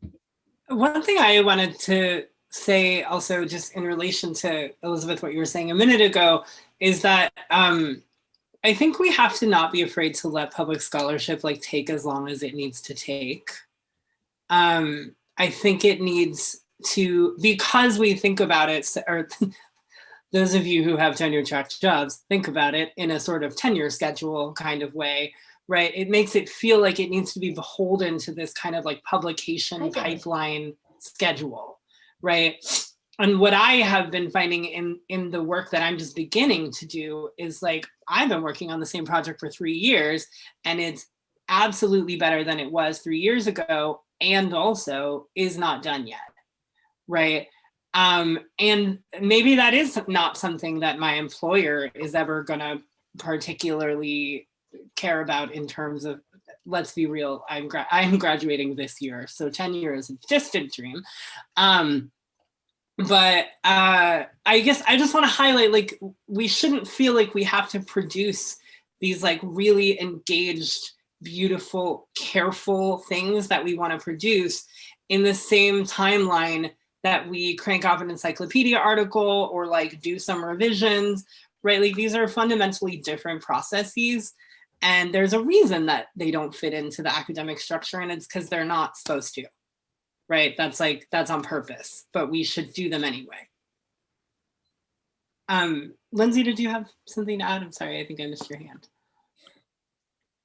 One thing I wanted to say also just in relation to Elizabeth, what you were saying a minute ago, is that I think we have to not be afraid to let public scholarship take as long as it needs to take. I think it needs to, because we think about it, or those of you who have tenure track jobs, think about it in a sort of tenure schedule kind of way, right? It makes it feel like it needs to be beholden to this kind of publication pipeline schedule, right? And what I have been finding in the work that I'm just beginning to do is I've been working on the same project for 3 years, and it's absolutely better than it was 3 years ago, and also is not done yet, right? And maybe that is not something that my employer is ever gonna particularly care about in terms of, let's be real, I'm graduating this year, so tenure is a distant dream. But I guess I just want to highlight, we shouldn't feel like we have to produce these really engaged, beautiful, careful things that we want to produce in the same timeline that we crank off an encyclopedia article or do some revisions, right? These are fundamentally different processes. And there's a reason that they don't fit into the academic structure, and it's because they're not supposed to, right? That's on purpose, but we should do them anyway. Lindsay, did you have something to add? I'm sorry, I think I missed your hand.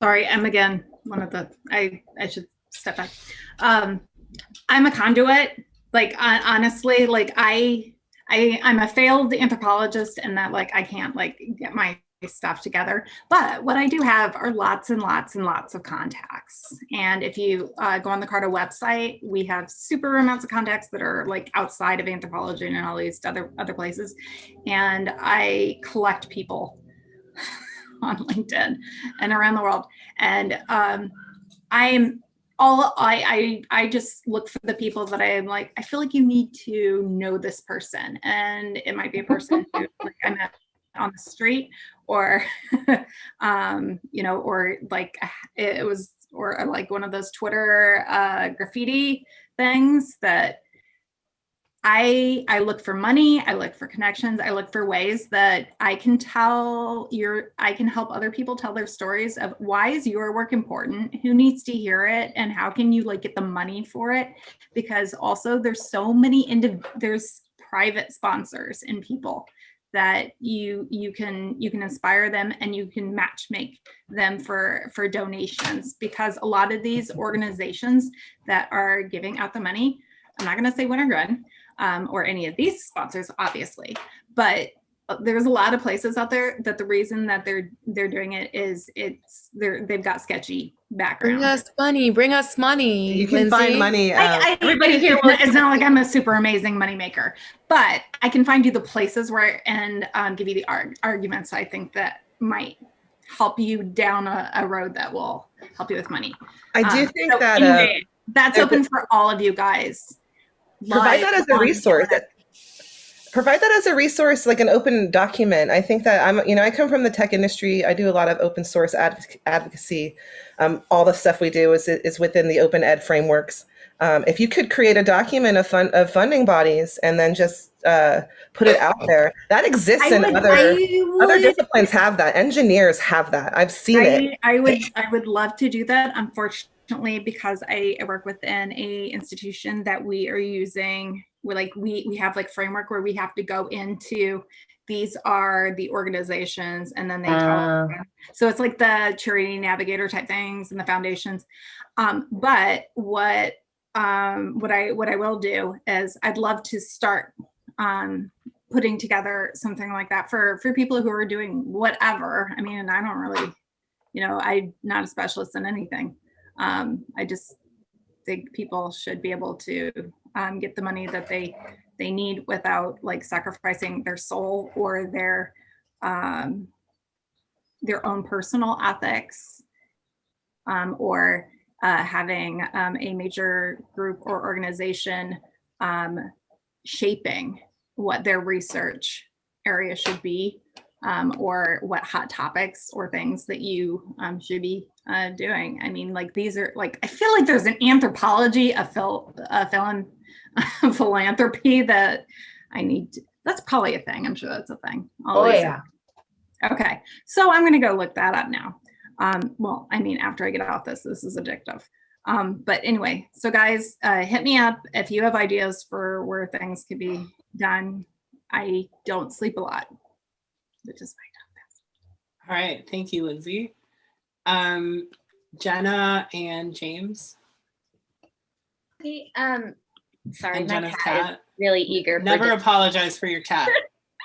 Sorry, I'm again I should step back. I'm a conduit. Honestly, I'm a failed anthropologist, and that I can't get my stuff together. But what I do have are lots and lots and lots of contacts. And if you go on the Carta website, we have super amounts of contacts that are outside of anthropology and all these other places. And I collect people on LinkedIn and around the world. And I just look for the people that I'm I feel like you need to know this person. And it might be a person who I met on the street, or or it was, or one of those Twitter graffiti things that I look for money, I look for connections, I look for ways that I can help other people tell their stories of why is your work important, who needs to hear it, and how can you get the money for it? Because also there's so many there's private sponsors and people that you can inspire them, and you can match make them for donations, because a lot of these organizations that are giving out the money, I'm not going to say Winter Good or any of these sponsors, obviously, but there's a lot of places out there that the reason that they're doing it is they've got sketchy background. Bring us money. You can Lindsay. find money. Everybody here, it's not like I'm a super amazing money maker, but I can find you the places where and give you the arguments I think that might help you down a road that will help you with money. I do think so that anyway, that's open for all of you guys. Provide that as a resource. Provide that as a resource, like an open document. I think that I come from the tech industry. I do a lot of open source advocacy. All the stuff we do is within the open ed frameworks. If you could create a document of funding bodies and then just put it out there, that exists in other disciplines have that. Engineers have that. I've seen it. I would love to do that. Unfortunately, because I work within a institution that we are using. We have like framework where we have to go into, these are the organizations, and then they tell us. So it's like the charity navigator type things and the foundations. But what I will do is I'd love to start putting together something like that for people who are doing whatever. I mean, I don't really, I'm not a specialist in anything. I just think people should be able to get the money that they need without like sacrificing their soul or their own personal ethics, or having a major group or organization shaping what their research area should be, or what hot topics or things that you should be doing. I mean, like these are like, I feel like there's an anthropology, a philanthropy that I need to, that's probably a thing. I'm sure that's a thing. Yeah. Okay, so I'm gonna go look that up now. Well, I mean, after I get off this is addictive. But anyway, so guys, hit me up if you have ideas for where things could be done. I don't sleep a lot, which is my All right, thank you, Lindsay. Jenna and James. Okay, sorry, And my Jenna's cat is really eager. Never apologize for your cat.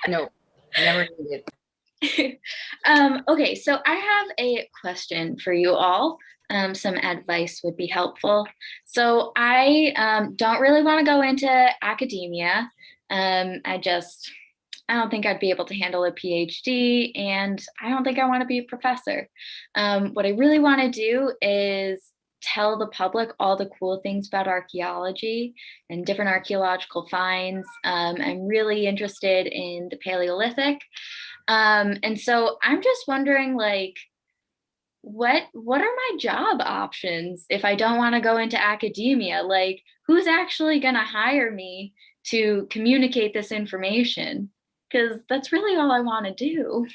No, never need it. Okay, so I have a question for you all. Some advice would be helpful. So I don't really want to go into academia. I don't think I'd be able to handle a PhD, and I don't think I want to be a professor. What I really want to do is tell the public all the cool things about archaeology and different archaeological finds. I'm really interested in the Paleolithic. And so I'm just wondering, like, what are my job options if I don't want to go into academia? Like, who's actually going to hire me to communicate this information? Because that's really all I want to do.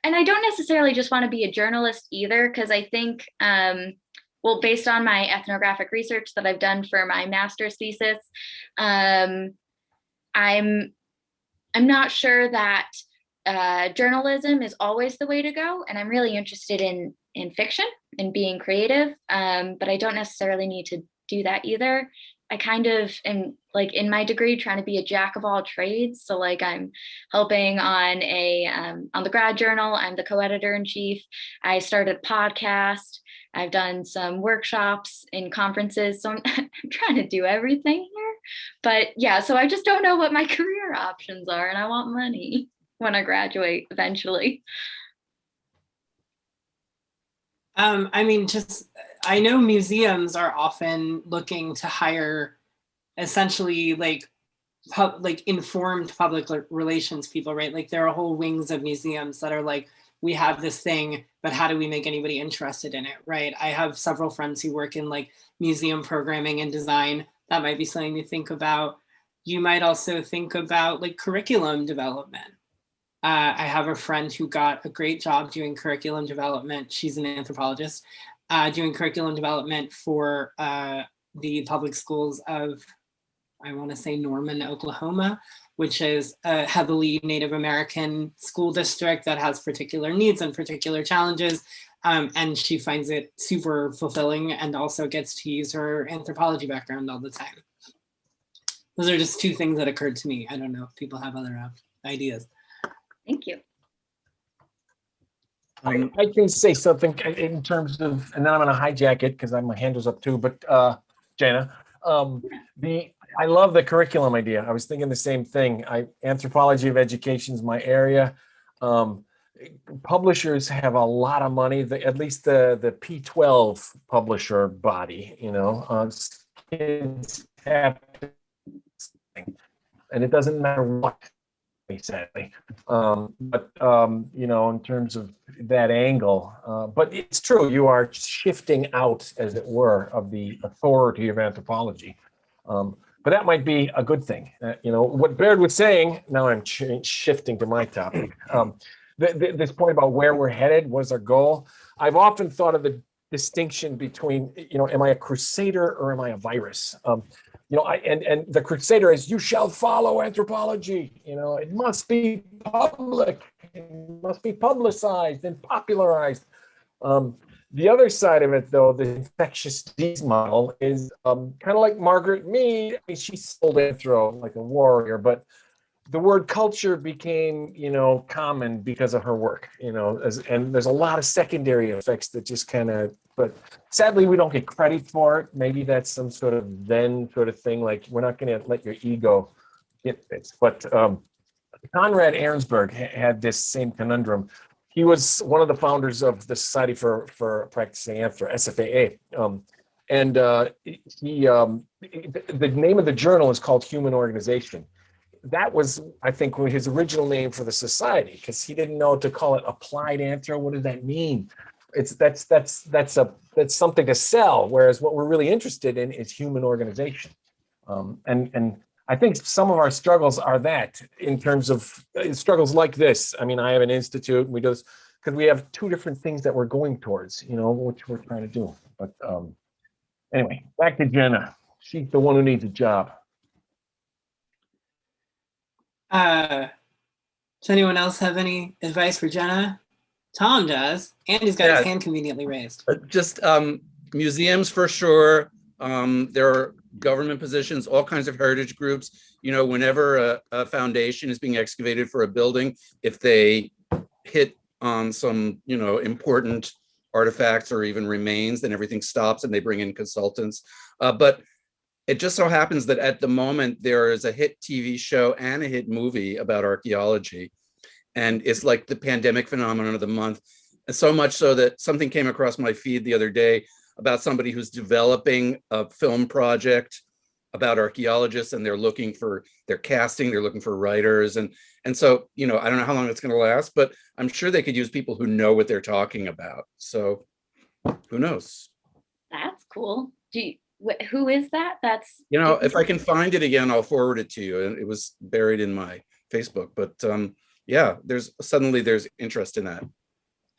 And I don't necessarily just want to be a journalist either, because I think, well, based on my ethnographic research that I've done for my master's thesis, I'm not sure that journalism is always the way to go, and I'm really interested in fiction and being creative, but I don't necessarily need to do that either. I kind of am, like, in my degree, trying to be a jack of all trades. So like I'm helping on the grad journal. I'm the co-editor in chief. I started a podcast. I've done some workshops in conferences. So I'm trying to do everything here. But yeah, so I just don't know what my career options are, and I want money when I graduate eventually. I mean, I know museums are often looking to hire essentially like informed public relations people, right? Like there are whole wings of museums that are like, we have this thing, but how do we make anybody interested in it, right? I have several friends who work in like museum programming and design. That might be something to think about. You might also think about like curriculum development. I have a friend who got a great job doing curriculum development. She's an anthropologist, doing curriculum development for the public schools of, I want to say Norman, Oklahoma, which is a heavily Native American school district that has particular needs and particular challenges. And she finds it super fulfilling and also gets to use her anthropology background all the time. Those are just two things that occurred to me. I don't know if people have other ideas. Thank you. I can say something in terms of, and then I'm going to hijack it because my hand was up too, but Jana, I love the curriculum idea. I was thinking the same thing. Anthropology of education is my area. publishers have a lot of money. At least the P12 publisher body, kids have to, and it doesn't matter what, sadly. In terms of that angle, but it's true, you are shifting out, as it were, of the authority of anthropology. But that might be a good thing. What Baird was saying, now I'm shifting to my topic. This point about where we're headed, what is our goal? I've often thought of the distinction between, am I a crusader or am I a virus? And the crusader is, you shall follow anthropology. It must be public, it must be publicized and popularized. The other side of it, though, the infectious disease model is kind of like Margaret Mead. She sold anthro like a warrior, but the word culture became, common because of her work, and there's a lot of secondary effects that just kind of, but sadly we don't get credit for it. Maybe that's some sort of Zen sort of thing, like we're not going to let your ego get this. But Conrad Arnsberg had this same conundrum. He was one of the founders of the Society for Practicing Anthro, SFAA. The name of the journal is called Human Organization. That was, I think, his original name for the society, because he didn't know to call it applied anthro. What does that mean? That's something to sell. Whereas what we're really interested in is human organization. And I think some of our struggles are that, in terms of struggles like this. I mean, I have an institute, and we do this because we have two different things that we're going towards, which we're trying to do. But anyway, back to Jenna. She's the one who needs a job. Does anyone else have any advice for Jenna? Tom does, and he's got his hand conveniently raised. Just museums for sure. There are government positions, all kinds of heritage groups. Whenever a foundation is being excavated for a building, if they hit on some, important artifacts or even remains, then everything stops and they bring in consultants. But it just so happens that at the moment there is a hit TV show and a hit movie about archaeology. And it's like the pandemic phenomenon of the month. And so much so that something came across my feed the other day about somebody who's developing a film project about archaeologists, and they're looking for writers. And so, I don't know how long it's going to last, but I'm sure they could use people who know what they're talking about. So who knows? That's cool. Who is that? If I can find it again, I'll forward it to you. And it was buried in my Facebook, but yeah, there's interest in that.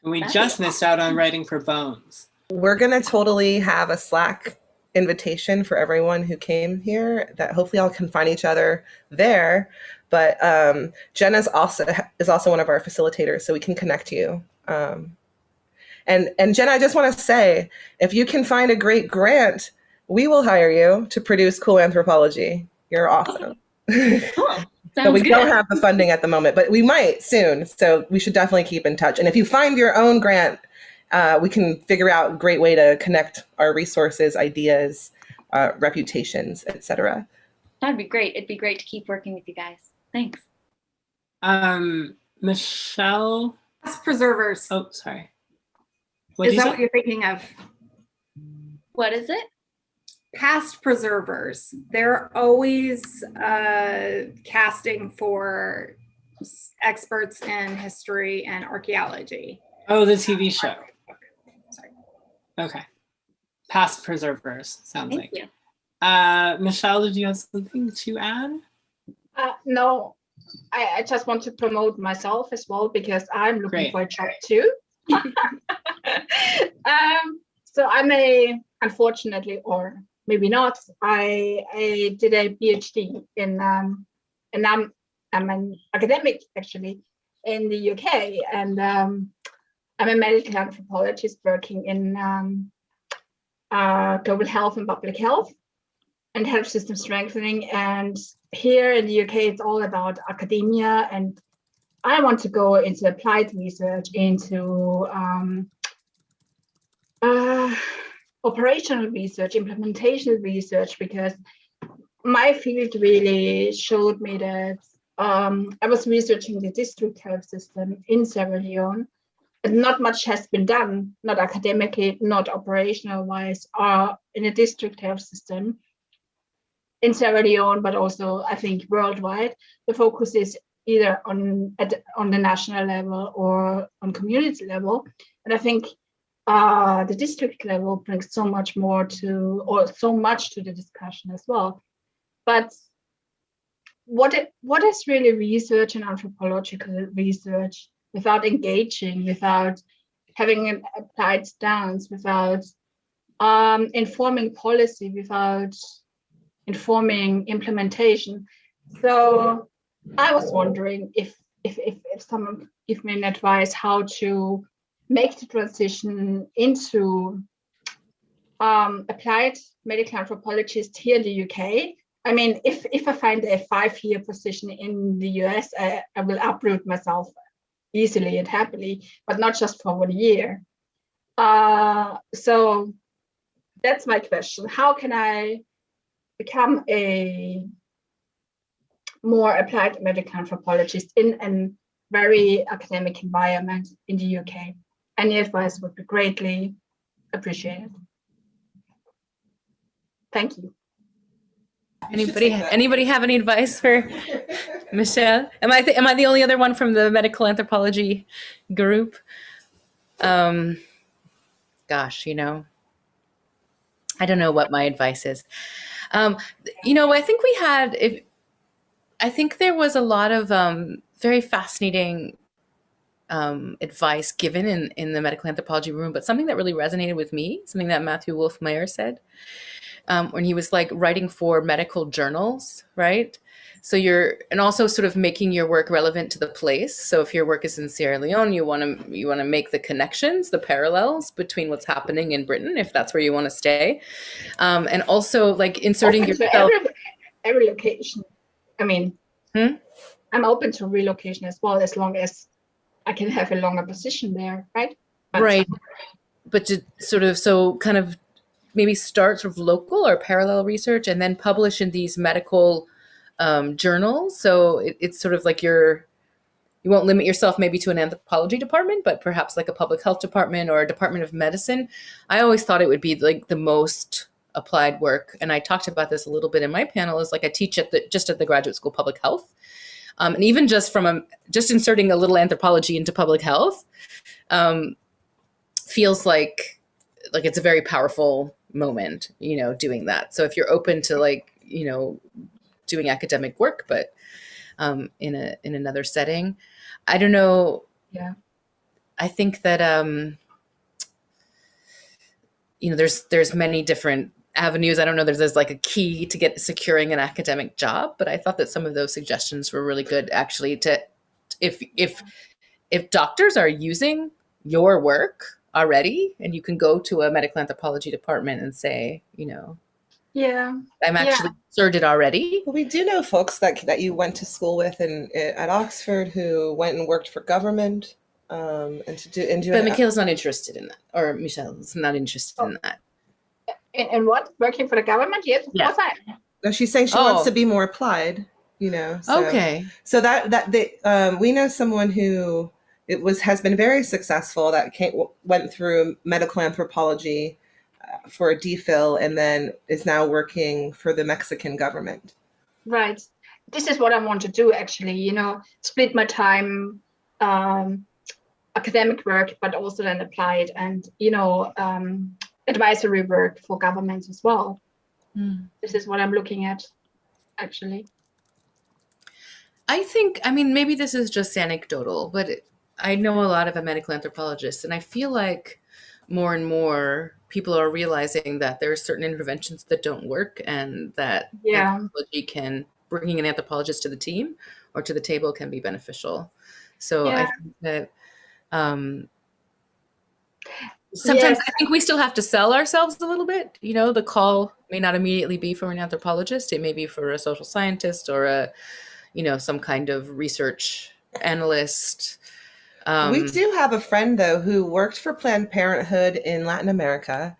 And we just missed out on writing for Bones. We're going to totally have a Slack invitation for everyone who came here, that hopefully all can find each other there. But Jenna is also one of our facilitators, so we can connect you. And Jenna, I just want to say, if you can find a great grant, we will hire you to produce cool anthropology. You're awesome. Cool. But we don't have the funding at the moment, but we might soon. So we should definitely keep in touch. And if you find your own grant, we can figure out a great way to connect our resources, ideas, reputations, etc. That'd be great. It'd be great to keep working with you guys. Thanks. Michelle? Past preservers. Oh, sorry. Is that what you're thinking of? What is it? Past preservers. They're always casting for experts in history and archaeology. Oh, the TV show. Sorry. Okay. Past preservers, sounds Thank like. you. Michelle, did you have something to add? No, I just want to promote myself as well, because I'm looking Great. for a job too. So unfortunately, or maybe not, I did a PhD in, and I'm an academic actually in the UK, and I'm a medical anthropologist working in global health and public health and health system strengthening. And here in the UK, it's all about academia, and I want to go into applied research, into operational research, implementation research, because my field really showed me that I was researching the district health system in Sierra Leone, and not much has been done, not academically, not operational wise, in the district health system in Sierra Leone, but also I think worldwide. The focus is either on the national level or on community level, and I think the district level brings so much to the discussion as well. But what is really research and anthropological research without engaging, without having an applied stance, without informing policy, without informing implementation? So I was wondering if someone could give me an advice how to make the transition into applied medical anthropologist here in the UK. I mean, if I find a 5-year position in the US, I will uproot myself easily and happily, but not just for 1 year. So that's my question. How can I become a more applied medical anthropologist in a very academic environment in the UK? Any advice would be greatly appreciated. Thank you. Anybody have any advice for Michelle? Am I the only other one from the medical anthropology group? Gosh, I don't know what my advice is. I think there was a lot of very fascinating advice given in the medical anthropology room, but something that really resonated with me, something that Matthew Wolf-Meyer said, when he was like writing for medical journals, right? So and also sort of making your work relevant to the place. So if your work is in Sierra Leone, you want to make the connections, the parallels between what's happening in Britain, if that's where you want to stay, and also like inserting yourself. Every location. I mean, I'm open to relocation as well, as long as I can have a longer position there, right? Right. But to kind of maybe start sort of local or parallel research and then publish in these medical journals. So it's sort of like you won't limit yourself maybe to an anthropology department, but perhaps like a public health department or a department of medicine. I always thought it would be like the most applied work. And I talked about this a little bit in my panel, is like I teach at the Graduate School of Public Health. And even just just inserting a little anthropology into public health feels like it's a very powerful moment, doing that. So if you're open to doing academic work, but in another setting, I don't know. Yeah. I think that, there's many different avenues. I don't know there's like a key to securing an academic job, but I thought that some of those suggestions were really good actually if doctors are using your work already, and you can go to a medical anthropology department and say, yeah, I'm actually inserted already. Well, we do know folks that you went to school with at Oxford who went and worked for government, and do. But Michaela's not interested in that, or Michelle's not interested in that. And what? Working for the government? Yes, of course I am. No, she's saying she wants to be more applied. So, okay. So we know someone who has been very successful that went through medical anthropology for a DPhil and then is now working for the Mexican government. Right. This is what I want to do actually, split my time, academic work, but also then apply it and, advisory work for governments as well. This is what I'm looking at actually. I think, maybe this is just anecdotal, but I know a lot of medical anthropologists, and I feel like more and more people are realizing that there are certain interventions that don't work, and that anthropology bringing an anthropologist to the team or to the table can be beneficial. So I think that sometimes I think we still have to sell ourselves a little bit. The call may not immediately be for an anthropologist. It may be for a social scientist or some kind of research analyst. We do have a friend though who worked for Planned Parenthood in Latin America,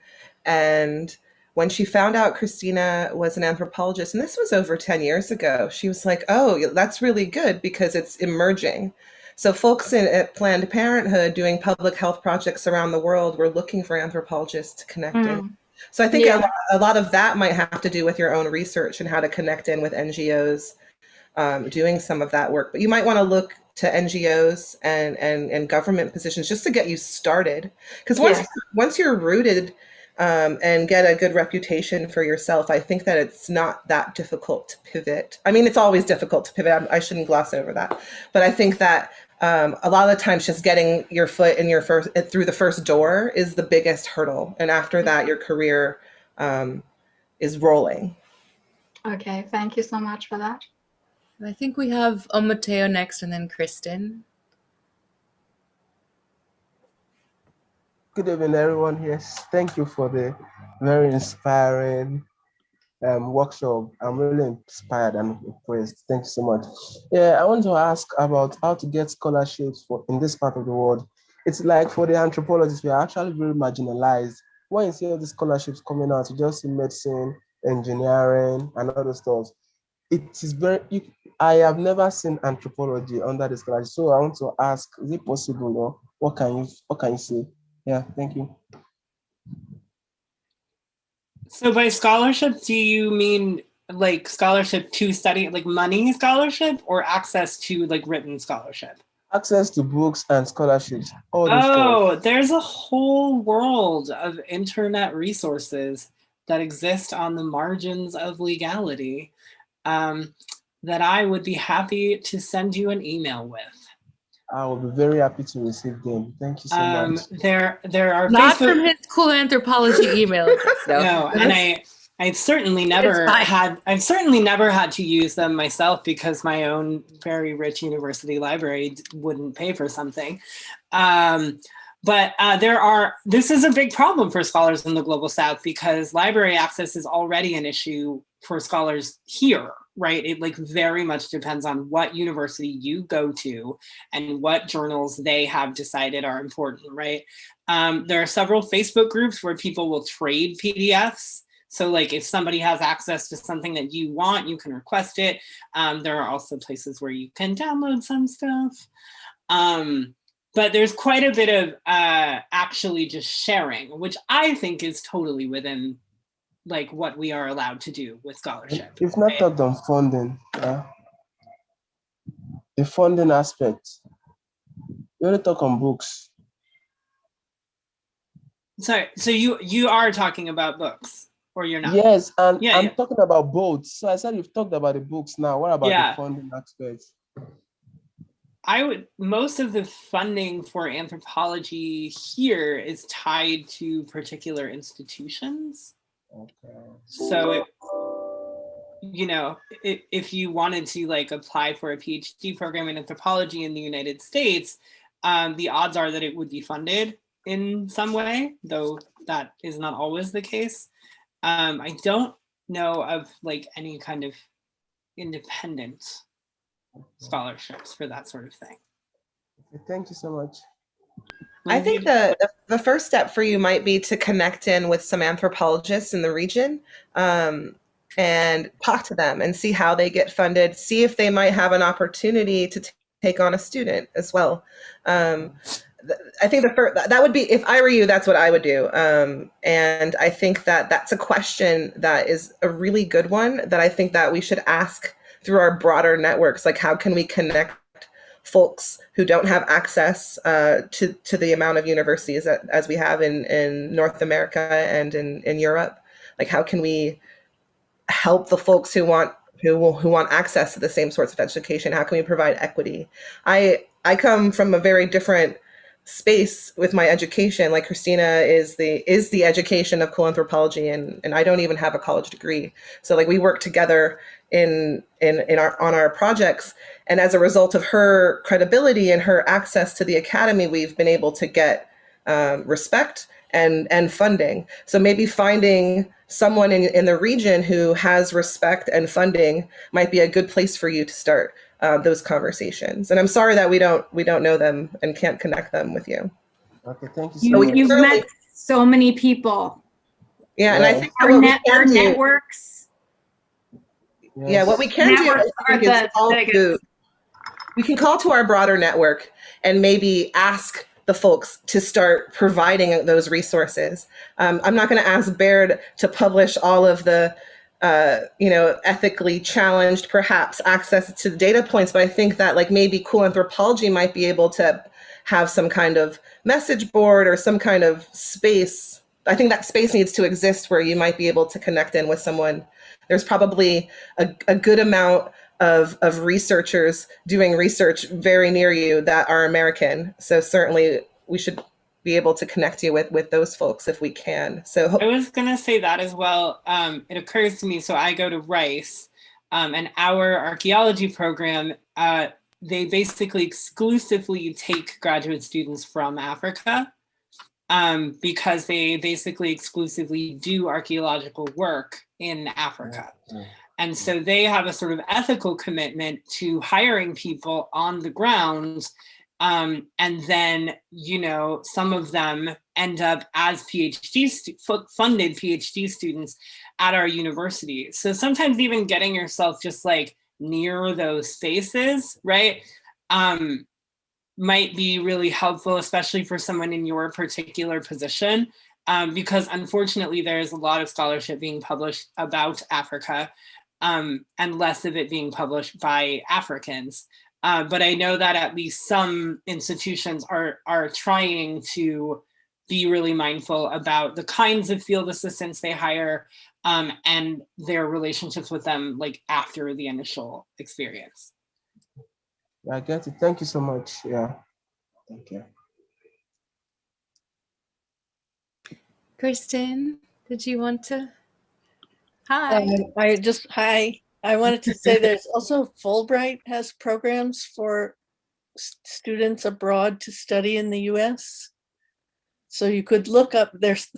and when she found out Christina was an anthropologist, and this was over 10 years ago, she was like, oh, that's really good because it's emerging. So folks at Planned Parenthood doing public health projects around the world were looking for anthropologists to connect in. So I think a lot of that might have to do with your own research and how to connect in with NGOs doing some of that work. But you might want to look to NGOs and government positions just to get you started. Because once you're rooted and get a good reputation for yourself, I think that it's not that difficult to pivot. I mean, it's always difficult to pivot. I shouldn't gloss over that. But I think that a lot of the times just getting your foot in through the first door is the biggest hurdle. And after that, your career is rolling. Okay, thank you so much for that. I think we have Mateo next and then Kristen. Good evening, everyone. Yes, thank you for the very inspiring workshop. I'm really inspired and impressed. Thank you so much. Yeah, I want to ask about how to get scholarships in this part of the world. It's like for the anthropologists, we are actually very marginalized. When you see all these scholarships coming out, you just see medicine, engineering, and other stuff. It is I have never seen anthropology under the scholarship. So I want to ask, is it possible, or what can you say? Yeah, thank you. So by scholarship, do you mean like scholarship to study, like money scholarship, or access to like written scholarship? Access to books and scholarships. There's a whole world of internet resources that exist on the margins of legality that I would be happy to send you an email with. I will be very happy to receive them. Thank you so much. There are not from his cool anthropology email address, though. No, and I've certainly never had to use them myself because my own very rich university library wouldn't pay for something. But this is a big problem for scholars in the Global South because library access is already an issue for scholars here, right? It like very much depends on what university you go to and what journals they have decided are important, right? There are several Facebook groups where people will trade PDFs. So like if somebody has access to something that you want, you can request it. There are also places where you can download some stuff. But there's quite a bit of actually just sharing, which I think is totally within like what we are allowed to do with scholarship. If not talked on funding, the funding aspect, we only talk on books. Sorry, so you are talking about books, or you're not? Yes, and I'm talking about both. So I said you've talked about the books now. What about the funding aspect? Most of the funding for anthropology here is tied to particular institutions. Okay. So, if you wanted to like apply for a PhD program in anthropology in the United States, the odds are that it would be funded in some way, though that is not always the case. I don't know of like any kind of independent scholarships for that sort of thing. Thank you so much. I think the first step for you might be to connect in with some anthropologists in the region and talk to them and see how they get funded, see if they might have an opportunity to take on a student as well. I think that would be, if I were you, that's what I would do. And I think that that's a question that is a really good one that I think that we should ask through our broader networks. Like, how can we connect folks who don't have access to the amount of universities as we have in North America and in Europe? Like, how can we help the folks who want access to the same sorts of education? How can we provide equity? I come from a very different space with my education. Like Christina is the education of cool anthropology, and I don't even have a college degree. So like we work together on our projects, and as a result of her credibility and her access to the academy, we've been able to get respect and funding. So maybe finding someone in the region who has respect and funding might be a good place for you to start those conversations. And I'm sorry that we don't know them and can't connect them with you. Okay, thank you so much. You've met so many people. Yeah, and I think that Our, what we net, can our do, networks. yeah, what we can do, I Networks are think, is the call biggest. to, we can call to our broader network and maybe ask the folks to start providing those resources. I'm not going to ask Baird to publish all of the, ethically challenged, perhaps, access to the data points, but I think that like maybe Cool Anthropology might be able to have some kind of message board or some kind of space. I think that space needs to exist where you might be able to connect in with someone. There's probably a good amount of researchers doing research very near you that are American. So certainly we should be able to connect you with those folks if we can. So I was gonna say that as well. It occurs to me, so I go to Rice, and our archaeology program, they basically exclusively take graduate students from Africa, because they basically exclusively do archaeological work in Africa. And so they have a sort of ethical commitment to hiring people on the ground. And then, some of them end up as funded PhD students at our university. So sometimes even getting yourself just like near those spaces, right, might be really helpful, especially for someone in your particular position, because unfortunately there's a lot of scholarship being published about Africa, and less of it being published by Africans. But I know that at least some institutions are trying to be really mindful about the kinds of field assistants they hire, and their relationships with them like after the initial experience. I get it. Thank you so much. Yeah. Thank you. Kristen, did you want to? Hi. Hi. I wanted to say there's also Fulbright has programs for students abroad to study in the US. So you could look up, there's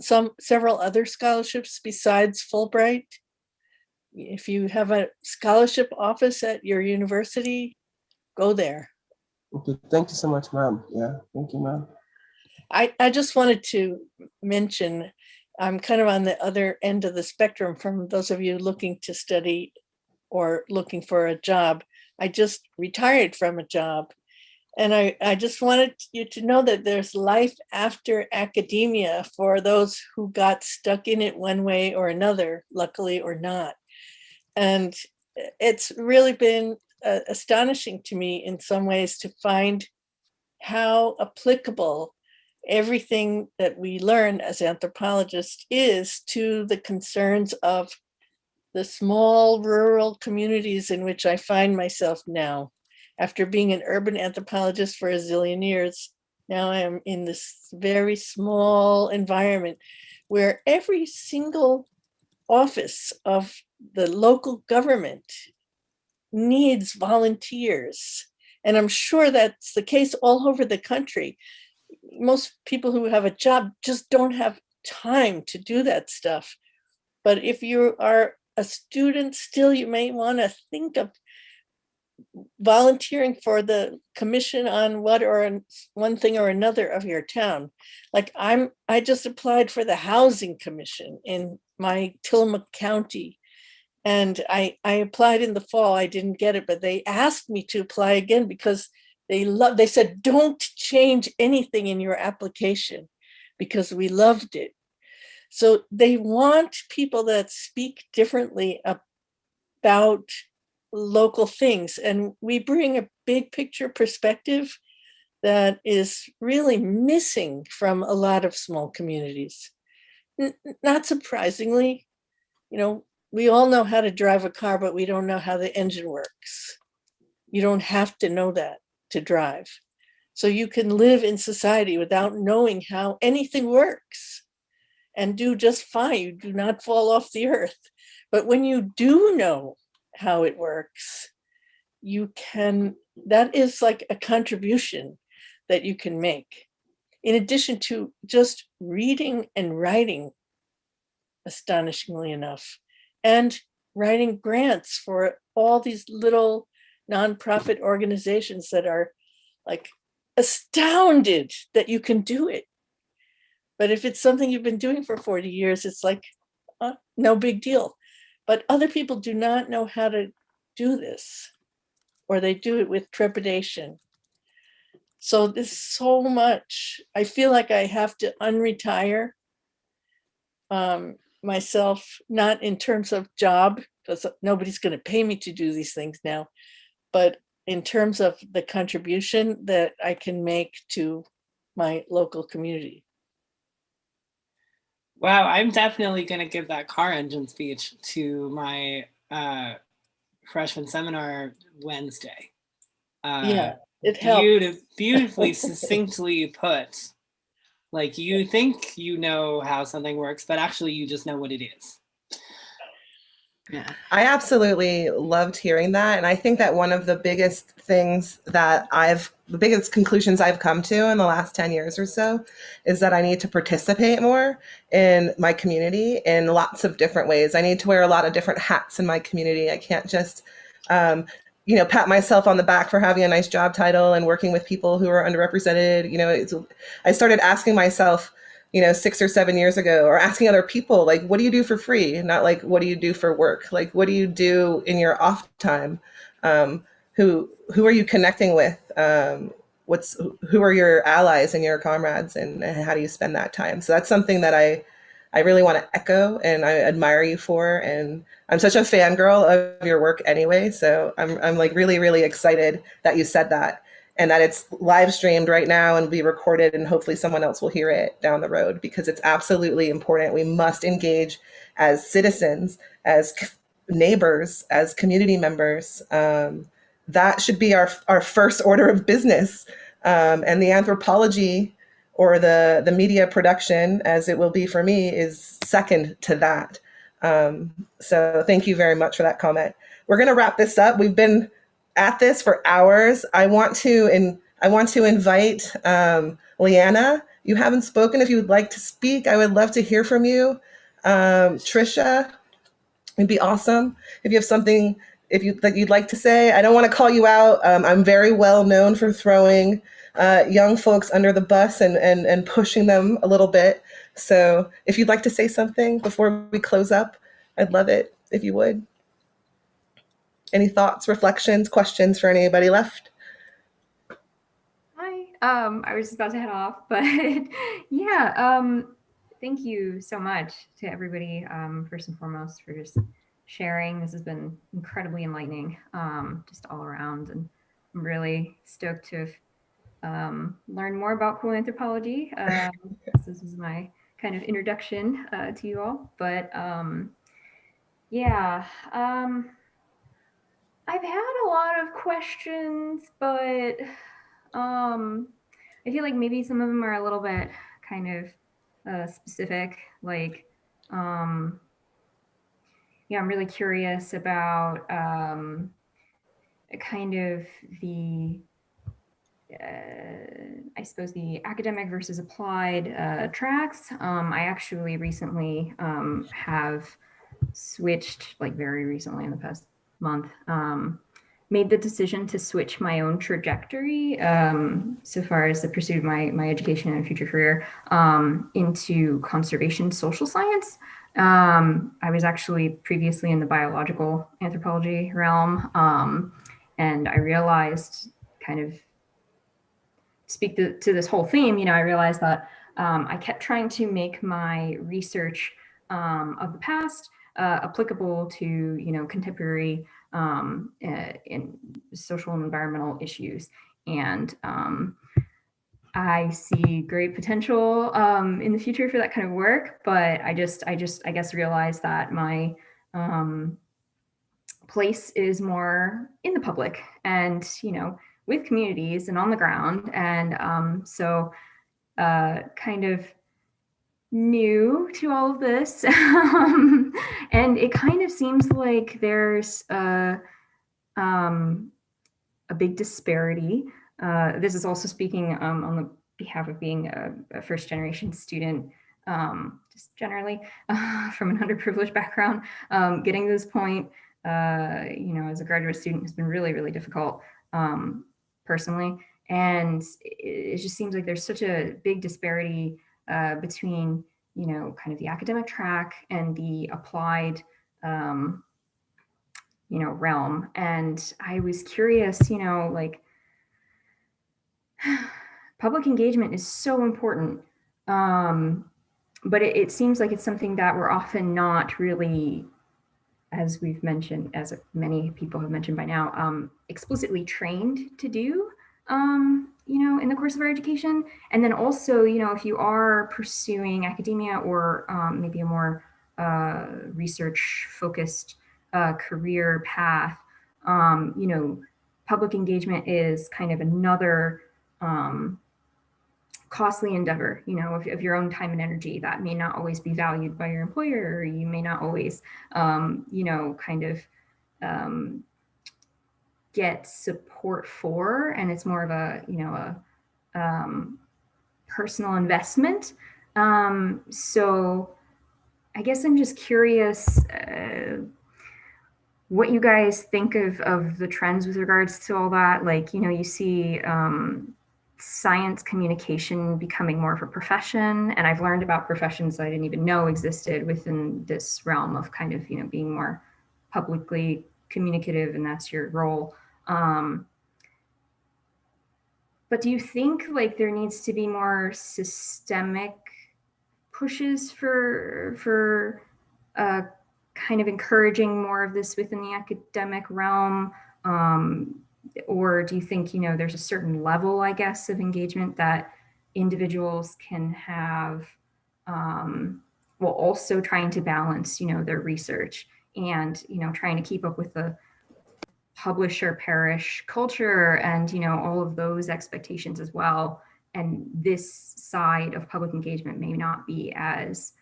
several other scholarships besides Fulbright. If you have a scholarship office at your university, go there. Okay, thank you so much, ma'am. Yeah, thank you, ma'am. I just wanted to mention, I'm kind of on the other end of the spectrum from those of you looking to study or looking for a job. I just retired from a job, and I just wanted you to know that there's life after academia for those who got stuck in it one way or another, luckily or not. And it's really been astonishing to me in some ways to find how applicable everything that we learn as anthropologists is to the concerns of the small rural communities in which I find myself now. After being an urban anthropologist for a zillion years, now I am in this very small environment where every single office of the local government needs volunteers. And I'm sure that's the case all over the country. Most people who have a job just don't have time to do that stuff. But if you are a student still, you may want to think of volunteering for the commission on one thing or another of your town. Like I just applied for the housing commission in my Tillamook County. And I applied in the fall. I didn't get it, but they asked me to apply again because they said, don't change anything in your application because we loved it. So they want people that speak differently about local things. And we bring a big picture perspective that is really missing from a lot of small communities. Not surprisingly, we all know how to drive a car, but we don't know how the engine works. You don't have to know that to drive. So you can live in society without knowing how anything works and do just fine. You do not fall off the earth. But when you do know how it works, that is like a contribution that you can make. In addition to just reading and writing, astonishingly enough, and writing grants for all these little nonprofit organizations that are like astounded that you can do it. But if it's something you've been doing for 40 years, it's like, no big deal. But other people do not know how to do this, or they do it with trepidation. So there's so much. I feel like I have to unretire myself, not in terms of job, because nobody's going to pay me to do these things now, but in terms of the contribution that I can make to my local community. Wow, I'm definitely going to give that car engine speech to my freshman seminar Wednesday. Yeah, it helped. Beautifully, succinctly put. Like, you think you know how something works, but actually you just know what it is. Yeah, I absolutely loved hearing that. And I think that one of the biggest things that the biggest conclusions I've come to in the last 10 years or so is that I need to participate more in my community in lots of different ways. I need to wear a lot of different hats in my community. I can't just, pat myself on the back for having a nice job title and working with people who are underrepresented. I started asking myself, 6 or 7 years ago, or asking other people, like, what do you do for free? Not like, what do you do for work? Like, what do you do in your off time? Who are you connecting with? Who are your allies and your comrades, and how do you spend that time? So that's something that I really want to echo, and I admire you for, and I'm such a fangirl of your work anyway. So I'm like really, really excited that you said that, and that it's live streamed right now and be recorded, and hopefully someone else will hear it down the road, because it's absolutely important. We must engage as citizens, as neighbors, as community members. That should be our first order of business. And the anthropology or the media production, as it will be for me, is second to that. So thank you very much for that comment. We're going to wrap this up. We've been at this for hours. I want to invite Leanna. You haven't spoken. If you would like to speak, I would love to hear from you. Trisha, it'd be awesome if you have something you'd like to say. I don't want to call you out. I'm very well known for throwing young folks under the bus and pushing them a little bit. So if you'd like to say something before we close up, I'd love it if you would. Any thoughts, reflections, questions for anybody left? Hi. I was just about to head off, but yeah, thank you so much to everybody, first and foremost, for just sharing. This has been incredibly enlightening, just all around, and I'm really stoked to learn more about cool anthropology. This is my kind of introduction to you all, but yeah. I've had a lot of questions, but I feel like maybe some of them are a little bit kind of specific. Like, yeah, I'm really curious about kind of the, I suppose, the academic versus applied tracks. I actually recently have switched, like very recently in the past month, made the decision to switch my own trajectory so far as the pursuit of my education and future career into conservation social science. I was actually previously in the biological anthropology realm, and I realized, kind of speak to this whole theme, I realized that I kept trying to make my research of the past applicable to contemporary in social and environmental issues, and I see great potential in the future for that kind of work. But I guess realized that my place is more in the public, and with communities and on the ground, and so kind of new to all of this. And it kind of seems like there's a big disparity. This is also speaking on the behalf of being a first generation student, just generally from an underprivileged background. Getting to this point, as a graduate student has been really, really difficult personally. And it just seems like there's such a big disparity between kind of the academic track and the applied, realm. And I was curious, like public engagement is so important. But it seems like it's something that we're often not really, as we've mentioned, as many people have mentioned by now, explicitly trained to do, in the course of our education. And then also, if you are pursuing academia or maybe a more research-focused career path, public engagement is kind of another costly endeavor, of your own time and energy that may not always be valued by your employer, or you may not always, get support for, and it's more of a, personal investment. So I guess I'm just curious what you guys think of the trends with regards to all that. Like, you see science communication becoming more of a profession. And I've learned about professions I didn't even know existed within this realm of kind of, being more publicly communicative, and that's your role. But do you think like there needs to be more systemic pushes for kind of encouraging more of this within the academic realm? Or do you think, there's a certain level, I guess, of engagement that individuals can have, while also trying to balance, their research and, trying to keep up with the publisher perish culture and, all of those expectations as well. And this side of public engagement may not be as,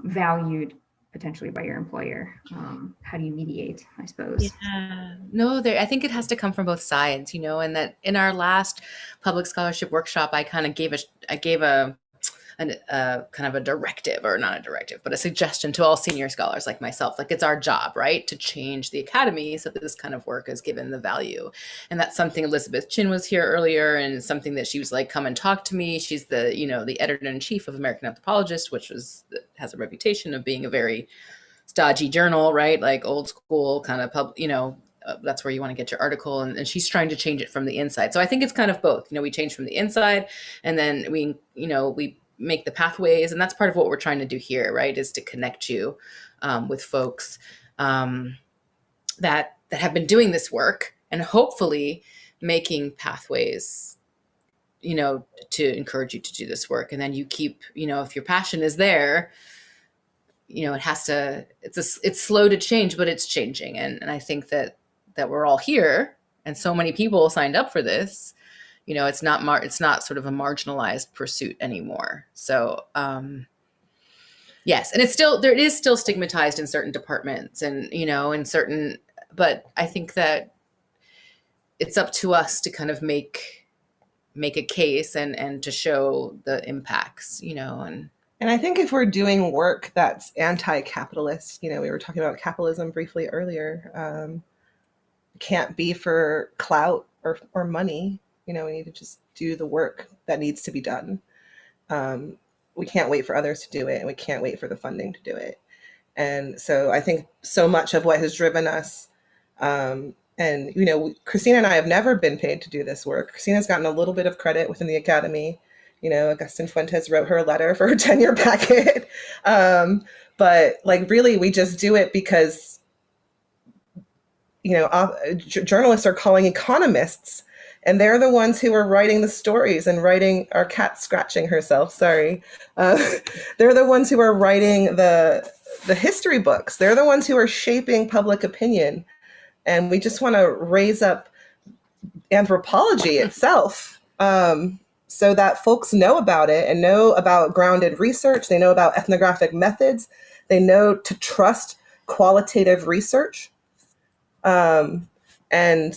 valued potentially by your employer. How do you mediate, I suppose? Yeah, no, I think it has to come from both sides, and that in our last public scholarship workshop, I kind of gave a kind of a directive, or not a directive, but a suggestion to all senior scholars like myself. Like, it's our job, right, to change the academy so that this kind of work is given the value. And that's something Elizabeth Chin was here earlier, and something that she was like, come and talk to me. She's the, the editor-in-chief of American Anthropologist, which has a reputation of being a very stodgy journal, right? Like old school kind of that's where you want to get your article. And she's trying to change it from the inside. So I think it's kind of both. We change from the inside, and then we make the pathways. And that's part of what we're trying to do here, right? Is to connect you with folks that have been doing this work, and hopefully making pathways, to encourage you to do this work. And then you keep, if your passion is there, it's slow to change, but it's changing. And I think that we're all here, and so many people signed up for this, it's not sort of a marginalized pursuit anymore. So, yes. And it is still stigmatized in certain departments and, but I think that it's up to us to kind of make a case and to show the impacts, And I think if we're doing work that's anti-capitalist, we were talking about capitalism briefly earlier, it can't be for clout or money. We need to just do the work that needs to be done. We can't wait for others to do it, and we can't wait for the funding to do it. And so I think so much of what has driven us, and Christina and I have never been paid to do this work. Christina's gotten a little bit of credit within the academy. Augustin Fuentes wrote her a letter for her tenure packet. But like, really, we just do it because, journalists are calling economists, and they're the ones who are writing the stories and writing, our cat scratching herself, sorry. They're the ones who are writing the history books. They're the ones who are shaping public opinion. And we just want to raise up anthropology itself, so that folks know about it and know about grounded research. They know about ethnographic methods. They know to trust qualitative research, and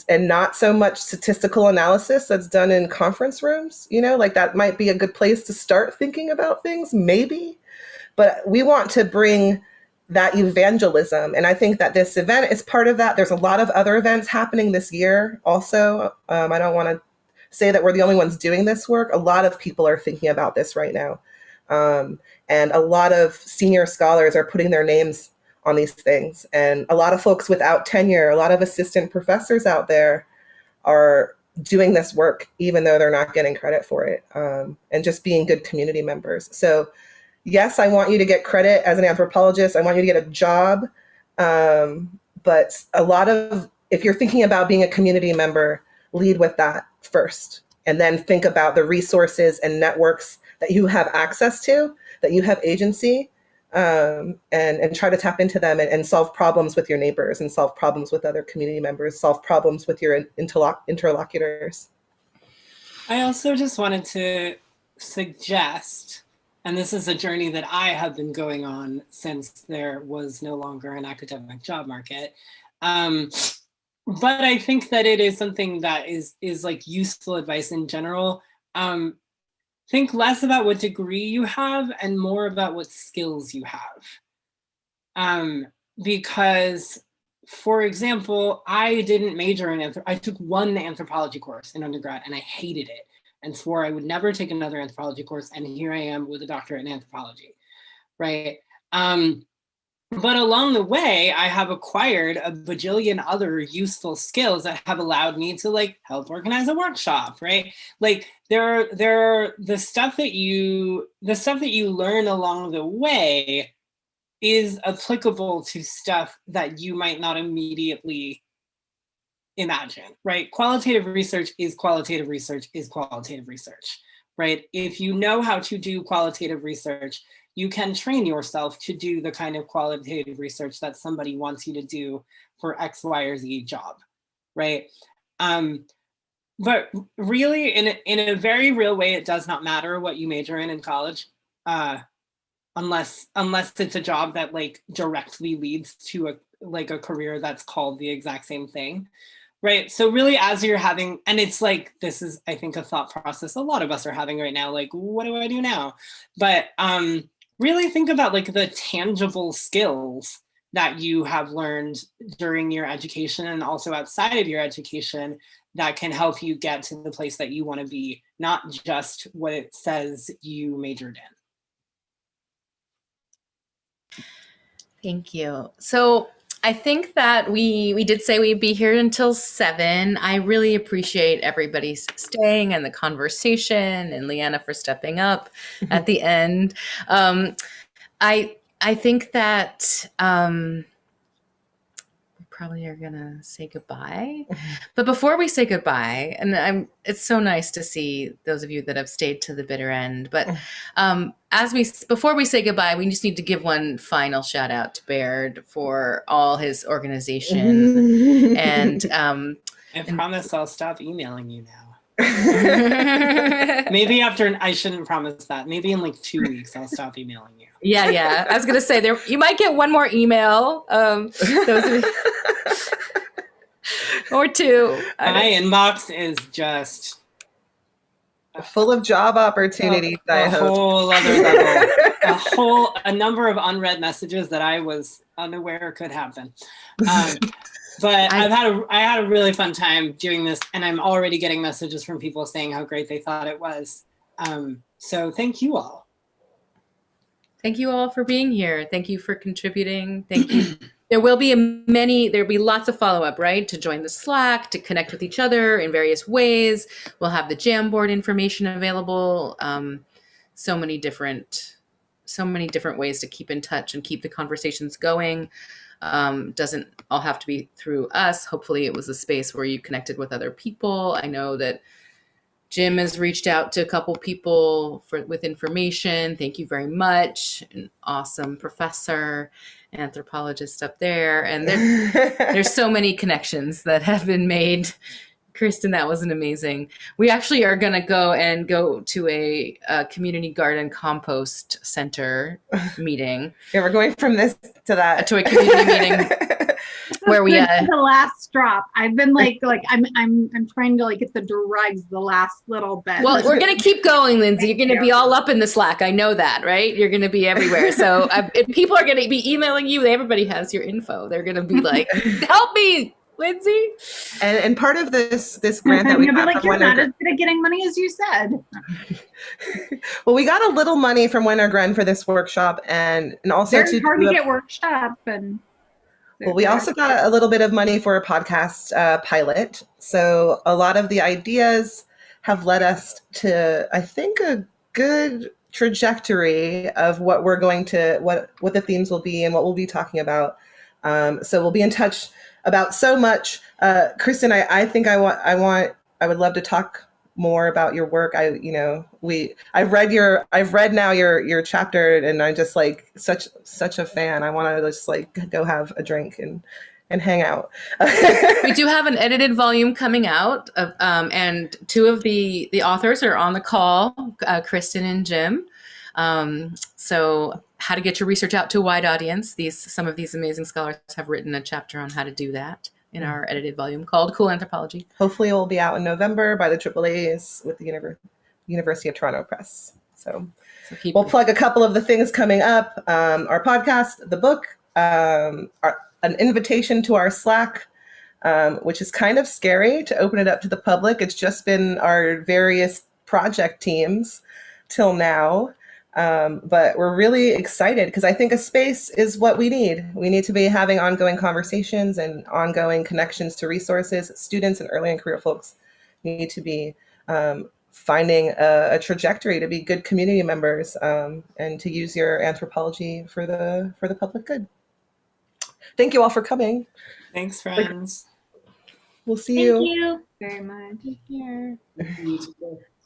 not so much statistical analysis that's done in conference rooms. Like, that might be a good place to start thinking about things, maybe. But we want to bring that evangelism. And I think that this event is part of that. There's a lot of other events happening this year also. I don't want to say that we're the only ones doing this work. A lot of people are thinking about this right now. And a lot of senior scholars are putting their names on these things. And a lot of folks without tenure, a lot of assistant professors out there are doing this work, even though they're not getting credit for it, and just being good community members. So yes, I want you to get credit as an anthropologist. I want you to get a job. But a lot of, if you're thinking about being a community member, lead with that first, and then think about the resources and networks that you have access to, that you have agency, and try to tap into them and solve problems with your neighbors and solve problems with other community members, solve problems with your interlocutors. I also just wanted to suggest, and this is a journey that I have been going on since there was no longer an academic job market. But I think that it is something that is like useful advice in general. Think less about what degree you have and more about what skills you have. Because, for example, I didn't major in I took one anthropology course in undergrad and I hated it and swore I would never take another anthropology course. And here I am with a doctorate in anthropology, right? But along the way, I have acquired a bajillion other useful skills that have allowed me to like help organize a workshop, right? Like the stuff that you learn along the way is applicable to stuff that you might not immediately imagine, right? Qualitative research is qualitative research is qualitative research, right? If you know how to do qualitative research, you can train yourself to do the kind of qualitative research that somebody wants you to do for X, Y, or Z job, right? But really, in a very real way, it does not matter what you major in college, unless it's a job that like directly leads to a career that's called the exact same thing, right? So really, as you're having, and it's like, this is, I think, a thought process a lot of us are having right now, like, what do I do now? But really think about like the tangible skills that you have learned during your education and also outside of your education that can help you get to the place that you want to be, not just what it says you majored in. Thank you. So I think that we did say we'd be here until 7. I really appreciate everybody staying and the conversation, and Leanna for stepping up at the end. I think that we probably are gonna say goodbye. But before we say goodbye, and it's so nice to see those of you that have stayed to the bitter end. But before we say goodbye, we just need to give one final shout out to Baird for all his organization. And I promise I'll stop emailing you now. Maybe after, I shouldn't promise that. Maybe in like 2 weeks I'll stop emailing you. Yeah. I was gonna say you might get one more email. Those of you, or 2. My inbox is just full of job opportunities. A whole other level. A number of unread messages that I was unaware could happen. But I had a really fun time doing this, and I'm already getting messages from people saying how great they thought it was. So thank you all. Thank you all for being here. Thank you for contributing. Thank you. There'll be lots of follow-up, right? To join the Slack, to connect with each other in various ways. We'll have the Jamboard information available. So many different ways to keep in touch and keep the conversations going. Doesn't all have to be through us. Hopefully it was a space where you connected with other people. I know that Jim has reached out to a couple people with information. Thank you very much. An awesome professor, anthropologist up there. And there's so many connections that have been made. Kristen, that was amazing. We actually are going to go to a community garden compost center meeting. Yeah, we're going from this to that. To a community meeting where we the last drop. I've been like I'm trying to like get the dregs the last little bit. Well, we're gonna keep going, Lindsay. You're gonna be all up in the Slack. I know that, right? You're gonna be everywhere. So if people are gonna be emailing you, everybody has your info. They're gonna be like, help me. Lindsay. And part of this grant that we You'll be got like, from you're Winter not as good at getting money as you said. well, we got a little money from Winter Gren for this workshop, and also Very hard to get workshop and. Well, we also got a little bit of money for a podcast pilot. So a lot of the ideas have led us to, I think, a good trajectory of what we're going to, what the themes will be and what we'll be talking about. So we'll be in touch about so much. Kristen, I think I would love to talk more about your work. I've read now your chapter, and I'm just like such a fan. I want to just like go have a drink and hang out. We do have an edited volume coming out, and two of the authors are on the call, Kristen and Jim. So how to get your research out to a wide audience. Some of these amazing scholars have written a chapter on how to do that in our edited volume called Cool Anthropology. Hopefully it will be out in November by the AAAs with the University of Toronto Press. So we'll plug a couple of the things coming up. Our podcast, the book, an invitation to our Slack, which is kind of scary to open it up to the public. It's just been our various project teams till now. But we're really excited because I think a space is what we need. We need to be having ongoing conversations and ongoing connections to resources. Students and early and career folks need to be finding a trajectory to be good community members and to use your anthropology for the public good. Thank you all for coming. Thanks, friends. We'll see you. Thank you very much. Take care.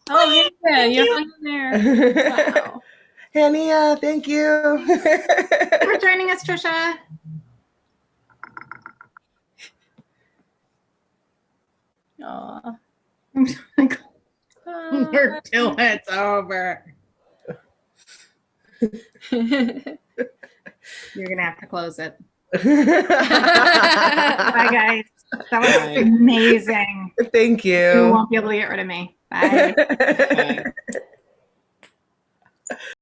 Oh, yeah, you're hanging there. Wow. Hania, thank you. Thanks for joining us, Trisha. Aw. Till it's over. You're gonna have to close it. Bye, guys. That was amazing. Thank you. You won't be able to get rid of me. Bye. Bye.